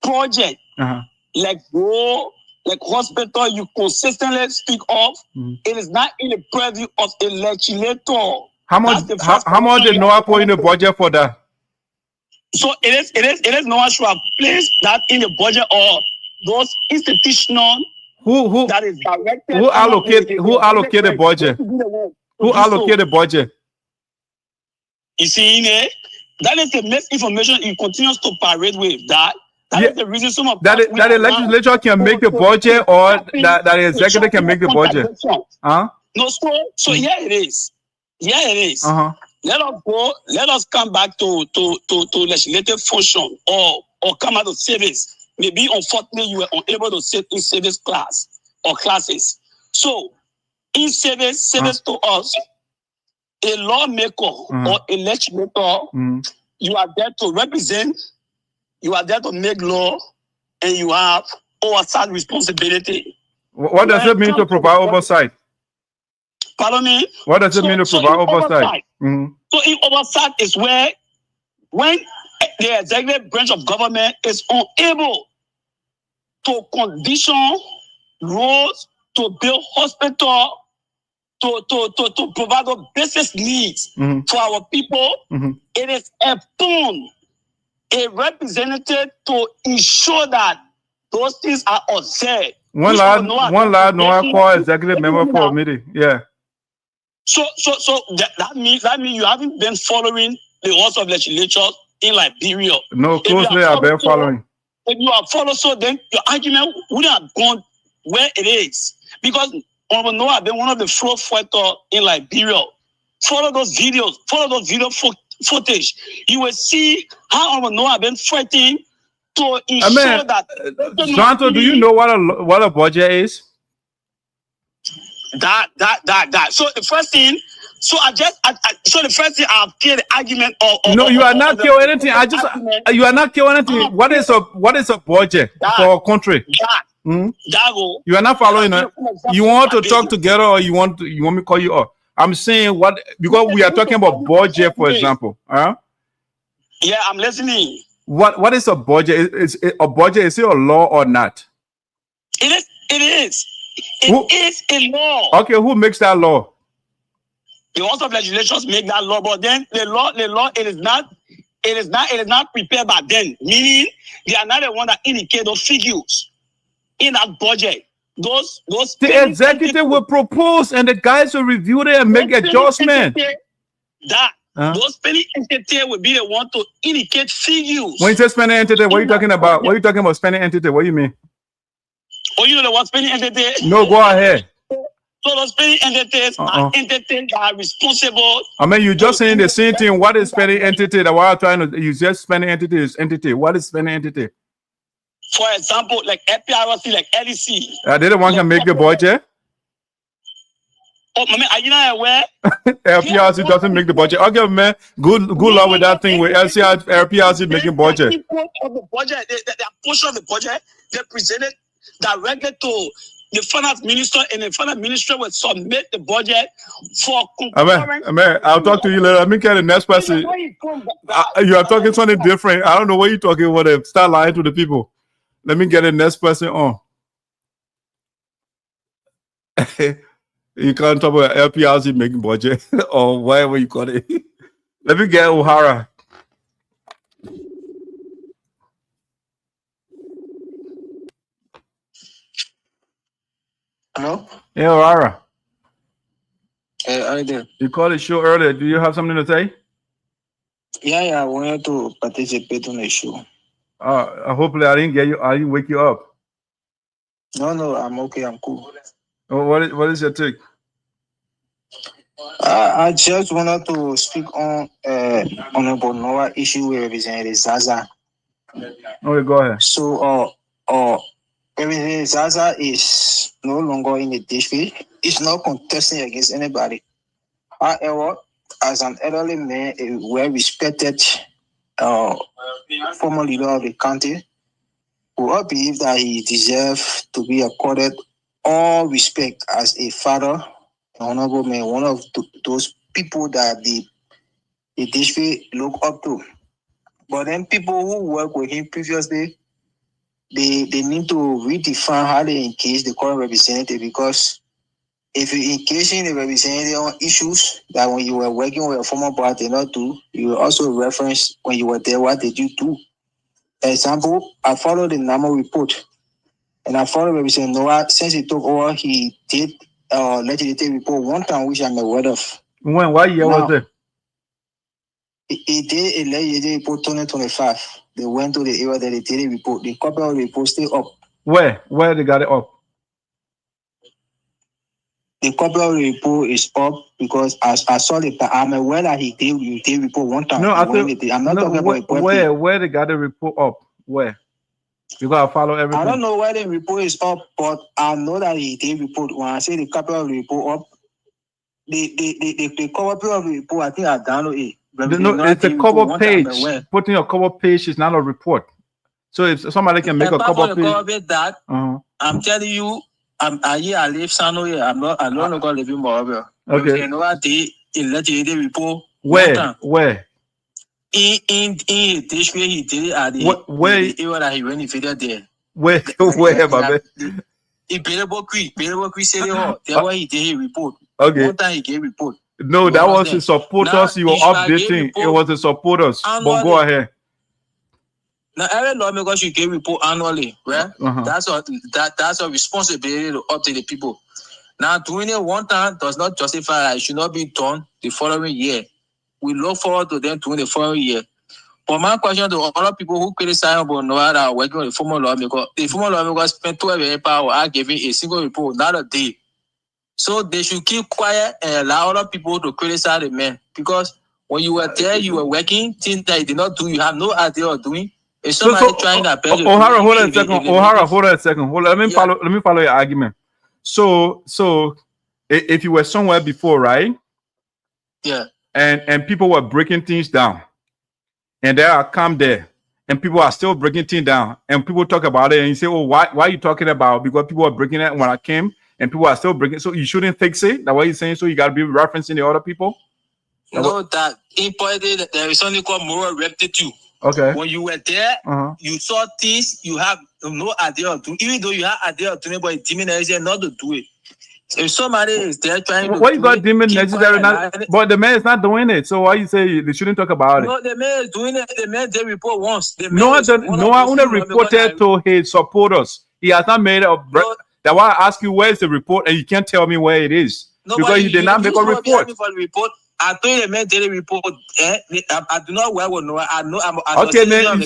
project, like hospital you consistently speak of, it is not in the purview of a legislator. How much did Noah put in the budget for that? So it is Noah should have placed that in the budget or those institutional who that is directed. Who allocated the budget? Who allocated the budget? You see, that is the misinformation he continues to parade with. That is the reason some of that the legislature can make the budget or that the executive can make the budget. No, so here it is. Yeah, it is. Let us come back to legislative function or come out of service. Maybe unfortunately you were unable to sit in service class or classes. So in service to us, a lawmaker or a legislator, you are there to represent, you are there to make law, and you have oversight responsibility. What does it mean to provide oversight? Pardon me? What does it mean to provide oversight? So in oversight is where when the executive branch of government is unable to condition roads, to build hospital, to provide the basic needs for our people, it is upon a representative to ensure that those things are observed. One lad call executive member for a meeting. Yeah. So that means you haven't been following the laws of legislature in Liberia. No, closely I've been following. If you have followed, so then your argument wouldn't have gone where it is. Because Honorable Noah has been one of the flow fighters in Liberia. Follow those video footage. You will see how Honorable Noah has been fighting to ensure that. Santo, do you know what a budget is? That. So the first thing, the first thing I've killed the argument of. No, you are not killing anything. You are not killing anything. What is a budget for a country? You are not following it. You want to talk together, or you want me to call you up? I'm saying because we are talking about budget, for example. Yeah, I'm listening. What is a budget? Is a budget? Is it a law or not? It is. It is a law. Okay, who makes that law? The laws of legislation make that law, but then the law, it is not prepared by them. Meaning they are not the one that indicate those figures in that budget. Those the executive will propose and the guys will review it and make adjustment. Those spending entity will be the one to indicate figures. When you say spending entity, what are you talking about? What are you talking about spending entity? What do you mean? Oh, you know the what spending entity? No, go ahead. So those spending entities are entities that are responsible. I mean, you're just saying the same thing. What is spending entity? That what I'm trying to, you just spending entity is entity. What is spending entity? For example, like FPRC, like LEC. They the one can make the budget. Oh, I mean, are you not aware? LPRC doesn't make the budget. Okay, man. Good luck with that thing with LPRC making budget. Of the budget, the portion of the budget they presented directly to the finance minister, and the finance minister will submit the budget for concurrent. I'll talk to you later. Let me get the next person. You are talking something different. I don't know what you're talking about. Start lying to the people. Let me get the next person on. You can't talk about LPRC making budget or whatever you call it. Let me get O'Hara. Hello? Hey, O'Hara. Hey, how you doing? You called the show earlier. Do you have something to say? Yeah, I wanted to participate on the show. Hopefully I didn't wake you up. No, I'm okay, I'm cool. What is your take? I just wanted to speak on Honorable Noah issue with Representative Zaza. Okay, go ahead. So Representative Zaza is no longer in the district. He's not contesting against anybody. However, as an elderly man, a well-respected former leader of the county, we all believe that he deserves to be accorded all respect as a father, an honorable man, one of those people that the district look up to. But then people who work with him previously, they need to redefine how they engage the current representative, because if you engage in the representative on issues that when you were working with a former boss did not do, you will also reference when you were there, what did you do? Example, I followed the NAMO report, and I followed Representative Noah. Since he took over, he did legislative report one time, which I'm aware of. When? What year was it? He did a legislative report 2025. They went to the area that they did a report. The copy of the report still up. Where they got it up? The copy of the report is up because as I saw the, I'm aware that he did report one time. No, I'm not talking about where they got the report up. Where? You gotta follow everything. I don't know where the report is up, but I know that he did report. When I say the copy of the report up, the copy of the report, I think I downloaded it. No, it's a cover page. Putting a cover page is not a report. So if somebody can make a cover page, that I'm telling you, I live Sinoe. I'm not gonna live in Liberia. Okay. You know what they legislative report. Where? In this way he did it at the area that he renovated there. Where, my man? In Belabo Creek City Hall. That's why he did his report. Okay. One time he gave report. No, that was the supporters you were updating. It was the supporters. But go ahead. Now every lawmaker should give report annually, right? That's a responsibility to update the people. Now doing it one time does not justify that it should not be done the following year. We look forward to them doing the following year. But my question to other people who criticize about Noah that are working with the former lawmaker, the former lawmaker spent 12 hours giving a single report, not a day. So they should keep quiet and allow other people to criticize the man. Because when you were there, you were working, things that you did not do, you have no idea of doing. If somebody trying to beg you, O'Hara, hold on a second. O'Hara, hold on a second. Let me follow your argument. So if you were somewhere before, right? Yeah. And people were breaking things down, and there I come there, and people are still breaking things down, and people talk about it, and you say, "Oh, why are you talking about?" Because people are breaking it when I came, and people are still breaking. So you shouldn't fix it. That's what you're saying. So you got to be referencing the other people. That in politics there is something called moral rectitude. Okay. When you were there, you saw things you have no idea of doing, even though you have idea of doing it, but it's necessary not to do it. If somebody is there trying to, what you got deeming necessary? But the man is not doing it. So why you say they shouldn't talk about it? No, the man is doing it. The man did report once. Noah only reported to his supporters. He has not made a. That's why I ask you where is the report, and you can't tell me where it is because you did not make a report. I told the man did a report. I do not work with Noah. I know I'm okay, man. I'm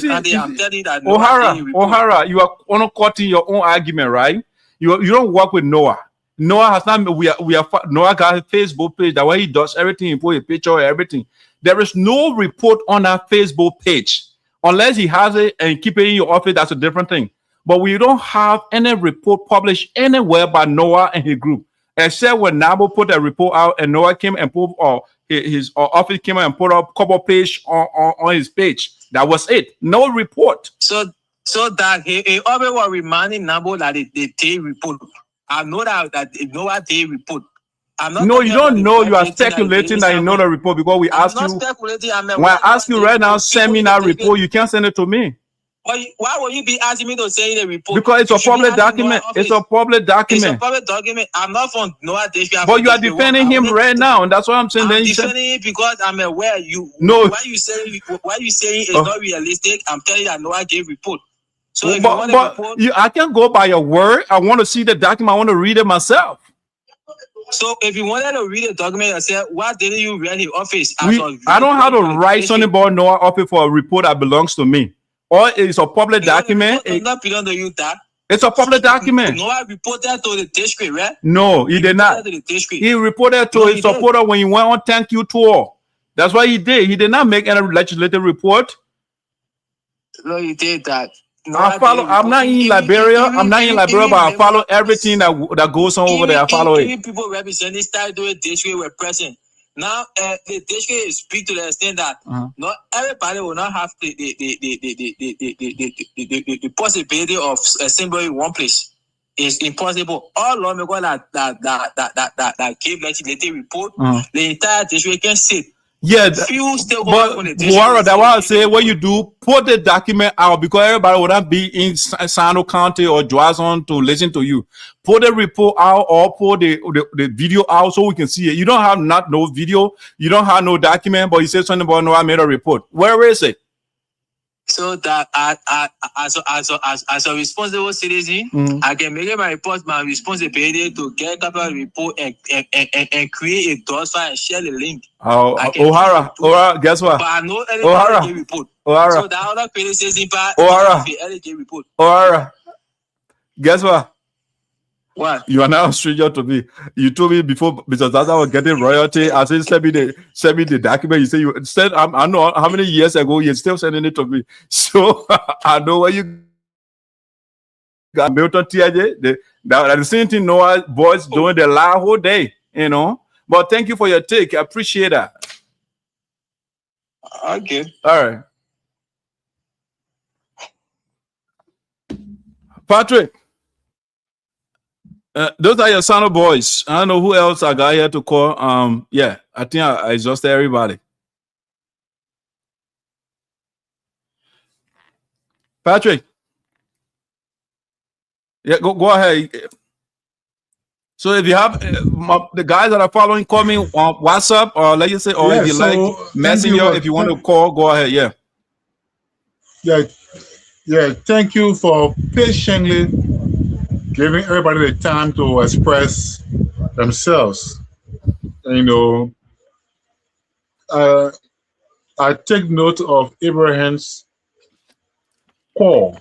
telling you that O'Hara, you are on cutting your own argument, right? You don't work with Noah. Noah has not. We are. Noah got a Facebook page. That way he does everything. He put a picture, everything. There is no report on that Facebook page unless he has it and keep it in your office. That's a different thing. But we don't have any report published anywhere by Noah and his group, except when Nabo put a report out and Noah came and put his office came and put up a couple page on his page. That was it. No report. So that he always was reminding Nabo that they did report. I know that Noah did report. No, you don't know. You are speculating that you know the report because we asked you. When I ask you right now, send me that report. You can't send it to me. Why would you be asking me to say in the report? Because it's a public document. It's a public document. It's a public document. I'm not from Noah District. But you are defending him right now, and that's what I'm saying. I'm defending him because I'm aware you. No. Why you saying it's not realistic? I'm telling you that Noah gave report. So if you want a report, I can't go by your word. I want to see the document. I want to read it myself. So if you wanted to read the document yourself, why didn't you read his office? I don't have to write Sonnyboy Noah office for a report that belongs to me. Or it's a public document. It not belong to you, that. It's a public document. Noah reported to the district, right? No, he did not. He reported to his supporter when he went on thank you tour. That's what he did. He did not make any legislative report. No, he did that. I'm not in Liberia. I'm not in Liberia, but I follow everything that goes on over there. I follow it. Even people representing Stardust district were present. Now the district is speak to the extent that not everybody will not have the possibility of assembly in one place. It's impossible. All lawmakers that give legislative report, the entire district can sit. Yeah, but Buhari, that's why I say what you do, put the document out, because everybody would not be in Sinoe County or Johnson to listen to you. Put the report out or put the video out so we can see it. You don't have no video, you don't have no document, but you say something about no, I made a report. Where is it? So that as a responsible citizen, I can make my report my responsibility to get a couple of report and create a DOS file and share the link. O'Hara, guess what? But I know LG report. So the other criticism part LG report. O'Hara, guess what? What? You are now a stranger to me. You told me before, because as I was getting royalty, I said send me the document. You say you said I know how many years ago you're still sending it to me. So I know where you got Milton TJ. The same thing Noah boys doing the last whole day, you know. But thank you for your take. I appreciate that. Okay. All right. Patrick. Those are your Sinoe boys. I don't know who else I got here to call. Yeah, I think I exhausted everybody. Patrick. Yeah, go ahead. So if you have the guys that are following, call me on WhatsApp or let you say, or if you like Messenger, if you want to call, go ahead. Yeah. Yeah. Thank you for patiently giving everybody the time to express themselves. You know, I take note of Abraham's call.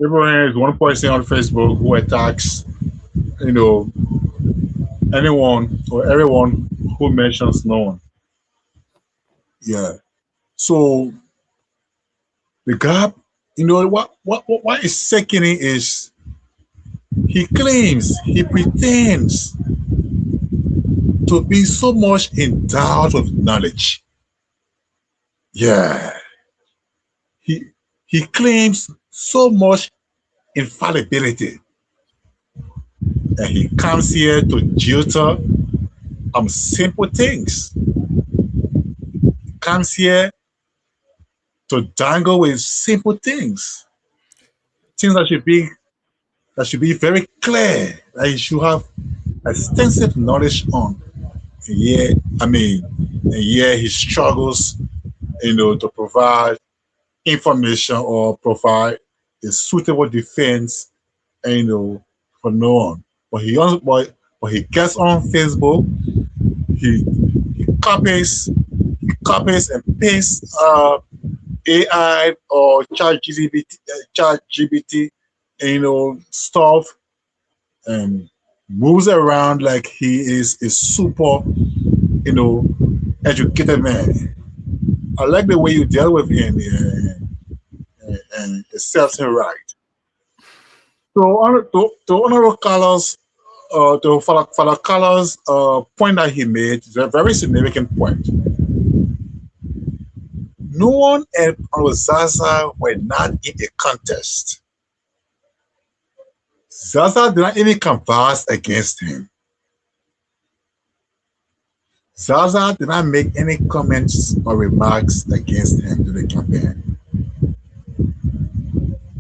Abraham is one person on Facebook who attacks, you know, anyone or everyone who mentions no one. Yeah. So the gap, you know, what is sickening is he claims, he pretends to be so much endowed with knowledge. Yeah. He claims so much infallibility. And he comes here to tutor simple things. He comes here to dangle with simple things. Things that should be very clear, that you should have extensive knowledge on. And he struggles, you know, to provide information or provide a suitable defense, you know, for no one. But he gets on Facebook, he copies and pastes AI or ChatGPT, you know, stuff, and moves around like he is a super, you know, educated man. I like the way you deal with him, and it serves him right. So to Honorable Carlos, to Father Carlos' point that he made is a very significant point. No one and Zaza were not in a contest. Zaza did not even canvass against him. Zaza did not make any comments or remarks against him during the campaign.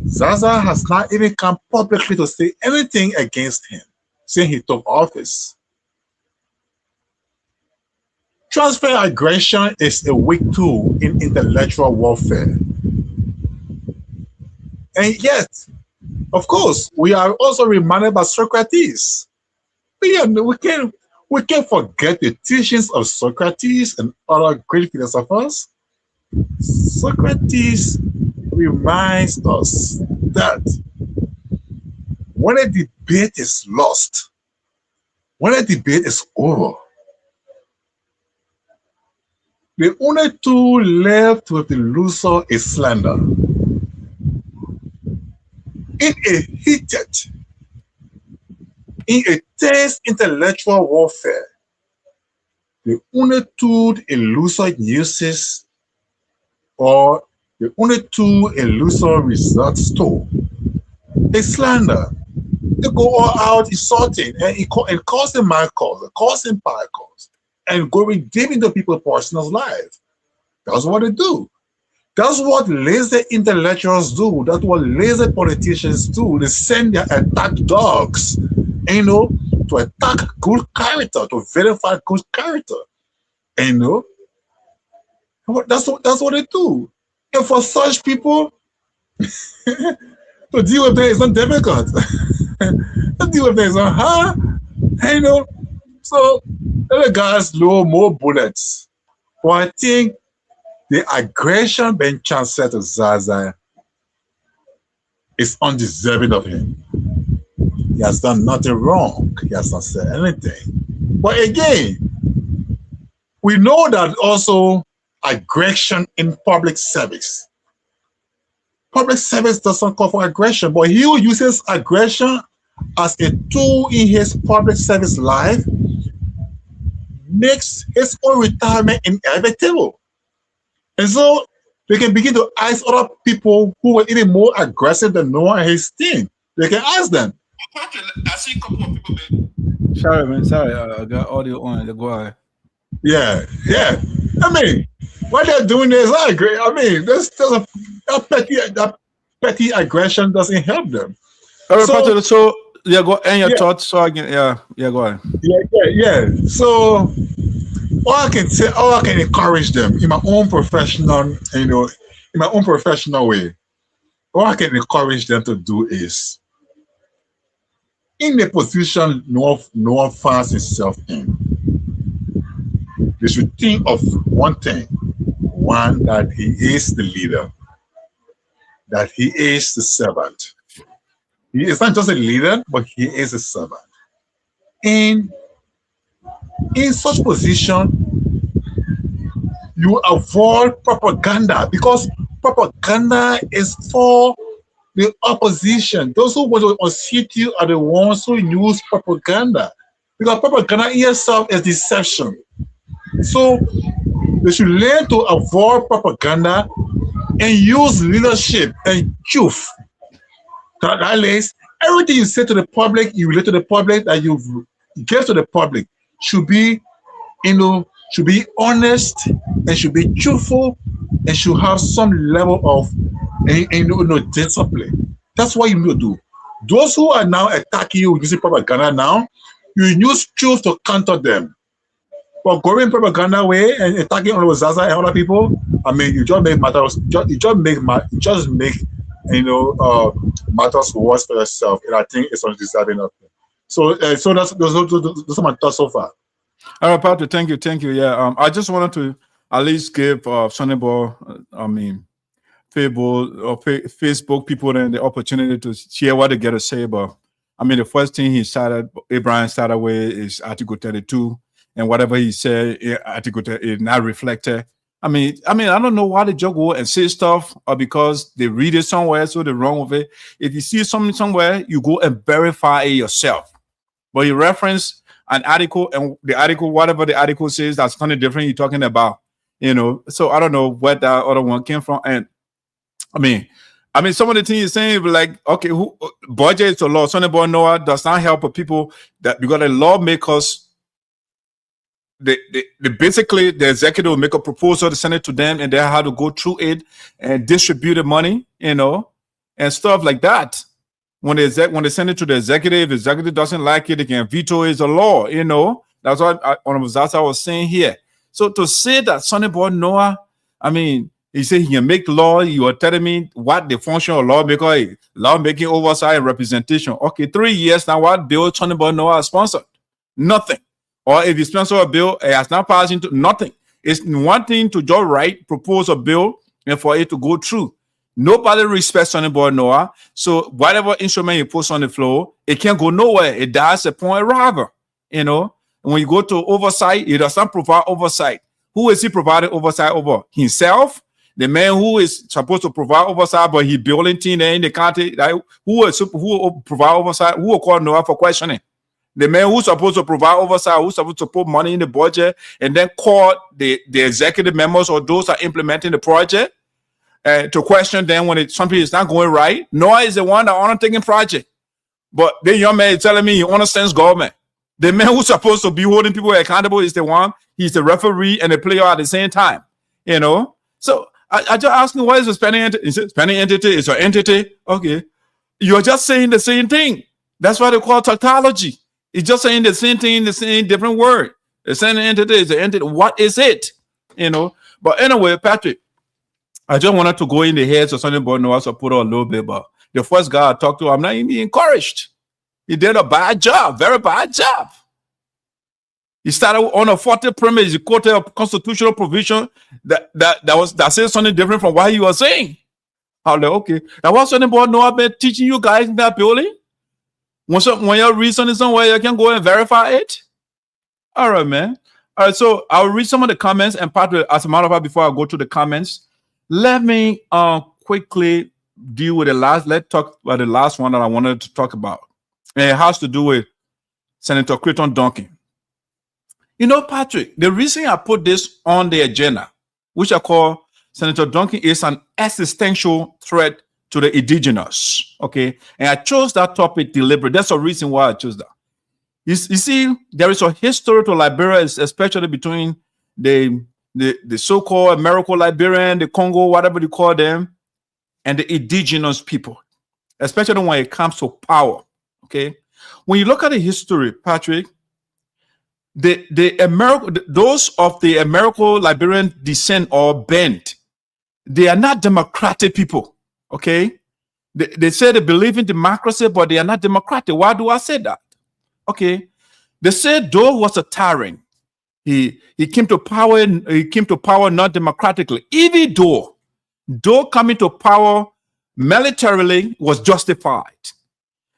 Zaza has not even come publicly to say anything against him since he took office. Transfer aggression is a weak tool in intellectual warfare. And yet, of course, we are also reminded by Socrates. We can't forget the teachings of Socrates and other great philosophers. Socrates reminds us that when a debate is lost, when a debate is over, the only tool left with the loser is slander. In a tense intellectual warfare, the only tool a loser uses, or the only tool a loser resorts to, is slander. They go all out insulting and causing my cause, causing my cause, and going deep into people's personal lives. That's what they do. That's what lazy intellectuals do. That's what lazy politicians do. They send their attack dogs, to attack good character, to verify good character. And that's what they do. And for such people, to deal with them is not difficult. To deal with them is not hard. So the guys load more bullets. But I think the aggression being transferred to Zaza is undeserving of him. He has done nothing wrong. He has not said anything. But again, we know that also aggression in public service. Public service doesn't call for aggression, but he who uses aggression as a tool in his public service life makes his own retirement inevitable. And so they can begin to ask other people who are even more aggressive than Noah and his team. They can ask them. I see a couple of people there. Sorry, man. Sorry, I got audio on. Go ahead. Yeah. I mean, what they're doing is not great. I mean, that petty aggression doesn't help them. All right, so yeah, go and your thoughts. So I can, go ahead. Yeah. So all I can encourage them in my own professional, in my own professional way. All I can encourage them to do is, in the position Noah finds himself in, they should think of one thing. One, that he is the leader, that he is the servant. He is not just a leader, but he is a servant. And in such position, you avoid propaganda, because propaganda is for the opposition. Those who want to unseat you are the ones who use propaganda, because propaganda in itself is deception. So they should learn to avoid propaganda and use leadership and truth. That is, everything you say to the public, you relate to the public, that you give to the public should be, should be honest and should be truthful and should have some level of discipline. That's what you need to do. Those who are now attacking you using propaganda now, you use truth to counter them. But going propaganda way and attacking all of Zaza and other people, I mean, you just make matters. Matters worse for yourself, and I think it's undeserving of it. So those are my thoughts so far. All right, Patrick, thank you. Yeah, I just wanted to at least give Sonnyboy, Facebook people then the opportunity to share what they get to say. But I mean, the first thing Abraham started with is Article 32, and whatever he said, Article 32 is not reflected. I mean, I don't know why they just go and say stuff, or because they read it somewhere, so they're wrong with it. If you see something somewhere, you go and verify it yourself. But you reference an article, and the article, whatever the article says, that's kind of different you're talking about, So I don't know where that other one came from. And I mean, some of the things you're saying, like, okay, budget is a law. Sonnyboy Noah does not help people that, because the lawmakers, basically the executive will make a proposal to send it to them, and they have to go through it and distribute the money, and stuff like that. When they send it to the executive doesn't like it, they can veto it as a law. You know, that's what I was saying here. So to say that Sonnyboy Noah, I mean, he said he can make law. You are telling me what the function of lawmaker, lawmaking oversight and representation. Okay, 3 years now. What bill Sonnyboy Noah has sponsored? Nothing. Or if he sponsored a bill, it has not passed into nothing. It's one thing to just write, propose a bill, and for it to go through. Nobody respects Sonnyboy Noah. So whatever instrument you put on the floor, it can't go nowhere. It dies a point rather. You know, when you go to oversight, it does not provide oversight. Who is he providing oversight over? Himself? The man who is supposed to provide oversight, but he building team in the county, like, who will provide oversight? Who will call Noah for questioning? The man who's supposed to provide oversight, who's supposed to put money in the budget, and then call the executive members or those that are implementing the project to question them when something is not going right. Noah is the one that undertaking project. But the young man is telling me he understands government. The man who's supposed to be holding people accountable is the one, he's the referee and the player at the same time. You know? So I just asked him, what is a spending entity? He said, spending entity is an entity. Okay. You're just saying the same thing. That's why they call tautology. It's just saying the same thing, the same different word. The same entity is an entity. What is it? You know? But anyway, Patrick, I just wanted to go in the heads of Sonnyboy Noah to put on a little bit, but the first guy I talked to, I'm not even encouraged. He did a bad job, very bad job. He started on a 40th premise. He quoted a constitutional provision that says something different from what he was saying. I'm like, okay. Now what Sonnyboy Noah been teaching you guys in that building? When you read something somewhere, you can go and verify it. All right, man. All right, so I'll read some of the comments, and Patrick, as a matter of fact, before I go to the comments, let me quickly deal with the last. Let's talk about the last one that I wanted to talk about. And it has to do with Senator Creighton Duncan. You know, Patrick, the reason I put this on the agenda, which I call Senator Duncan is an existential threat to the indigenous. Okay. And I chose that topic deliberately. That's the reason why I chose that. You see, there is a history to Liberia, especially between the so-called American Liberian, the Congo, whatever you call them, and the indigenous people, especially when it comes to power. Okay. When you look at the history, Patrick, those of the American Liberian descent or bent, they are not democratic people. Okay. They say they believe in democracy, but they are not democratic. Why do I say that? Okay. They said Doe was a tyrant. He came to power. He came to power not democratically. Even Doe coming to power militarily was justified,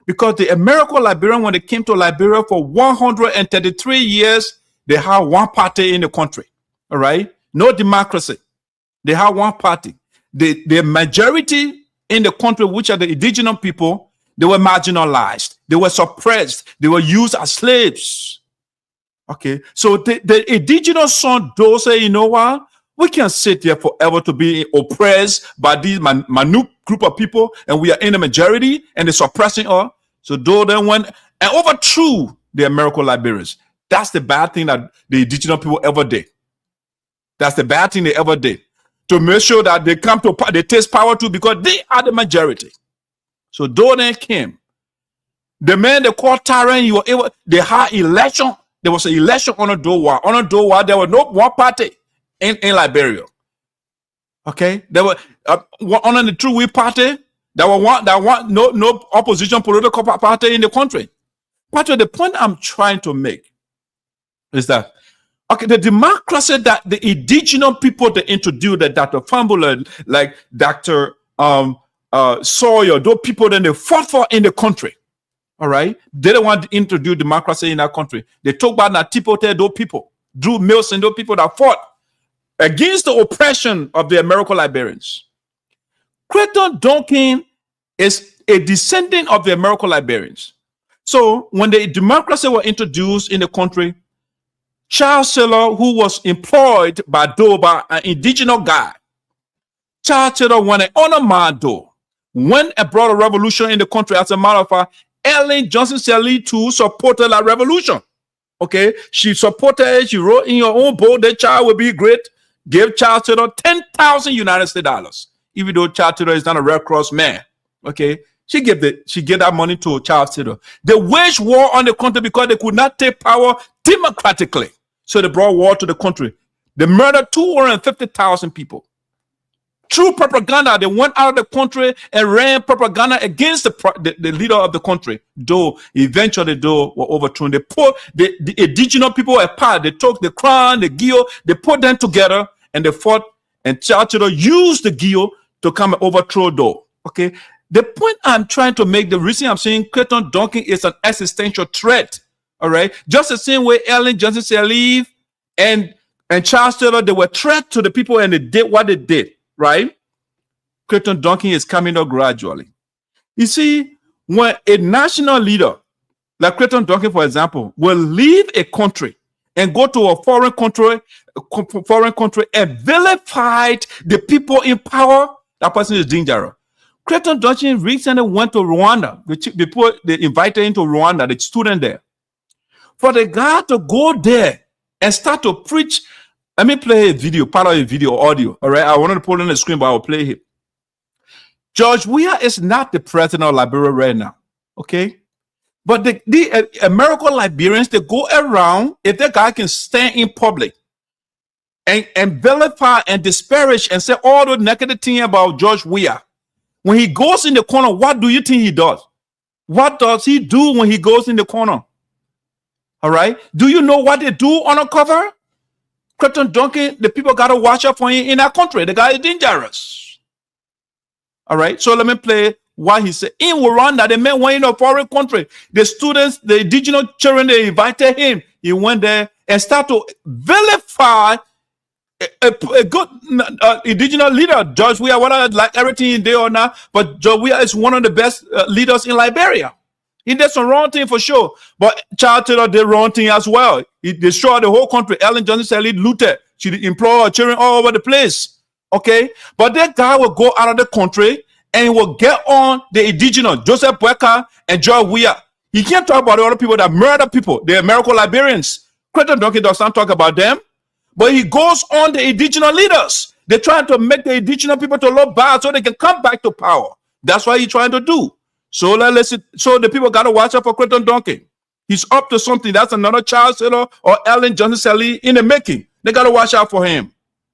because the American Liberian, when they came to Liberia for 133 years, they had one party in the country. All right, no democracy. They had one party. The majority in the country, which are the indigenous people, they were marginalized. They were suppressed. They were used as slaves. Okay, so the indigenous son, those say, you know what? We can't sit here forever to be oppressed by these minute group of people, and we are in the majority, and they're suppressing us. So though they went and overthrew the American Liberians. That's the bad thing that the indigenous people ever did. That's the bad thing they ever did. To make sure that they come to they taste power too, because they are the majority. So though they came, the man they called tyrant, they had election. There was an election on a Dowa. On a Dowa, there was no one party in Liberia. Okay, there were on the True We party. There was no opposition political party in the country. But the point I'm trying to make is that, okay, the democracy that the indigenous people they introduced, that Dr. Fambula, like Dr. Sawyer, those people then they fought for in the country. All right, they don't want to introduce democracy in that country. They talk about Natipote, those people, Drew Mills, and those people that fought against the oppression of the American Liberians. Creighton Duncan is a descendant of the American Liberians. So when the democracy was introduced in the country, Charles Taylor, who was employed by Doba, an indigenous guy, Charles Taylor wanted to honor Mado when it brought a revolution in the country. As a matter of fact, Ellen Johnson Sirleaf too supported that revolution. Okay, she supported it. She wrote in your own book that child will be great. Gave Charles Taylor 10,000 United States dollars, even though Charles Taylor is not a Red Cross man. Okay, she gave that money to Charles Taylor. They waged war on the country because they could not take power democratically. So they brought war to the country. They murdered 250,000 people. Through propaganda, they went out of the country and ran propaganda against the leader of the country. Though eventually, were overthrown. They put the indigenous people apart. They took the crown, the guild, they put them together and they fought. And Churchill used the guild to come and overthrow though. Okay. The point I'm trying to make, the reason I'm saying Clayton Duncan is an existential threat. All right. Just the same way Ellen Johnson Sirleaf and Charles Taylor, they were threat to the people and they did what they did. Right? Clayton Duncan is coming up gradually. You see, when a national leader, like Clayton Duncan, for example, will leave a country and go to a foreign country and vilify the people in power, that person is dangerous. Clayton Duncan recently went to Rwanda. They invited him to Rwanda, the student there. For the guy to go there and start to preach. Let me play a video, part of a video, audio. All right, I wanted to put it on the screen, but I'll play it. George Weah is not the president of Liberia right now, okay? But the American Liberians, they go around, if that guy can stand in public and vilify and disparage and say all the negative thing about George Weah, when he goes in the corner, what do you think he does? What does he do when he goes in the corner? All right? Do you know what they do on a cover? Clayton Duncan, the people got to watch out for him in that country. The guy is dangerous. All right. So let me play what he said. In Rwanda, the man went in a foreign country. The students, the indigenous children, they invited him. He went there and started to vilify a good indigenous leader. George Weah, whether like everything there or not, but George Weah is one of the best leaders in Liberia. He did some wrong thing for sure, but Charles Taylor did wrong thing as well. He destroyed the whole country. Ellen Johnson Sirleaf looted. She employed her children all over the place. Okay, but that guy will go out of the country and he will get on the indigenous, Joseph Boyka and George Weah. He can't talk about the other people that murder people, the American Liberians. Clayton Duncan does not talk about them, but he goes on the indigenous leaders. They're trying to make the indigenous people to look bad so they can come back to power. That's what he's trying to do. So so the people got to watch out for Clayton Duncan. He's up to something. That's another Charles Taylor or Ellen Johnson Sirleaf in the making. They got to watch out for him.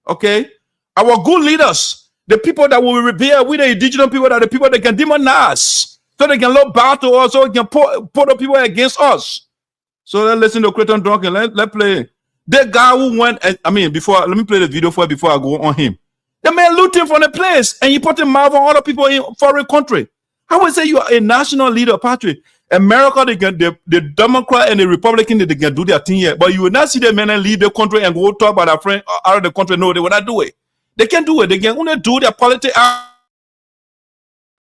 Okay? Our good leaders, the people that will revere with the indigenous people, that the people that can demonize, so they can look bad to us, so they can put the people against us. So let's listen to Clayton Duncan. Let's play. The guy who went, let me play the video before I go on him. The man looting from the place and he put him mouth on other people in foreign country. I would say you are a national leader, Patrick. America, the Democrat and the Republican, they can do their thing here. But you will not see them men leave the country and go talk about their friend out of the country. No, they will not do it. They can't do it. They can only do their politics. I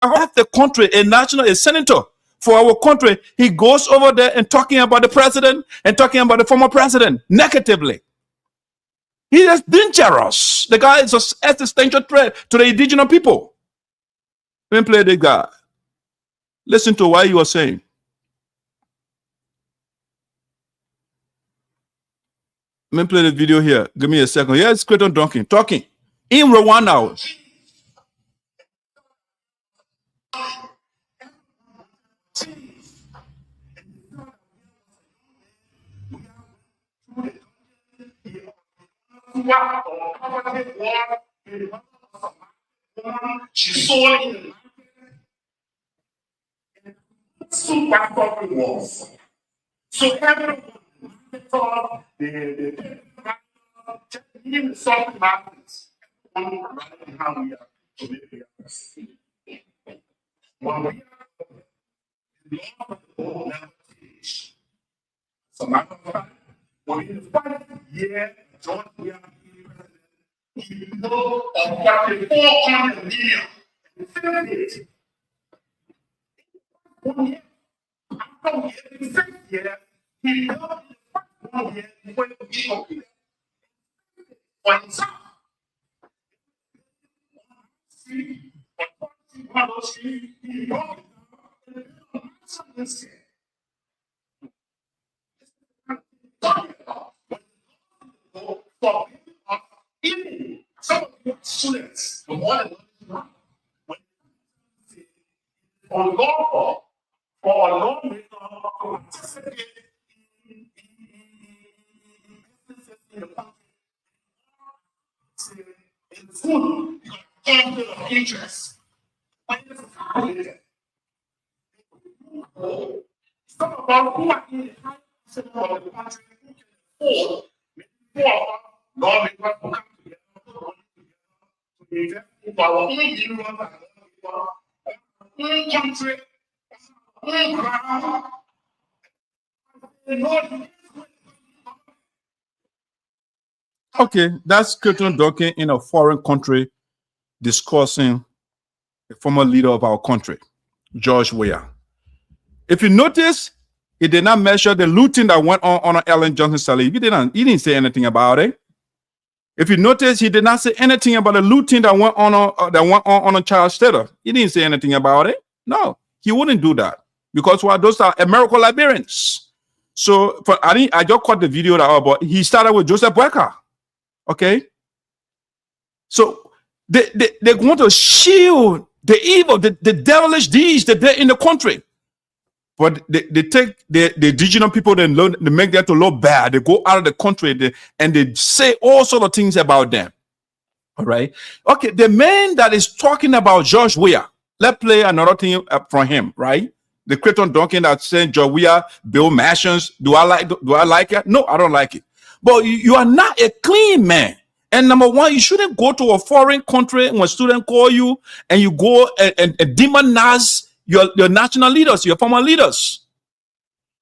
have the country, a senator for our country. He goes over there and talking about the president and talking about the former president negatively. He is dangerous. The guy is an existential threat to the indigenous people. Let me play the guy. Listen to what he was saying. Let me play the video here. Give me a second. Here's Clayton Duncan talking in Rwanda. She saw it. Super problem was. So everyone thought the something happens. How we are to be together. When we are the so matter of fact, when in 5 years, George Weah he know of what the 400 million. After the 6th year, he know the first 1 year when we completed for himself. He brought it for even some of the students, the more than one, when unlawful for a lawmaker to participate in the country in full conflict of interest. When it's calculated, it's not about who are in the high position of the country who can afford maybe 4 of us lawmakers who come together, put money together to invest in our own minerals and our own country, our own ground. Okay, that's Creighton Duncan in a foreign country discussing the former leader of our country, George Weah. If you notice, he did not measure the looting that went on Ellen Johnson Sirleaf. He didn't say anything about it. If you notice, he did not say anything about the looting that went on a Charles Taylor. He didn't say anything about it. No, he wouldn't do that because those are American Liberians. So I just caught the video but he started with Joseph Boyka. Okay, so they want to shield the evil, the devilish deeds that they're in the country. But they take the indigenous people, they make them to look bad. They go out of the country and they say all sorts of things about them. All right. Okay, the man that is talking about George Weah, let's play another thing from him, right? The Creighton Duncan that said George Weah build mansions. Do I like it? No, I don't like it. But you are not a clean man. And number one, you shouldn't go to a foreign country when students call you and you go and demonize your national leaders, your former leaders.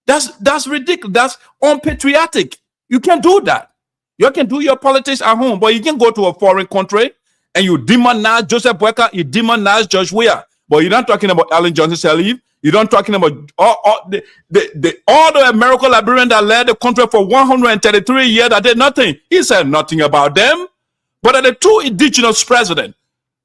That's ridiculous. That's unpatriotic. You can't do that. You can do your politics at home, but you can go to a foreign country and you demonize Joseph Boyka, you demonize George Weah. But you're not talking about Ellen Johnson Sirleaf. You're not talking about all the American Liberians that led the country for 133 years that did nothing. He said nothing about them. But are the two indigenous presidents.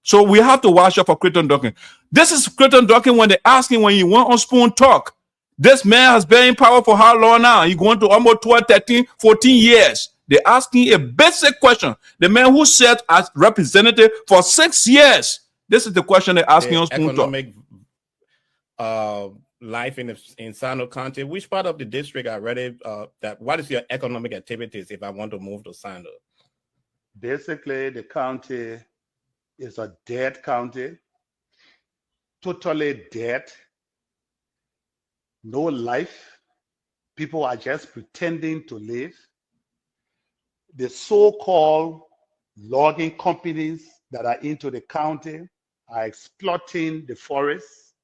So we have to watch out for Creighton Duncan. This is Creighton Duncan when they ask him when he went on Spoon Talk. This man has been in power for how long now? He's going to almost 12, 13, 14 years. They're asking a basic question. The man who served as representative for 6 years. This is the question they're asking on Spoon Talk. Life in Sinoe County. Which part of the district are ready? What is your economic activities if I want to move to Sinoe? Basically, the county is a dead county, totally dead, no life. People are just pretending to live. The so-called logging companies that are into the county are exploiting the forests.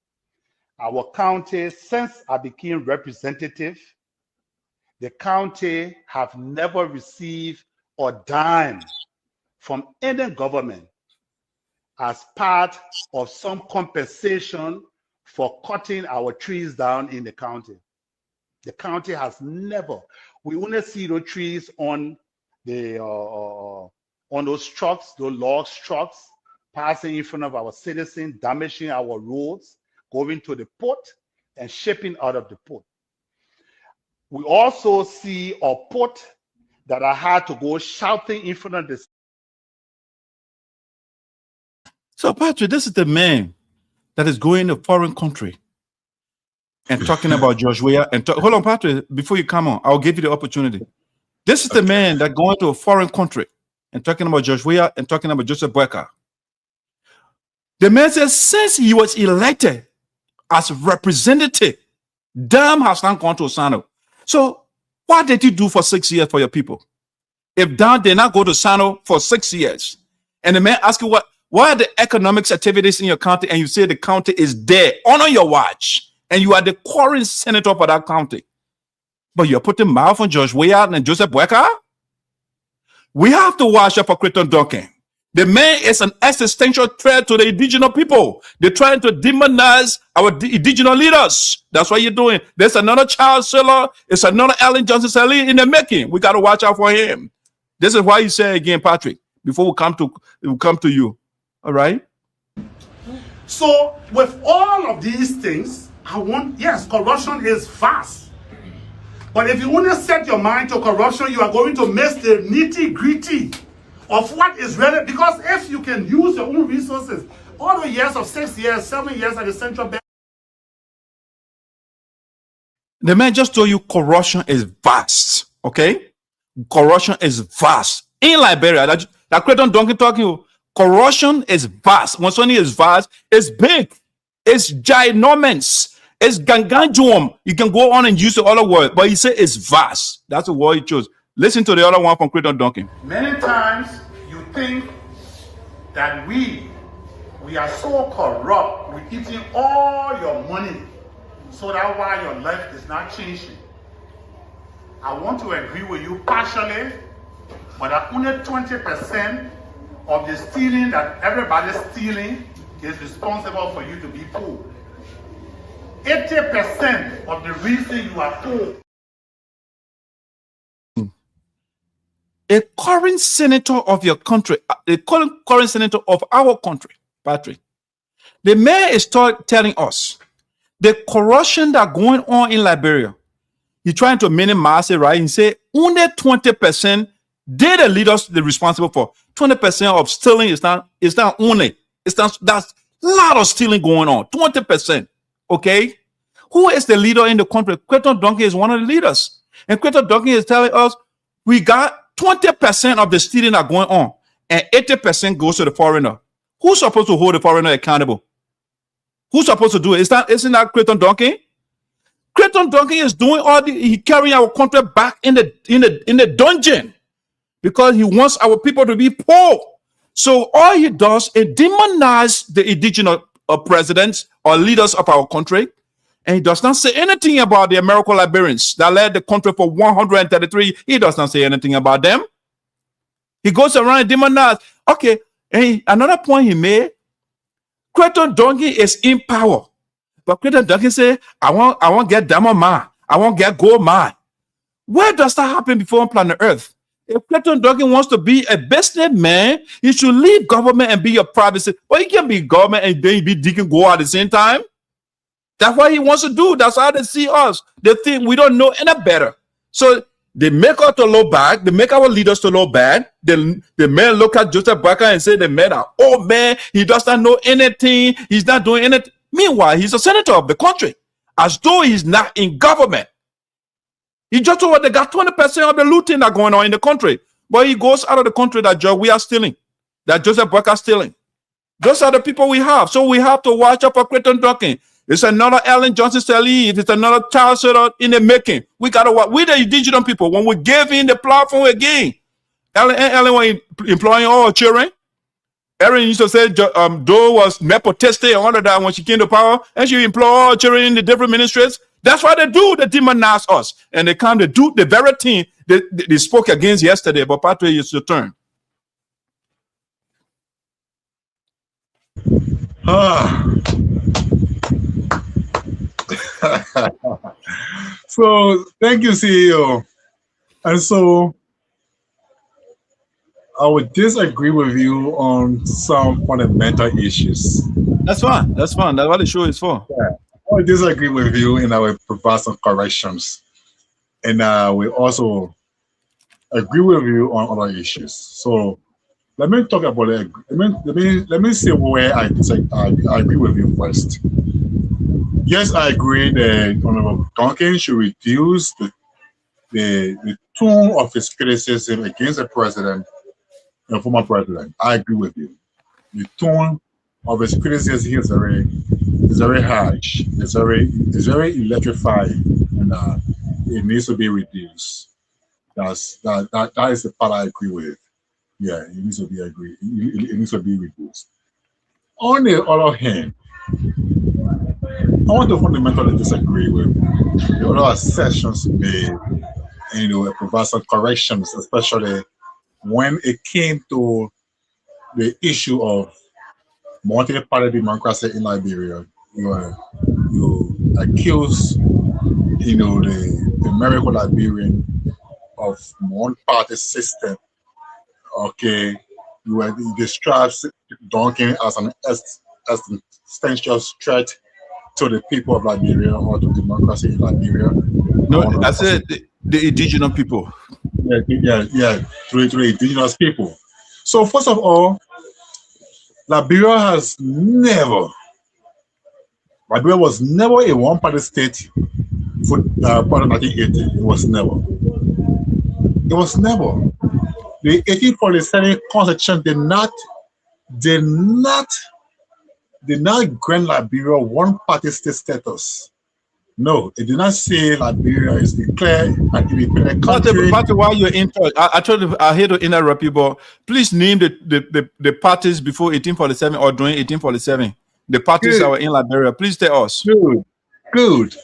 Our county, since I became representative, the county have never received a dime from any government as part of some compensation for cutting our trees down in the county. The county has never. We only see those trees on the on those trucks, those log trucks, passing in front of our citizens, damaging our roads, going to the port and shipping out of the port. We also see a port that I had to go shouting in front of the. So, Patrick, this is the man that is going to a foreign country and talking about George Weah. Hold on, Patrick, before you come on, I'll give you the opportunity. This is the man that going to a foreign country and talking about George Weah and talking about Joseph Boyka. The man says since he was elected as representative, Dam has not gone to Sinoe. So what did you do for 6 years for your people? If Dam did not go to Sinoe for 6 years, and the man asks you what are the economic activities in your county, and you say the county is dead, honor your watch, and you are the current senator for that county, but you're putting mouth on George Weah and Joseph Boyka? We have to watch out for Creighton Duncan. The man is an existential threat to the indigenous people. They're trying to demonize our indigenous leaders. That's what you're doing. There's another Charles Taylor. It's another Ellen Johnson Sirleaf in the making. We got to watch out for him. This is why you say again, Patrick, before we come to you. All right? So with all of these things, yes, corruption is vast. But if you want to set your mind to corruption, you are going to miss the nitty-gritty of what is really, because if you can use your own resources, all the years of 6 years, 7 years at the central bank, The man just told you corruption is vast. Okay, corruption is vast in Liberia. That Creighton Duncan talking. Corruption is vast. When something is vast, it's big, it's ginormous, it's ganganjuum. You can go on and use the other word, but he said it's vast. That's the word he chose. Listen to the other one from Creighton Duncan. Many times you think that we are so corrupt, we're eating all your money, so that's why your life is not changing. I want to agree with you partially, but that only 20% of the stealing that everybody's stealing is responsible for you to be poor. 80% of the reason you are poor. A current senator of your country, a current senator of our country, Patrick, the mayor is telling us the corruption that going on in Liberia. He's trying to minimize it, right? He say only 20% they the leaders the responsible for. 20% of stealing is not only. That's a lot of stealing going on. 20%. Okay? Who is the leader in the country? Creighton Duncan is one of the leaders. And Creighton Duncan is telling us we got 20% of the stealing that going on, and 80% goes to the foreigner. Who's supposed to hold the foreigner accountable? Who's supposed to do it? Isn't that Creighton Duncan? Creighton Duncan is doing he carrying our country back in the dungeon because he wants our people to be poor. So all he does is demonize the indigenous presidents or leaders of our country, and he does not say anything about the American Liberians that led the country for 133. He does not say anything about them. He goes around and demonize. Okay, and another point he made, Creighton Duncan is in power. But Creighton Duncan say, I want get diamond mine. I want get gold mine. Where does that happen before on planet Earth? If Creighton Duncan wants to be a businessman, he should leave government and be a private citizen. Well, he can be government and then be Deacon Go at the same time. That's what he wants to do. That's how they see us. They think we don't know any better. So they make us to look bad. They make our leaders to look bad. The men look at Joseph Barker and say the men are, oh man, he does not know anything. He's not doing anything. Meanwhile, he's a senator of the country, as though he's not in government. He just told they got 20% of the looting that going on in the country. But he goes out of the country that we are stealing, that Joseph Barker is stealing. Those are the people we have. So we have to watch out for Creighton Duncan. It's another Ellen Johnson Sirleaf. It's another child setter in the making. We got to watch. We the indigenous people, when we gave in the platform again, Ellen was employing all children. Erin used to say Doe was nepotistic and all of that when she came to power, and she employed all children in the different ministries. That's what they do. They demonize us. And they come to do the very thing they spoke against yesterday. But Patrick, it's your turn. So thank you, CEO. And so I would disagree with you on some fundamental issues. That's fine. That's fine. That's what the show is for. Yeah. I would disagree with you, and I will provide some corrections. And we also agree with you on other issues. So let me talk about it. Let me say where I agree with you first. Yes, I agree that Honorable Duncan should reduce the tone of his criticism against the president and former president. I agree with you. The tone of his criticism is very harsh. It's very electrifying, and it needs to be reduced. That is the part I agree with. Yeah, it needs to be agreed. It needs to be reduced. On the other hand, I want to fundamentally disagree with the other assertions made, and provide some corrections, especially when it came to the issue of multi-party democracy in Liberia. You accuse, the American Liberian of one-party system. Okay, you describe Duncan as an existential threat to the people of Liberia or to democracy in Liberia. No, I said the indigenous people. Yeah, to the indigenous people. So first of all, Liberia was never a one-party state part of 1980. It was never. It was never. The 1847 Constitution did not grant Liberia one-party state status. No, it did not say Liberia is declared an independent country. Party, while you're in touch, I hate to interrupt you, but please name the parties before 1847 or during 1847. The parties that were in Liberia. Please tell us. Good.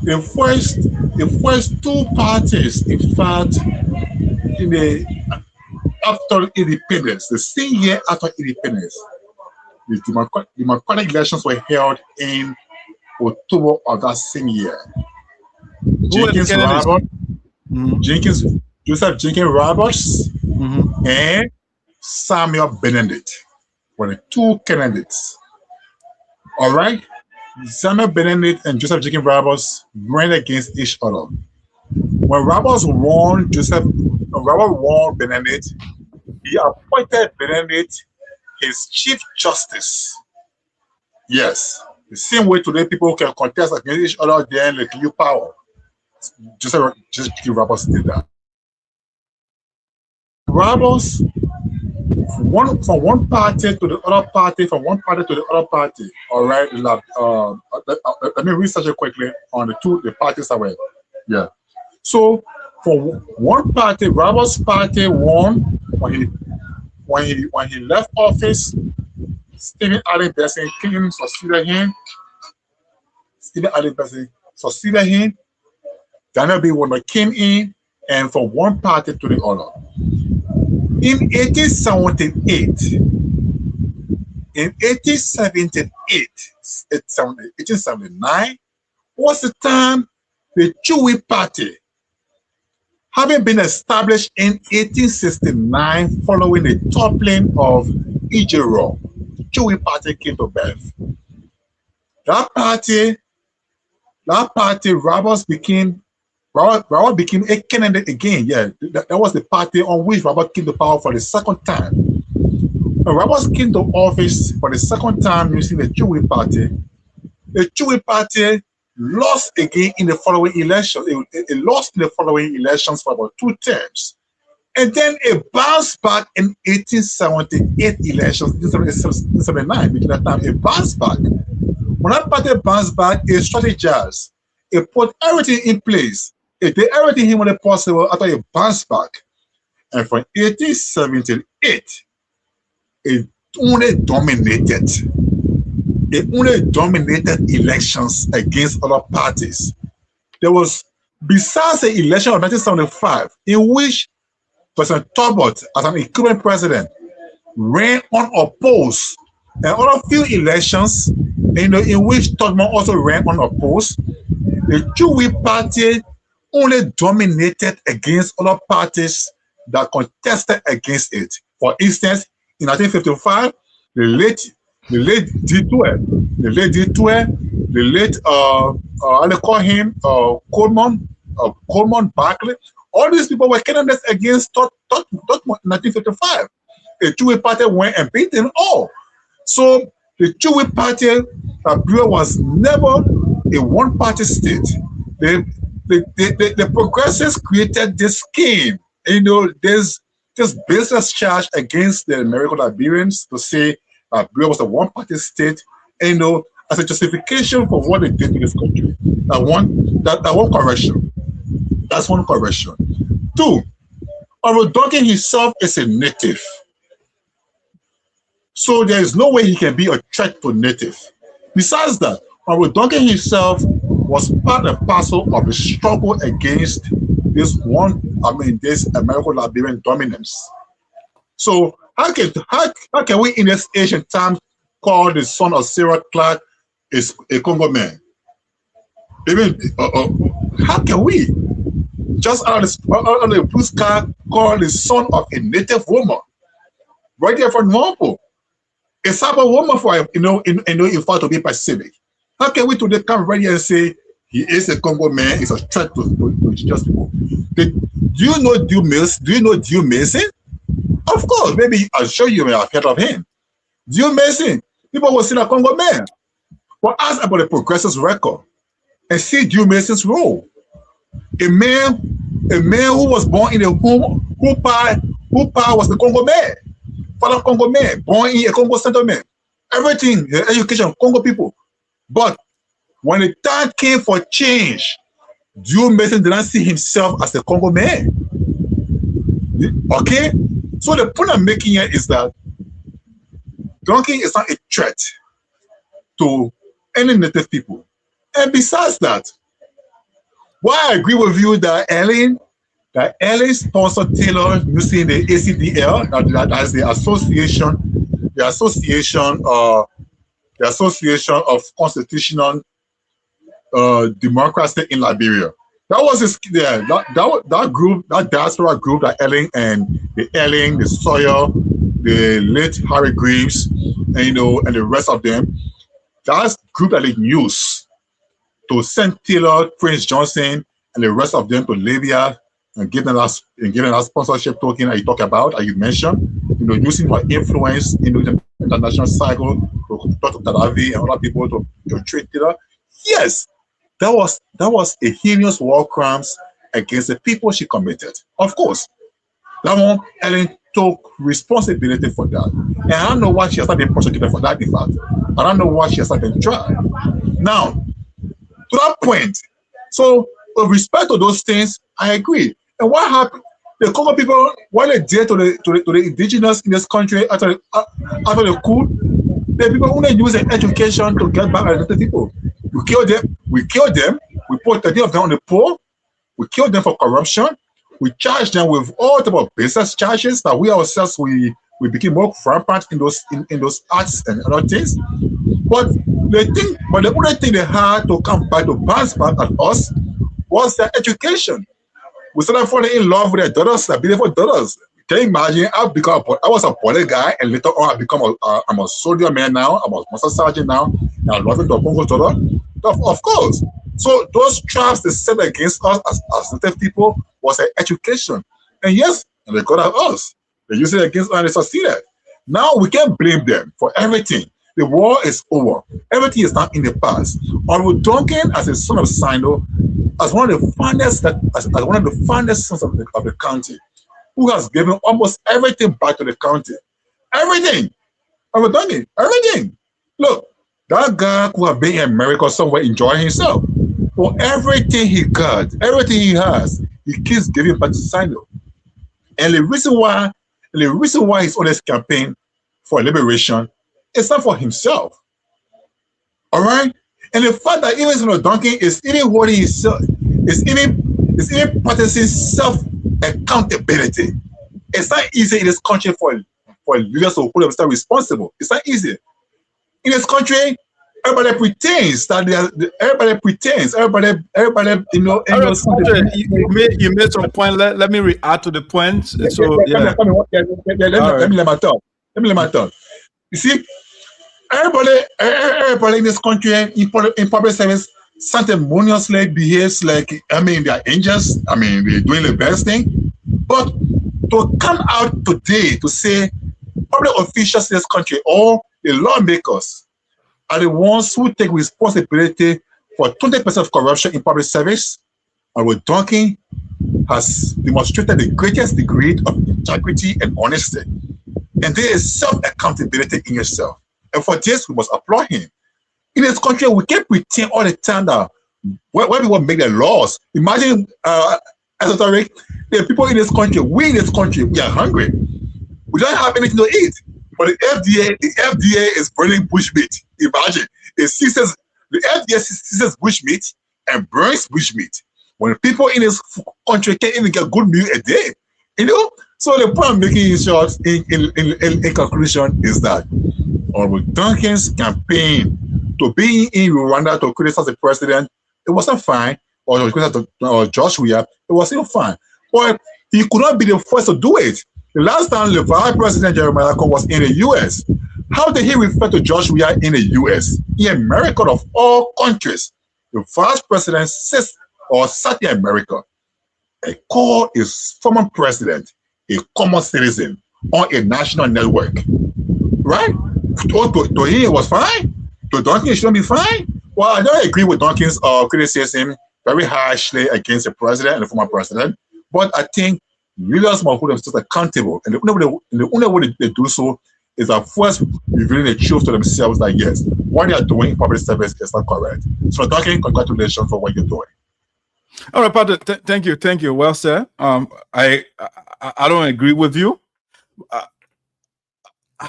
The first two parties, in fact, after independence, the same year after independence, the democratic elections were held in October of that same year. Joseph Jenkins Roberts and Samuel Benedict were the two candidates. All right? Samuel Benedict and Joseph Jenkins Roberts ran against each other. When Roberts won Benedict, he appointed Benedict his Chief Justice. Yes, the same way today people can contest against each other, then they give you power. Joseph Jenkins Roberts did that. Roberts, from one party to the other party, from one party to the other party. All right, let me research it quickly on the parties that were. Yeah. So for one party, Roberts' party won when he left office. Stephen Allen Besson came succeeded him. Daniel B. Warner came in, and from one party to the other. In 1879 was the time the Chewy Party, having been established in 1869 following the toppling of Ejiro, the Chewy Party came to birth. That party, Roberts became a candidate again. Yeah, that was the party on which Robert came to power for the second time. When Roberts came to office for the second time using the Chewy Party, the Chewy Party lost again in the following election. It lost in the following elections for about 2 terms. And then it bounced back in 1878 elections, 1879, between that time, it bounced back. When that party bounced back, it strategized. It put everything in place. It did everything humanly possible after it bounced back. And from 1878, it only dominated elections against other parties. There was, besides the election of 1975, in which President Talbot, as an incumbent president, ran unopposed, and other few elections, in which Talbot also ran unopposed, the Chewy Party only dominated against other parties that contested against it. For instance, in 1955, the late D2, how they call him, Coleman Barkley, all these people were candidates against Talbot in 1955. The Chewy Party went and beat them all. So the Chewy Party, Liberia was never a one-party state. The progressives created this scheme. There's this business charge against the American Liberians to say Liberia was a one-party state, as a justification for what they did to this country. That one correction. That's one correction. 2, Honorable Duncan himself is a native. So there is no way he can be a threat to native. Besides that, Honorable Duncan himself was part and parcel of the struggle against this American Liberian dominance. So how can we in this ancient time call the son of Sarah Clark is a Congo man? Even how can we just out of the blue sky call the son of a native woman? Right there, for example, a Saba woman for in fact to be Pacific. How can we today come right here and say he is a Congo man, is a threat to just people? Do you know Dew Mason? Do you know Dew Mason? Of course, maybe I'll show you, may have heard of him. Dew Mason, people will see a Congo man. But ask about the progressive's record and see Drew Mason's role. A man who was born in a home who pa was the Congo man, father Congo man, born in a Congo Center man. Everything, education, Congo people. But when the time came for change, Drew Mason did not see himself as a Congo man. Okay? So the point I'm making here is that Duncan is not a threat to any native people. And besides that, why I agree with you that Ellen sponsored Taylor using the ACDL, that is the Association of Constitutional Democracy in Liberia. That was that group, that diaspora group that the Sawyer, the late Harry Greaves, and and the rest of them. That's the group that they used to send Taylor, Prince Johnson, and the rest of them to Libya and giving us sponsorship token that you talk about, that you mentioned, using for influence in the international cycle to talk to Gaddafi and other people to treat Taylor. Yes, that was a heinous war crimes against the people she committed. Of course, that one Ellen took responsibility for that, and I don't know why she has not been prosecuted for that. In fact, I don't know why she has not been tried. Now, to that point, so with respect to those things, I agree. And what happened? The Congo people, what they did to the indigenous in this country after the coup, the people only use their education to get back at the people. We killed them. We put 30 of them on the poll. We killed them for corruption. We charged them with all type of business charges that we ourselves we became more rampant in those arts and other things. But the only thing they had to come back to bounce back at us was their education. We started falling in love with their daughters, their beautiful daughters. Can you imagine? I was a police guy, and later on I'm a soldier man now. I'm a master sergeant now. And I'm loving the Congo daughter. Of course. So those traps they set against us as native people was their education. And yes, and they got at us. They used it against us and they succeeded. Now we can't blame them for everything. The war is over. Everything is now in the past. Honorable Duncan, as a son of Sinoe, as one of the finest sons of the county, who has given almost everything back to the county. Everything. Honorable Duncan, everything. Look, that guy could have been in America somewhere enjoying himself. For everything he got, everything he has, he keeps giving back to Sinoe. And the reason why he's on this campaign for liberation is not for himself. All right? And the fact that even Sinoe Duncan is even holding himself, is even practicing self-accountability. It's not easy in this country for leaders to hold themselves responsible. It's not easy. In this country, everybody pretends that You made some point. Let me react to the point. So let me talk. You see, everybody in this country in public service sanctimoniously behaves like they're angels. They're doing the best thing. But to come out today to say public officials in this country or the lawmakers are the ones who take responsibility for 20% of corruption in public service, and with Duncan has demonstrated the greatest degree of integrity and honesty. And there is self-accountability in yourself. And for this, we must applaud him. In this country, we can't pretend all the time that when people make the laws, imagine, esoteric, the people in this country, we are hungry. We don't have anything to eat. But the FDA is burning bushmeat. Imagine. The FDA seizes bushmeat and burns bushmeat. When people in this country can't even get a good meal a day. So the point I'm making in short, in conclusion, is that Honorable Duncan's campaign to be in Rwanda to criticize the president, it wasn't fine. Or to criticize Josh Weah, it wasn't fine. But he could not be the first to do it. The last time the Vice President Jeremiah was in the U.S., how did he refer to Josh Weah in the U.S.? In America, of all countries, the Vice President sat in America and called his former president a common citizen on a national network. Right? To him, it was fine. So Duncan shouldn't be fine. Well, I don't agree with Duncan's criticism very harshly against the president and the former president, but I think leaders must hold themselves accountable, and the only way they do so is that first revealing the truth to themselves that yes, what they are doing in public service is not correct. So Duncan, congratulations for what you're doing. All right, Patrick, thank you. Well said. I don't agree with you. I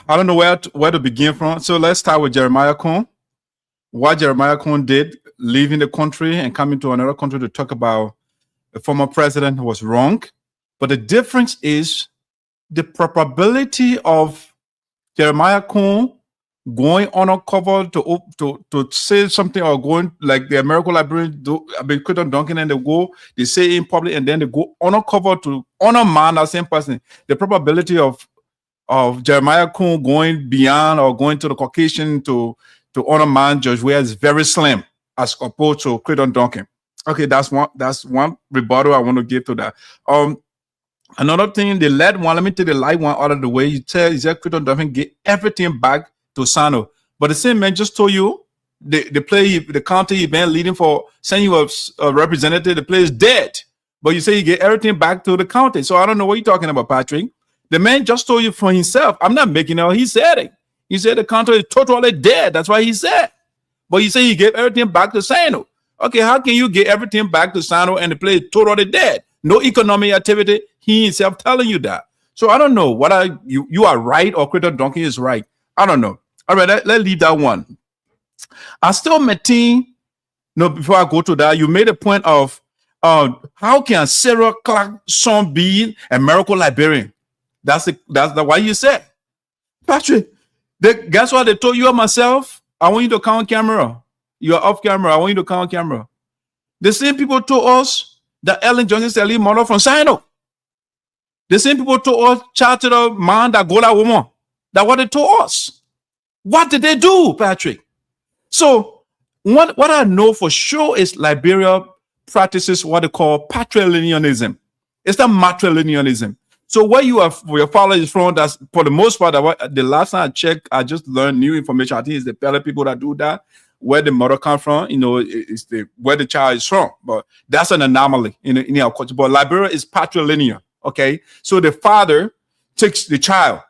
don't know where to begin from. So let's start with Jeremiah Cohn. What Jeremiah Cohn did, leaving the country and coming to another country to talk about the former president was wrong. But the difference is the probability of Jeremiah Cohn going undercover to say something, or going like the American Librarian do. I've been quoted on Duncan, and they say in public, and then they go undercover to undermine that same person. The probability of Jeremiah Cohn going beyond or going to the Caucasian to undermine Judge Ware is very slim as opposed to Creighton Duncan. Okay, that's one rebuttal I want to give to that. Another thing, the lead one, let me take the light one out of the way. You said Creighton Duncan get everything back to Sinoe. But the same man just told you the county event leading for sending you a representative, the play is dead. But you say you get everything back to the county. So I don't know what you're talking about, Patrick. The man just told you for himself. I'm not making it out. He said it. He said the county is totally dead. That's what he said. But you say you gave everything back to Sinoe. Okay, how can you get everything back to Sinoe and the place is totally dead? No economic activity. He himself telling you that. So I don't know whether you are right or Creighton Duncan is right. I don't know. All right, let's leave that one. I still maintain, before I go to that, you made a point of how can Sarah Clark's son be a miracle librarian? That's why you said. Patrick, guess what they told you and myself? I want you to count camera. You're off camera. I want you to count camera. The same people told us that Ellen Johnson Sally mother from Sinoe. The same people told us charted a man that go that woman. That's what they told us. What did they do, Patrick? So what I know for sure is Liberia practices what they call patrilinealism. It's not matrilinealism. So where your father is from, that's for the most part, the last time I checked, I just learned new information. I think it's the Pele people that do that. Where the mother comes from, it's where the child is from. But that's an anomaly in our culture. But Liberia is patrilineal, okay? So the father takes the child.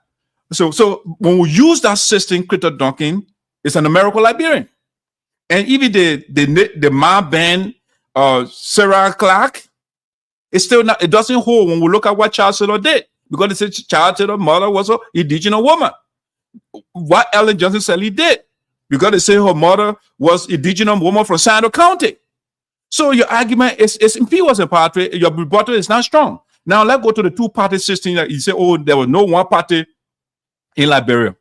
So when we use that system, Creighton Duncan is an American Liberian. And even the man band, Sarah Clark, it's still not, it doesn't hold when we look at what Charles Taylor did. Because it said Charles Taylor's mother was an indigenous woman. What Ellen Johnson Sally did. Because they say her mother was indigenous woman from Sinoe County. So your argument is if he was a party, your rebuttal is not strong. Now let's go to the two-party system that you say, there was no one party in Liberia.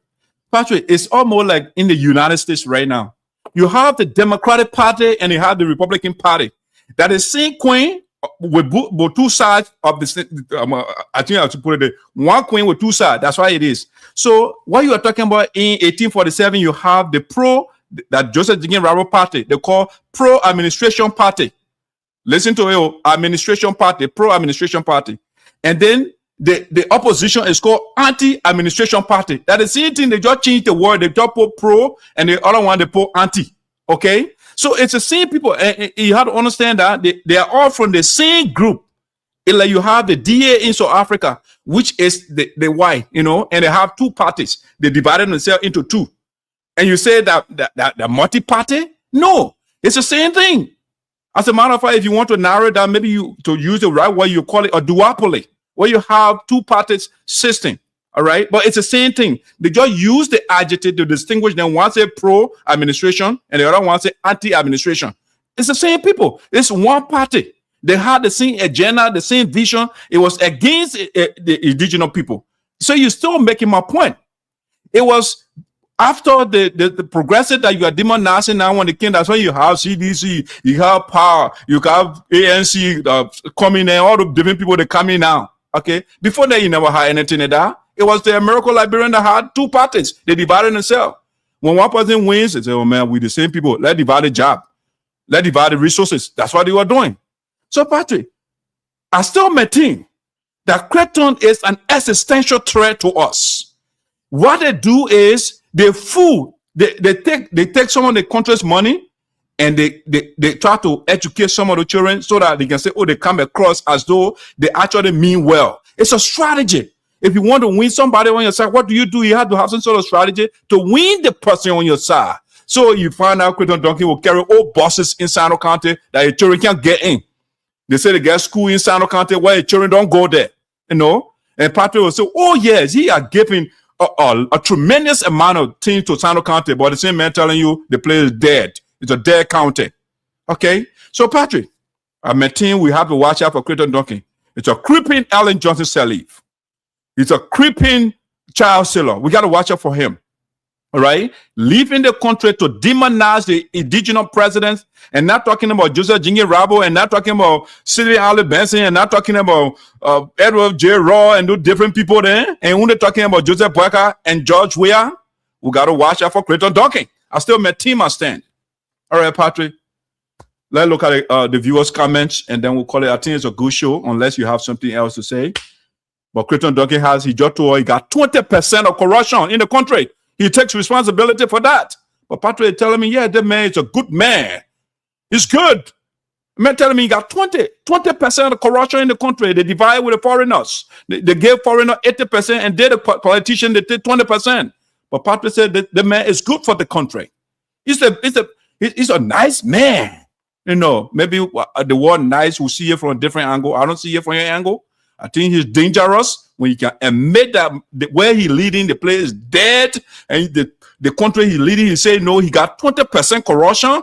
Patrick, it's almost like in the United States right now. You have the Democratic Party and you have the Republican Party. That is same queen with two sides of the, I think I should put it, one queen with two sides. That's why it is. So what you are talking about in 1847, you have the that Joseph Jenkins Raro Party. They call pro-administration party. Listen to it, administration party, pro-administration party. And then the opposition is called anti-administration party. That is the same thing. They just change the word. They just put pro, and the other one they put anti. Okay, so it's the same people. And you have to understand that they are all from the same group. It's like you have the DA in South Africa, which is the white, and they have two parties. They divided themselves into two. And you say that the multi-party? No, it's the same thing. As a matter of fact, if you want to narrow it down, maybe to use the right word, you call it a duopoly, where you have two parties system. All right, but it's the same thing. They just use the adjective to distinguish them. One say pro-administration and the other one say anti-administration. It's the same people. It's one party. They had the same agenda, the same vision. It was against the indigenous people. So you're still making my point. It was after the progressive that you are demonizing now when they came, that's when you have CDC, you have power, you have ANC coming in, all the different people that come in now. Okay, before that, you never had anything like that. It was the American Liberian that had two parties. They divided themselves. When one person wins, they say, oh man, we the same people. Let's divide the job. Let's divide the resources. That's what they were doing. So, Patrick, I still maintain that Creighton is an existential threat to us. What they do is they fool They take some of the country's money and they try to educate some of the children so that they can say, oh, they come across as though they actually mean well. It's a strategy. If you want to win somebody on your side, what do? You have to have some sort of strategy to win the person on your side. So you find out Creighton Duncan will carry old buses in Sinoe County that your children can't get in. They say they get school in Sinoe County where your children don't go there, you know. And Patrick will say, oh yes, he are giving a tremendous amount of things to Sinoe County, but the same man telling you the place is dead. It's a dead county. Okay? So Patrick, I maintain we have to watch out for Creighton Duncan. It's a creeping Ellen Johnson Sirleaf. It's a creeping child seller. We got to watch out for him. All right? Leaving the country to demonize the indigenous presidents, and not talking about Joseph Jingy Rabo, and not talking about Sylvia Alley Benson, and not talking about Edward J. Raw and those different people there, and only talking about Joseph Boyka and George Weah. We got to watch out for Creighton Duncan. I still met team I stand. All right, Patrick. Let's look at the viewers' comments, and then we'll call it. I think it's a good show, unless you have something else to say. But Creighton Duncan he got 20% of corruption in the country. He takes responsibility for that. But Patrick is telling me, yeah, that man is a good man. He's good. Man telling me he got 20% of corruption in the country. They divide with the foreigners. They gave foreigners 80%, and they, the politician, they take 20%. But Patrick said that the man is good for the country. He's a nice man. You know, maybe the word nice, we'll see it from a different angle. I don't see it from your angle. I think he's dangerous when you can admit that where he's leading, the place is dead, and the country he's leading, he say, no, he got 20% corruption,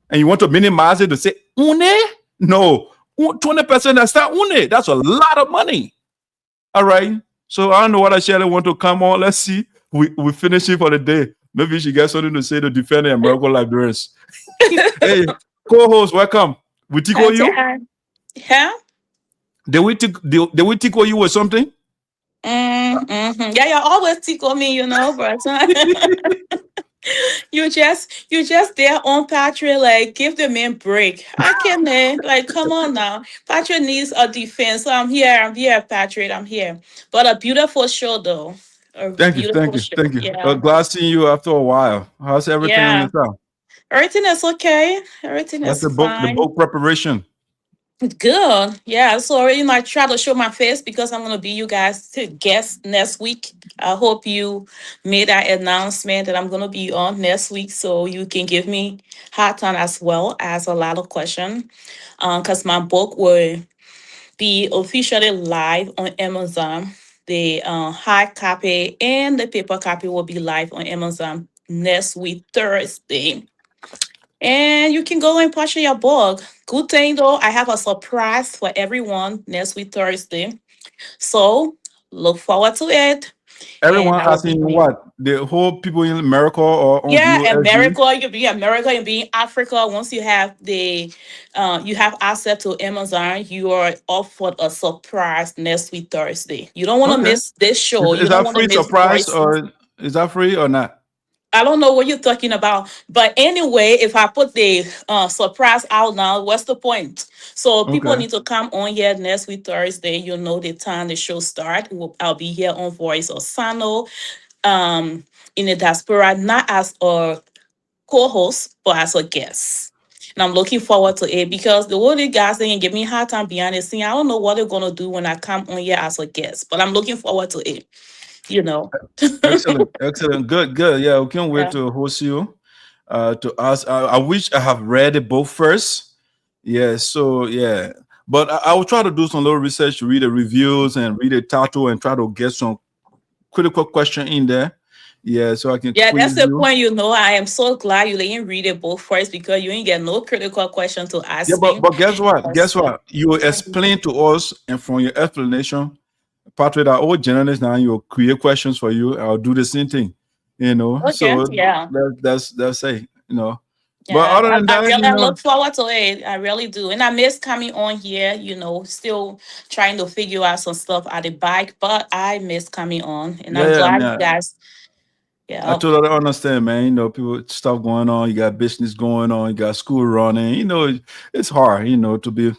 and you want to minimize it to say, une? No, 20%, that's not une. That's a lot of money. All right. So I don't know what Shelley want to come on. Let's see. We finish it for the day. Maybe she got something to say to defend the American librarians. Hey, co-host, welcome. We tickle you? Yeah. Did we tickle you with something? Yeah, you always tickle me, you know, but you just there on Patrick, like give the man break. I can't, man. Like, come on now. Patrick needs a defense. So I'm here, Patrick. I'm here. But a beautiful show, though. Thank you. Yeah. Glad seeing you after a while. How's everything on the side? Everything is okay. Everything is fine. The book preparation. Good. Yeah. So, you know, I try to show my face because I'm going to be you guys to guest next week. I hope you made that announcement that I'm going to be on next week so you can give me hard time as well as a lot of questions. Because my book will be officially live on Amazon. The hard copy and the paper copy will be live on Amazon next week, Thursday. And you can go and purchase your book. Good thing though, I have a surprise for everyone next week, Thursday. So look forward to it. Everyone asking what? The whole people in America or on VOSD? America, you be America, you be in Africa. Once you have you have access to Amazon, you are offered a surprise next week, Thursday. You don't want to miss this show. Is that free surprise or is that free or not? I don't know what you're talking about, but anyway, if I put the surprise out now, what's the point? So people need to come on here next week, Thursday. You know the time the show starts. I'll be here on Voice of Sinoe, in the Diaspora, not as a co-host, but as a guest. And I'm looking forward to it because the only guys they can give me a hard time behind the scene. I don't know what they're gonna do when I come on here as a guest, but I'm looking forward to it. You know. Excellent. Good. Yeah, we can't wait to host you. To ask. I wish I have read the book first. Yeah. So yeah, but I will try to do some little research, read the reviews, and read the title, and try to get some critical question in there. Yeah, so I can. Yeah, that's the point. You know, I am so glad you didn't read the book first because you ain't get no critical question to ask. Yeah, but guess what? Guess what? You explain to us, and from your explanation, Patrick, our old journalists now, you'll create questions for you. I'll do the same thing, you know. Okay, so yeah, that's it, you know. Yeah, but other than that, I look forward to it. I really do, and I miss coming on here. You know, still trying to figure out some stuff at the bike, but I miss coming on, and I'm glad you guys. Yeah, I totally understand, man. You know, people stuff going on. You got business going on. You got school running. You know, it's hard, you know, to be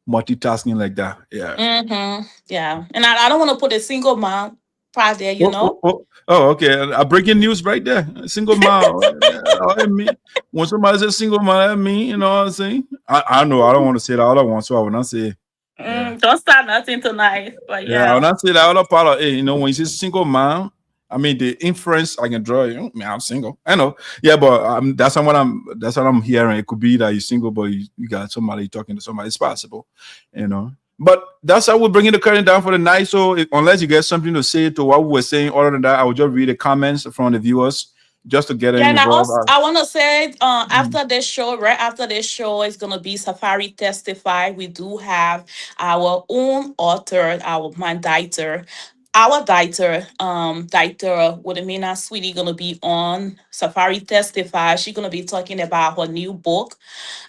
multitasking like that. Yeah. Yeah, and I don't want to put a single mom part there, you know. Okay. Breaking news right there. Single mom. I mean, when somebody says single mom, I mean, you know what I'm saying? I know I don't want to say that all I want, so I will not say. Don't start nothing tonight, but Yeah, I will yeah. not say that other part of it. You know, when you say single mom, I mean the inference I can draw. You know, I mean, I'm single. I know. Yeah, but that's not what I'm hearing. It could be that you're single, but you got somebody talking to somebody. It's possible, you know. But that's how we're bringing the curtain down for the night. So unless you get something to say to what we were saying, other than that, I will just read the comments from the viewers just to get them Yeah, and involved. I want to say, after this show, right after this show, is gonna be Safari Testify. We do have our own author, my dictator, dictator Wodemina Sweetie, gonna be on Safari Testify. She's gonna be talking about her new book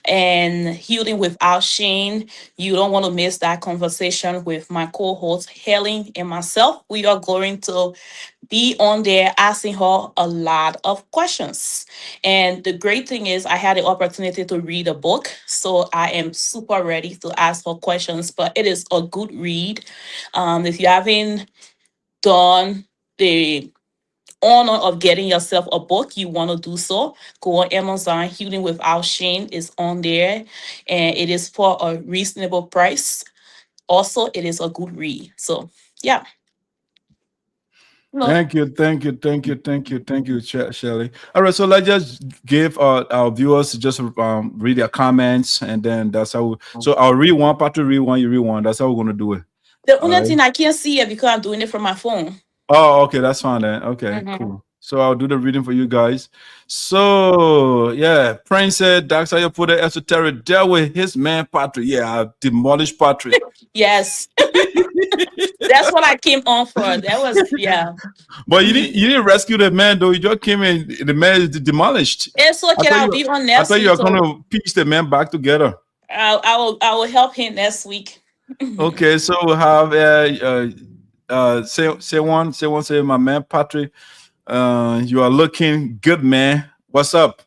and Healing Without Shame. You don't want to miss that conversation with my co-host Helen and myself. We are going to be on there asking her a lot of questions. And the great thing is I had the opportunity to read a book, so I am super ready to ask her questions, but it is a good read. If you haven't done the honor of getting yourself a book, you want to do so, go on Amazon. Healing Without Shame is on there, and it is for a reasonable price. Also, it is a good read. So yeah. No. Thank you, Shelley. All right, so let's just give our viewers just read their comments, and then that's how. So I'll read one, part to read one, you read one. That's how we're gonna do it. The only thing I can't see it because I'm doing it from my phone. Oh, okay, that's fine then. Okay, cool. So I'll do the reading for you guys. So yeah, Prince said, "Doctor, you put the esoteric there with his man Patrick." Yeah, I demolished Patrick. Yes. That's what I came on for. That was But you didn't rescue the man though. You just came in. The man is demolished. It's okay. I'll be on next week. I thought you were gonna piece the man back together. I will help him next week. Okay, so we'll have say my man Patrick. You are looking good, man. What's up?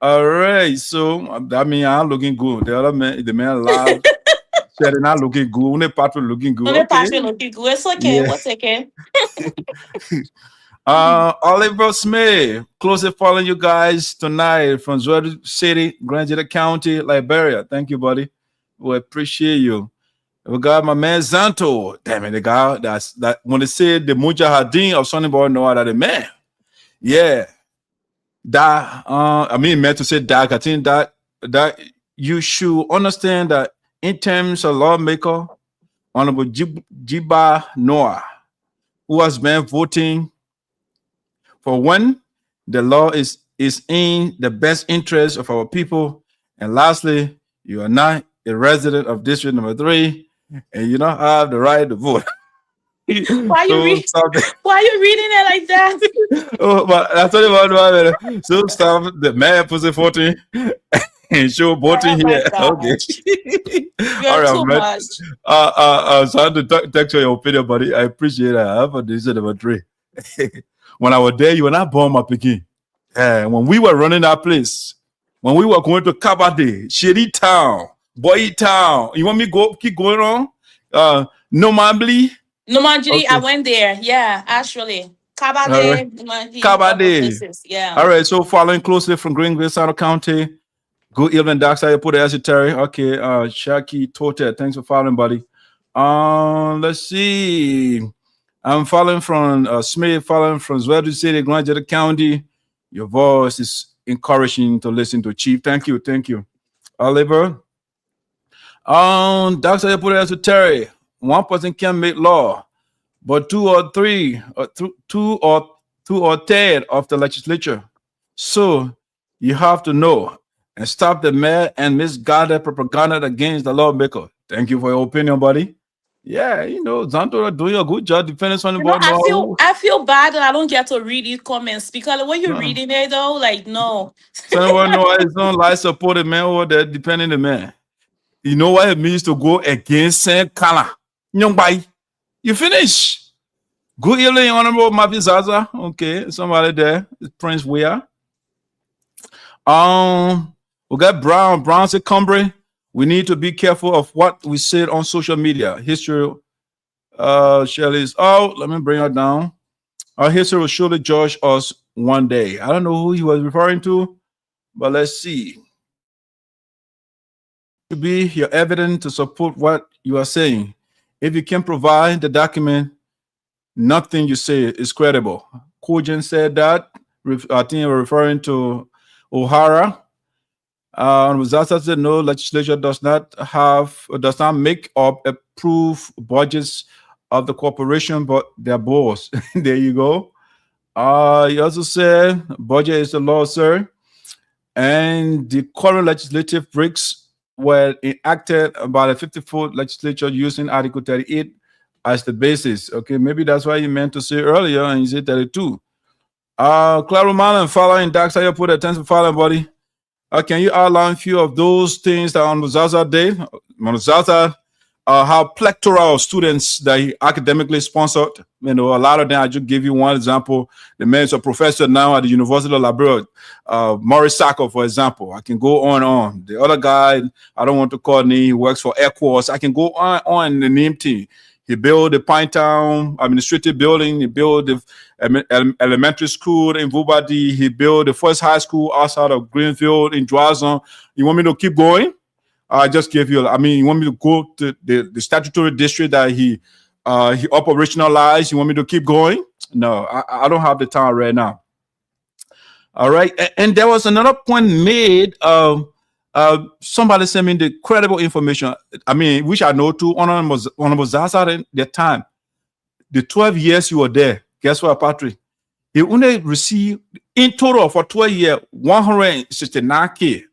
All right, so that means I'm looking good. The other man, the man live. They're not looking good. Only Patrick looking good. Only Patrick looking good. It's okay. Yeah. 1 second. Oliver Smith, closely following you guys tonight from Zulu City, Grand County, Liberia. Thank you, buddy. We appreciate you. We got my man Zanto. Damn it, the guy that when they say the Mujahideen of Sonnyboy, know that the man. Yeah. That I meant to say that I think that you should understand that in terms of lawmaker, Honorable Jiba Noah, who has been voting for when the law is in the best interest of our people. And lastly, you are not a resident of District Number 3, and you don't have the right to vote. Why you reading it like that? Oh, but that's what about it. So stop the man pussy 14 and show voting here. Okay. All right, too much. So I have to text your opinion, buddy. I appreciate that. I have a District Number 3. When I was there, you were not born, my picking. When we were running that place, when we were going to Kabade, Shady Town, Boy Town, you want me keep going on? Normandie, I went there. Yeah, actually. Kabade, Kabade. Yeah. All right, so following closely from Greenville, Sinoe County. Good evening, Doctor. I put the esoteric. Okay, Shaki Tote. Thanks for following, buddy. Let's see. I'm following from Smith, following from Zulu City, Grand County. Your voice is encouraging to listen to Chief. Thank you. Oliver. Doctor, you put it esoteric. One person can make law, but two or third of the legislature. So you have to know and stop the mad and misguided propaganda against the lawmaker. Thank you for your opinion, buddy. Yeah, Zanto are doing a good job defending Sonnyboy. I feel bad that I don't get to read these comments because when you're reading it though, like no. Sonnyboy know his own life supported man over there, depending the man. You know what it means to go against Saint Kala. You finish. Good evening, Honorable Mavi Zaza. Okay, somebody there. It's Prince Weah. We got Brown. Brown said, Cumbry. We need to be careful of what we said on social media. History. Shelley's. Oh, let me bring her down. Our history will surely judge us one day. I don't know who he was referring to, but let's see. To be your evidence to support what you are saying. If you can provide the document, nothing you say is credible. Kojin said that. I think we're referring to O'Hara. Zasa said no, legislature does not make up approved budgets of the corporation, but their boss. There you go. He also said budget is the law, sir. And the current legislative breaks were enacted by the 54th legislature using Article 38 as the basis. Okay, maybe that's why you meant to say earlier and you said 32. Clara Marlin, following Dax, how you put attention following, buddy? Can you outline a few of those things that on Zaza Day? On Zaza, how plethora of students that he academically sponsored. You know, a lot of them. I just give you one example. The man is a professor now at the University of Liberia. Maurice Sacco, for example. I can go on. The other guy, I don't want to call name. He works for Equus. I can go on in the name team. He built the Pine Town administrative building. He built the elementary school in Vubadi. He built the first high school outside of Greenfield in Dwazon. You want me to keep going? I just gave you. I mean, you want me to go to the statutory district that he operationalized? You want me to keep going? No, I don't have the time right now. All right, and there was another point made. Somebody sent me the credible information. I mean, which I know too. Honorable Zaza at the time, the 12 years you were there. Guess what, Patrick? He only received in total for 12 years 169K.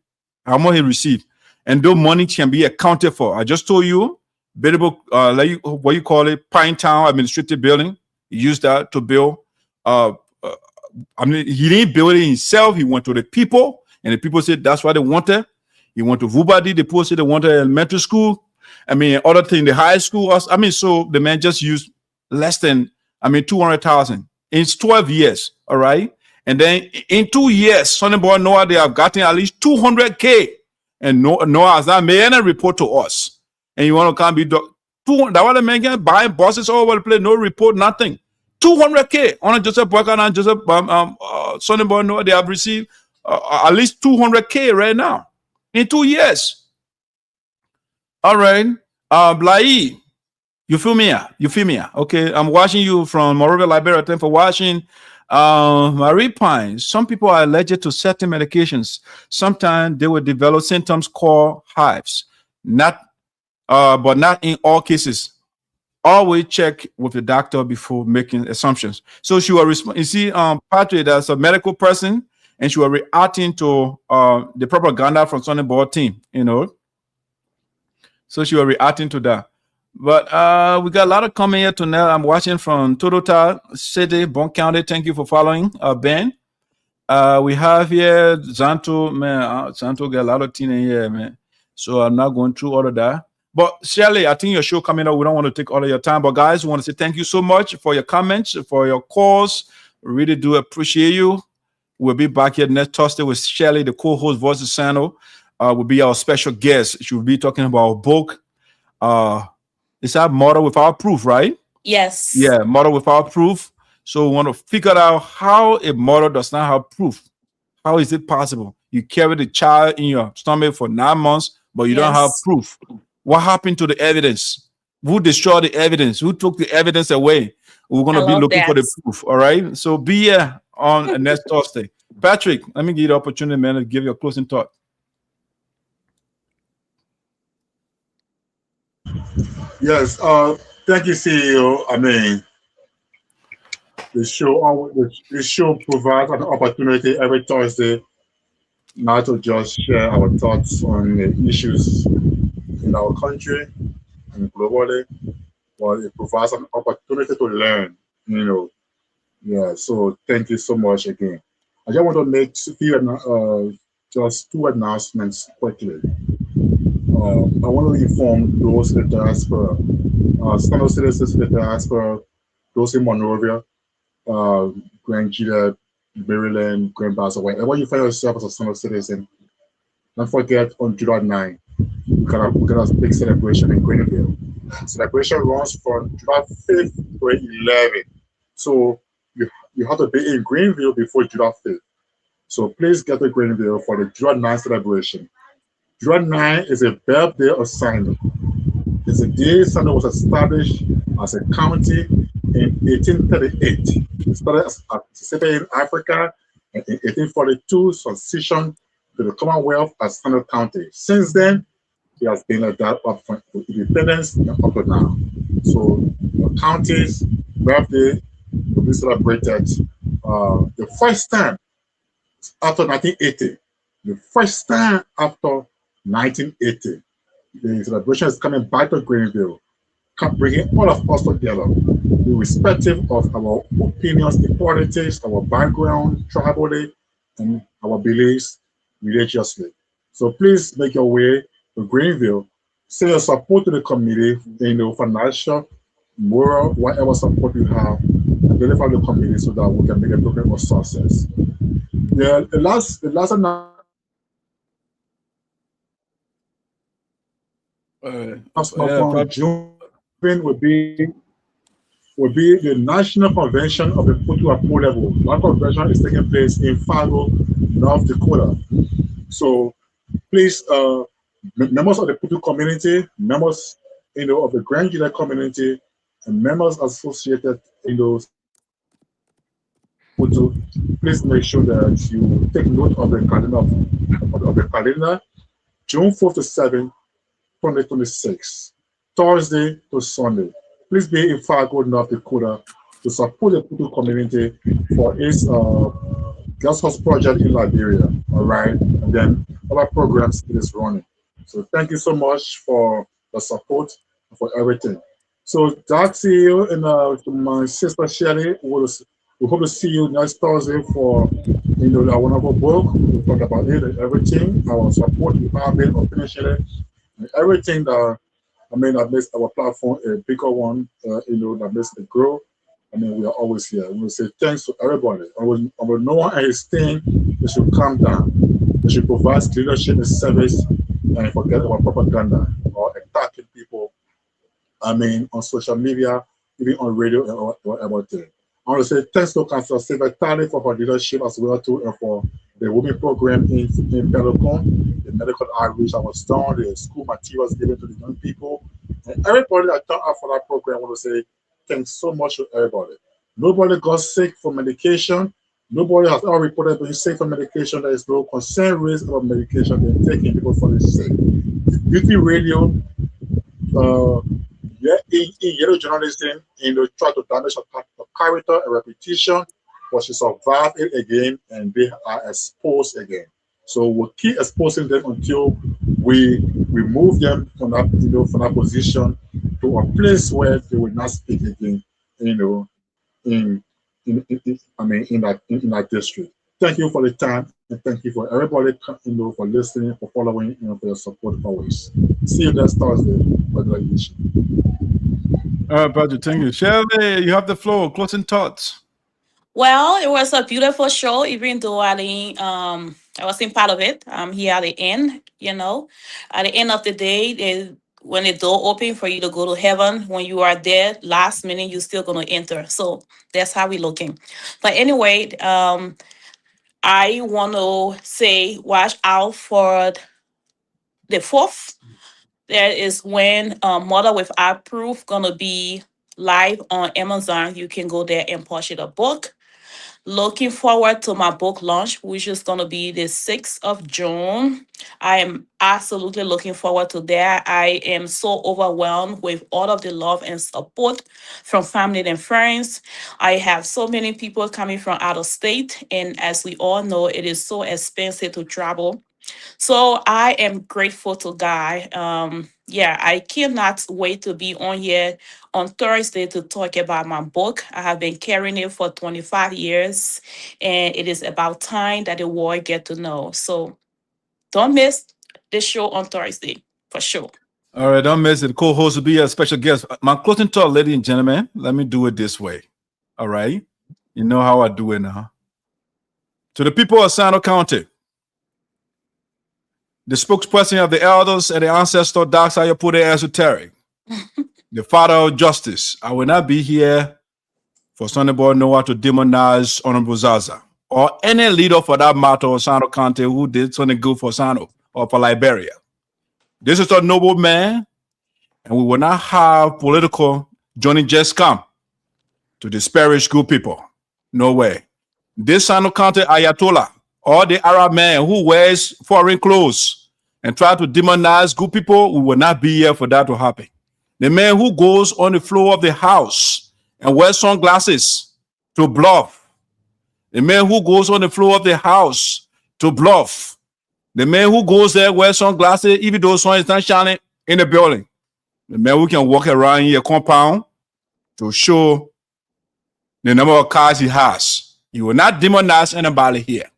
How much he received? And those money can be accounted for. I just told you, like what you call it, Pine Town administrative building. He used that to build. I mean, he didn't build it himself. He went to the people, and the people said that's what they wanted. He went to Vubadi. The people said they wanted elementary school. I mean, other thing, the high school. I mean, so the man just used less than, 200,000 in 12 years. All right, and then in 2 years, Sonnyboy Noah, they have gotten at least 200K. And Noah has not made any report to us. And you want to come be that what the man can buy buses all over the place, no report, nothing. 200K on Joseph Boyka and Joseph Sonnyboy Noah, they have received at least 200K right now in 2 years. All right, Blai, you feel me? Okay, I'm watching you from Monrovia, Liberia. Thanks for watching. Marie Pine, some people are allergic to certain medications. Sometimes they will develop symptoms called hives. But not in all cases. Always check with the doctor before making assumptions. So she will respond. You see, Patrick, that's a medical person, and she will reacting to the propaganda from Sonnyboy team, you know. So she will reacting to that. But we got a lot of comment here tonight. I'm watching from Totota City, Bon County. Thank you for following, Ben. We have here Zanto, man. Zanto got a lot of teen in here, man. So I'm not going through all of that. But Shirley, I think your show coming up. We don't want to take all of your time. But guys, we want to say thank you so much for your comments, for your calls. We really do appreciate you. We'll be back here next Thursday with Shirley, the co-host, Voice of Sinoe. Will be our special guest. She will be talking about a book. It's our model without proof, right? Yes. Yeah, model without proof. So we want to figure out how a model does not have proof. How is it possible? You carry the child in your stomach for 9 months, but you don't have proof. What happened to the evidence? Who destroyed the evidence? Who took the evidence away? We're going to be looking for the proof, all right? So be here on next Thursday. Patrick, let me give you the opportunity, man, to give your closing thought. Yes, thank you, CEO. I mean, the show provides an opportunity every Thursday not to just share our thoughts on the issues in our country and globally, but it provides an opportunity to learn, you know. Yeah, so thank you so much again. I just want to make just 2 announcements quickly. I want to inform those in the diaspora, Sinoe citizens in the diaspora, those in Monrovia, Grand Gila, Maryland, Grand Bassa, wherever you find yourself as a Sinoe citizen, don't forget on July 9, we got a big celebration in Greenville. Celebration runs from July 5th to 11th. So you have to be in Greenville before July 5th. So please get to Greenville for the July 9 celebration. July 9 is a birthday of Sinoe. It's a day Sinoe was established as a county in 1838. It started as participating in Africa, and in 1842 transitioned to the Commonwealth as Sinoe County. Since then, it has been like that up from independence and up to now. So the county's birthday will be celebrated the first time after 1980. The first time after 1980. The celebration is coming back to Greenville, bringing all of us together, irrespective of our opinions in politics, our background, tribally, and our beliefs religiously. So please make your way to Greenville. Send your support to the committee, financial, moral, whatever support you have, and deliver the committee so that we can make a program of success. The last announcement from June will be the National Convention of the Putu Apo level. That convention is taking place in Fargo, North Dakota. So please, members of the Putu community, members of the Grand Gila community, and members associated in those Putu, please make sure that you take note of the calendar, June 4th to 7th, 2026, Thursday to Sunday. Please be in Fargo, North Dakota to support the Putu community for its gas house project in Liberia, all right? And then other programs it is running. So thank you so much for the support, for everything. So that's you and to my sister Shelly. We hope to see you next Thursday for our wonderful book. We'll talk about it and everything, our support, empowerment, opinion, and everything that that makes our platform a bigger one, that makes it grow. We are always here. We will say thanks to everybody. No one and his thing, they should calm down. They should provide leadership and service and forget about propaganda or attacking people. On social media, even on radio and whatever thing. I want to say thanks to Councilor Silver Talley for her leadership as well too, and for the women program in Pelicon, the medical outreach that was done, the school materials given to the young people, and everybody that turned out for that program. I want to say thanks so much to everybody. Nobody got sick from medication. Nobody has ever reported being sick from medication. There is no concern raised about medication being taken people falling sick. Beauty radio, in yellow journalism, try to damage her character and reputation, but she survived it again, and they are exposed again. So we'll keep exposing them until we remove them from that, from that position to a place where they will not speak again, in that district. Thank you for the time, and thank you for everybody, for listening, for following, for your support always. See you next Thursday for the edition. All right, Patrick, thank you. Shirley, you have the floor. Closing thoughts. Well, it was a beautiful show, even though I wasn't part of it. I'm here at the end, At the end of the day, when the door open for you to go to heaven, when you are there, last minute, you're still going to enter. So that's how we're looking. But anyway, I want to say, watch out for the 4th. That is when Mother Without Proof gonna be live on Amazon. You can go there and purchase a book. Looking forward to my book launch, which is gonna be the 6th of June. I am absolutely looking forward to that. I am so overwhelmed with all of the love and support from family and friends. I have so many people coming from out of state, and as we all know, it is so expensive to travel. So I am grateful to God. I cannot wait to be on here on Thursday to talk about my book. I have been carrying it for 25 years, and it is about time that the world get to know. So don't miss the show on Thursday, for sure. All right, don't miss it. The co-host will be a special guest. My closing thought, ladies and gentlemen, let me do it this way. All right? You know how I do it now. To the people of Sinoe County, the spokesperson of the elders and the ancestor, Dr. Ayapute Esoteric, the father of justice. I will not be here for Sonnyboy Noah to demonize Honorable Zaza or any leader for that matter of Sinoe County who did something good for Sinoe or for Liberia. This is a noble man, and we will not have political Johnny just come to disparage good people. No way. This Sinoe County Ayatollah or the Arab man who wears foreign clothes and try to demonize good people, we will not be here for that to happen. The man who goes on the floor of the house and wears sunglasses to bluff. The man who goes on the floor of the house to bluff. The man who goes there wears sunglasses even though sun is not shining in the building. The man who can walk around in your compound to show the number of cars he has. You will not demonize anybody here.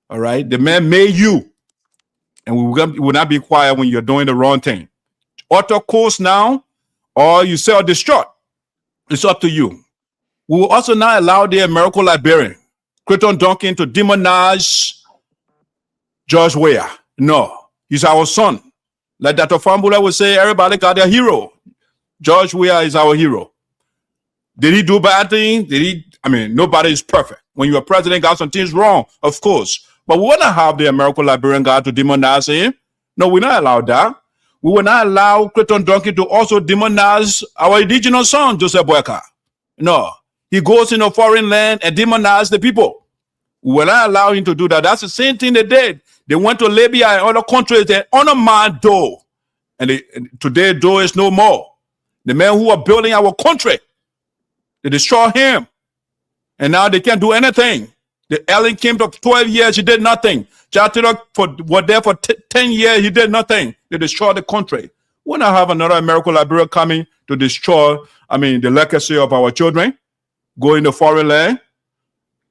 All right? The man made you. And we will not be quiet when you're doing the wrong thing. Auto course now, or you say or destroy. It's up to you. We will also not allow the American Liberian, Creighton Duncan, to demonize George Weah. No, he's our son. Like Dr. Fambula would say, everybody got a hero. George Weah is our hero. Did he do bad things? Nobody is perfect. When you're president, got some things wrong, of course. But we will not have the American Liberian guy to demonize him. No, we're not allowed that. We will not allow Creighton Duncan to also demonize our indigenous son, Joseph Boyka. No, he goes in a foreign land and demonizes the people. We will not allow him to do that. That's the same thing they did. They went to Libya and other countries. They honor my door. And today, door is no more. The men who are building our country, they destroy him. And now they can't do anything. The Ellen came for 12 years, he did nothing. Chattanooga was there for 10 years, he did nothing. They destroyed the country. We'll not have another American Liberia coming to destroy, the legacy of our children, go in the foreign land.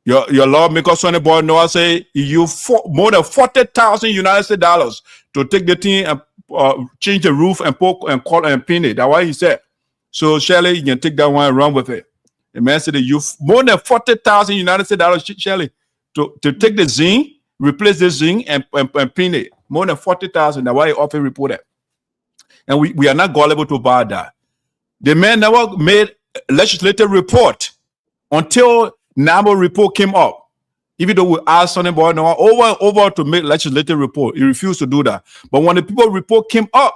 Your lawmaker, Sonnyboy Noah, say you more than 40,000 United States dollars to take the thing and change the roof and poke and call and pin it. That's what he said. So Shelley, you can take that one and run with it. The man said that you more than 40,000 United States dollars, Shelley, to take the zinc, replace the zinc and pin it. More than 40,000. That's why he often reported. And we are not gullible to buy that. The man never made a legislative report until NAMO report came up. Even though we asked Sonnyboy Noah over and over to make legislative report, he refused to do that. But when the people report came up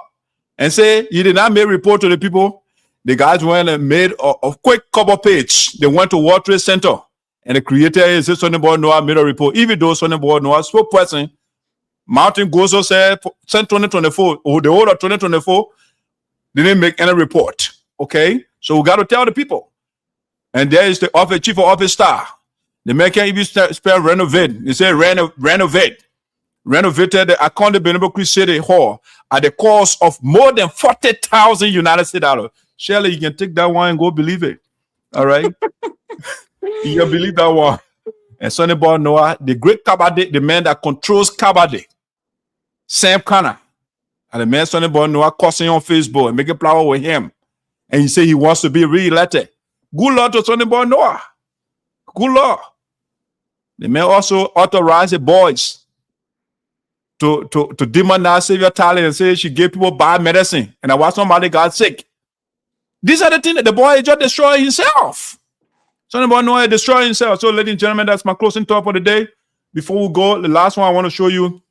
and say he did not make report to the people, the guys went and made a quick cover page. They went to World Trade Center and the creator is Sonnyboy Noah made a report. Even though Sonnyboy Noah spokesperson, Martin Gozo said, since 2024, or the whole of 2024, they didn't make any report. Okay? So we got to tell the people. And there is the office, chief of office staff. The man can't even spell renovate. They say renovate. Renovated the Akonde Benebo City Hall at the cost of more than 40,000 United States dollars. Shelley, you can take that one and go believe it. All right? You can believe that one. And Sonnyboy Noah, the great Kabade, the man that controls Kabade, Sam Kana, and the man Sonnyboy Noah cussing on Facebook and making power with him. And he say he wants to be re-elected. Good Lord to Sonnyboy Noah. Good Lord. The man also authorized the boys to demonize Savior Tally and say she gave people bad medicine. And I watched somebody got sick. These are the things that the boy just destroyed himself. Sonnyboy Noah destroyed himself. So, ladies and gentlemen, that's my closing thought for the day. Before we go, the last one I want to show you.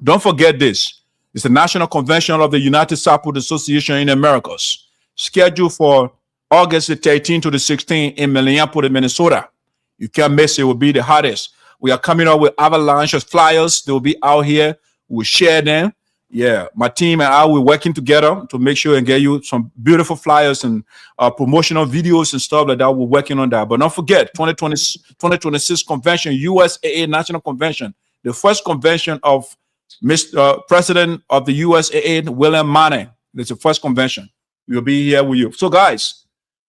Don't forget this. It's the National Convention of the United Sapwood Association in Americas, scheduled for August the 13th to the 16th in Minneapolis, Minnesota. You can't miss it. It will be the hottest. We are coming up with avalanche of flyers. They will be out here. We'll share them. Yeah, my team and I, we're working together to make sure and get you some beautiful flyers and promotional videos and stuff like that. We're working on that. But don't forget, 2026 convention, USAA National Convention, the first convention of Mr. President of the USAA, William Manning. It's the first convention. We'll be here with you. So, guys,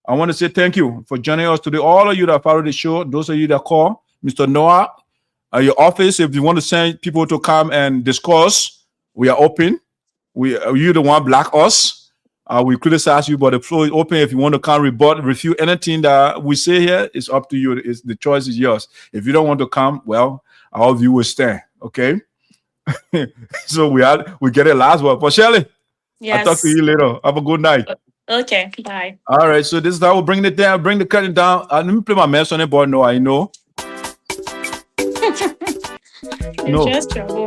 I want to say thank you for joining us today. All of you that follow the show, those of you that call, Mr. Noah, your office, if you want to send people to come and discuss, we are open. You the one block us. We criticize you, but the floor is open. If you want to come refute anything that we say here, it's up to you. The choice is yours. If you don't want to come, well, our view will stand. Okay. So we get it last word. For Shelley, yes. I'll talk to you later. Have a good night. Okay, bye. All right, so this is how we'll bring it down, bring the curtain down. Let me play my mess on it, boy. No, I know. It's just trouble.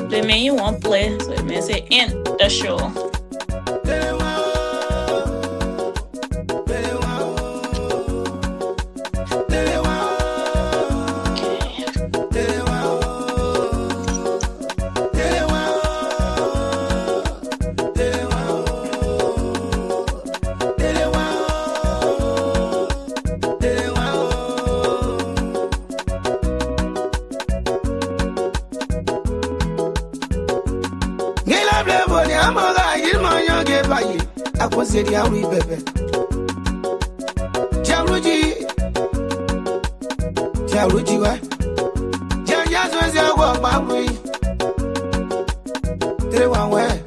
The man you won't play, so it may say end the show. Akwonsedi awi bebe Jaruji wa Jaja so se agwo papu 311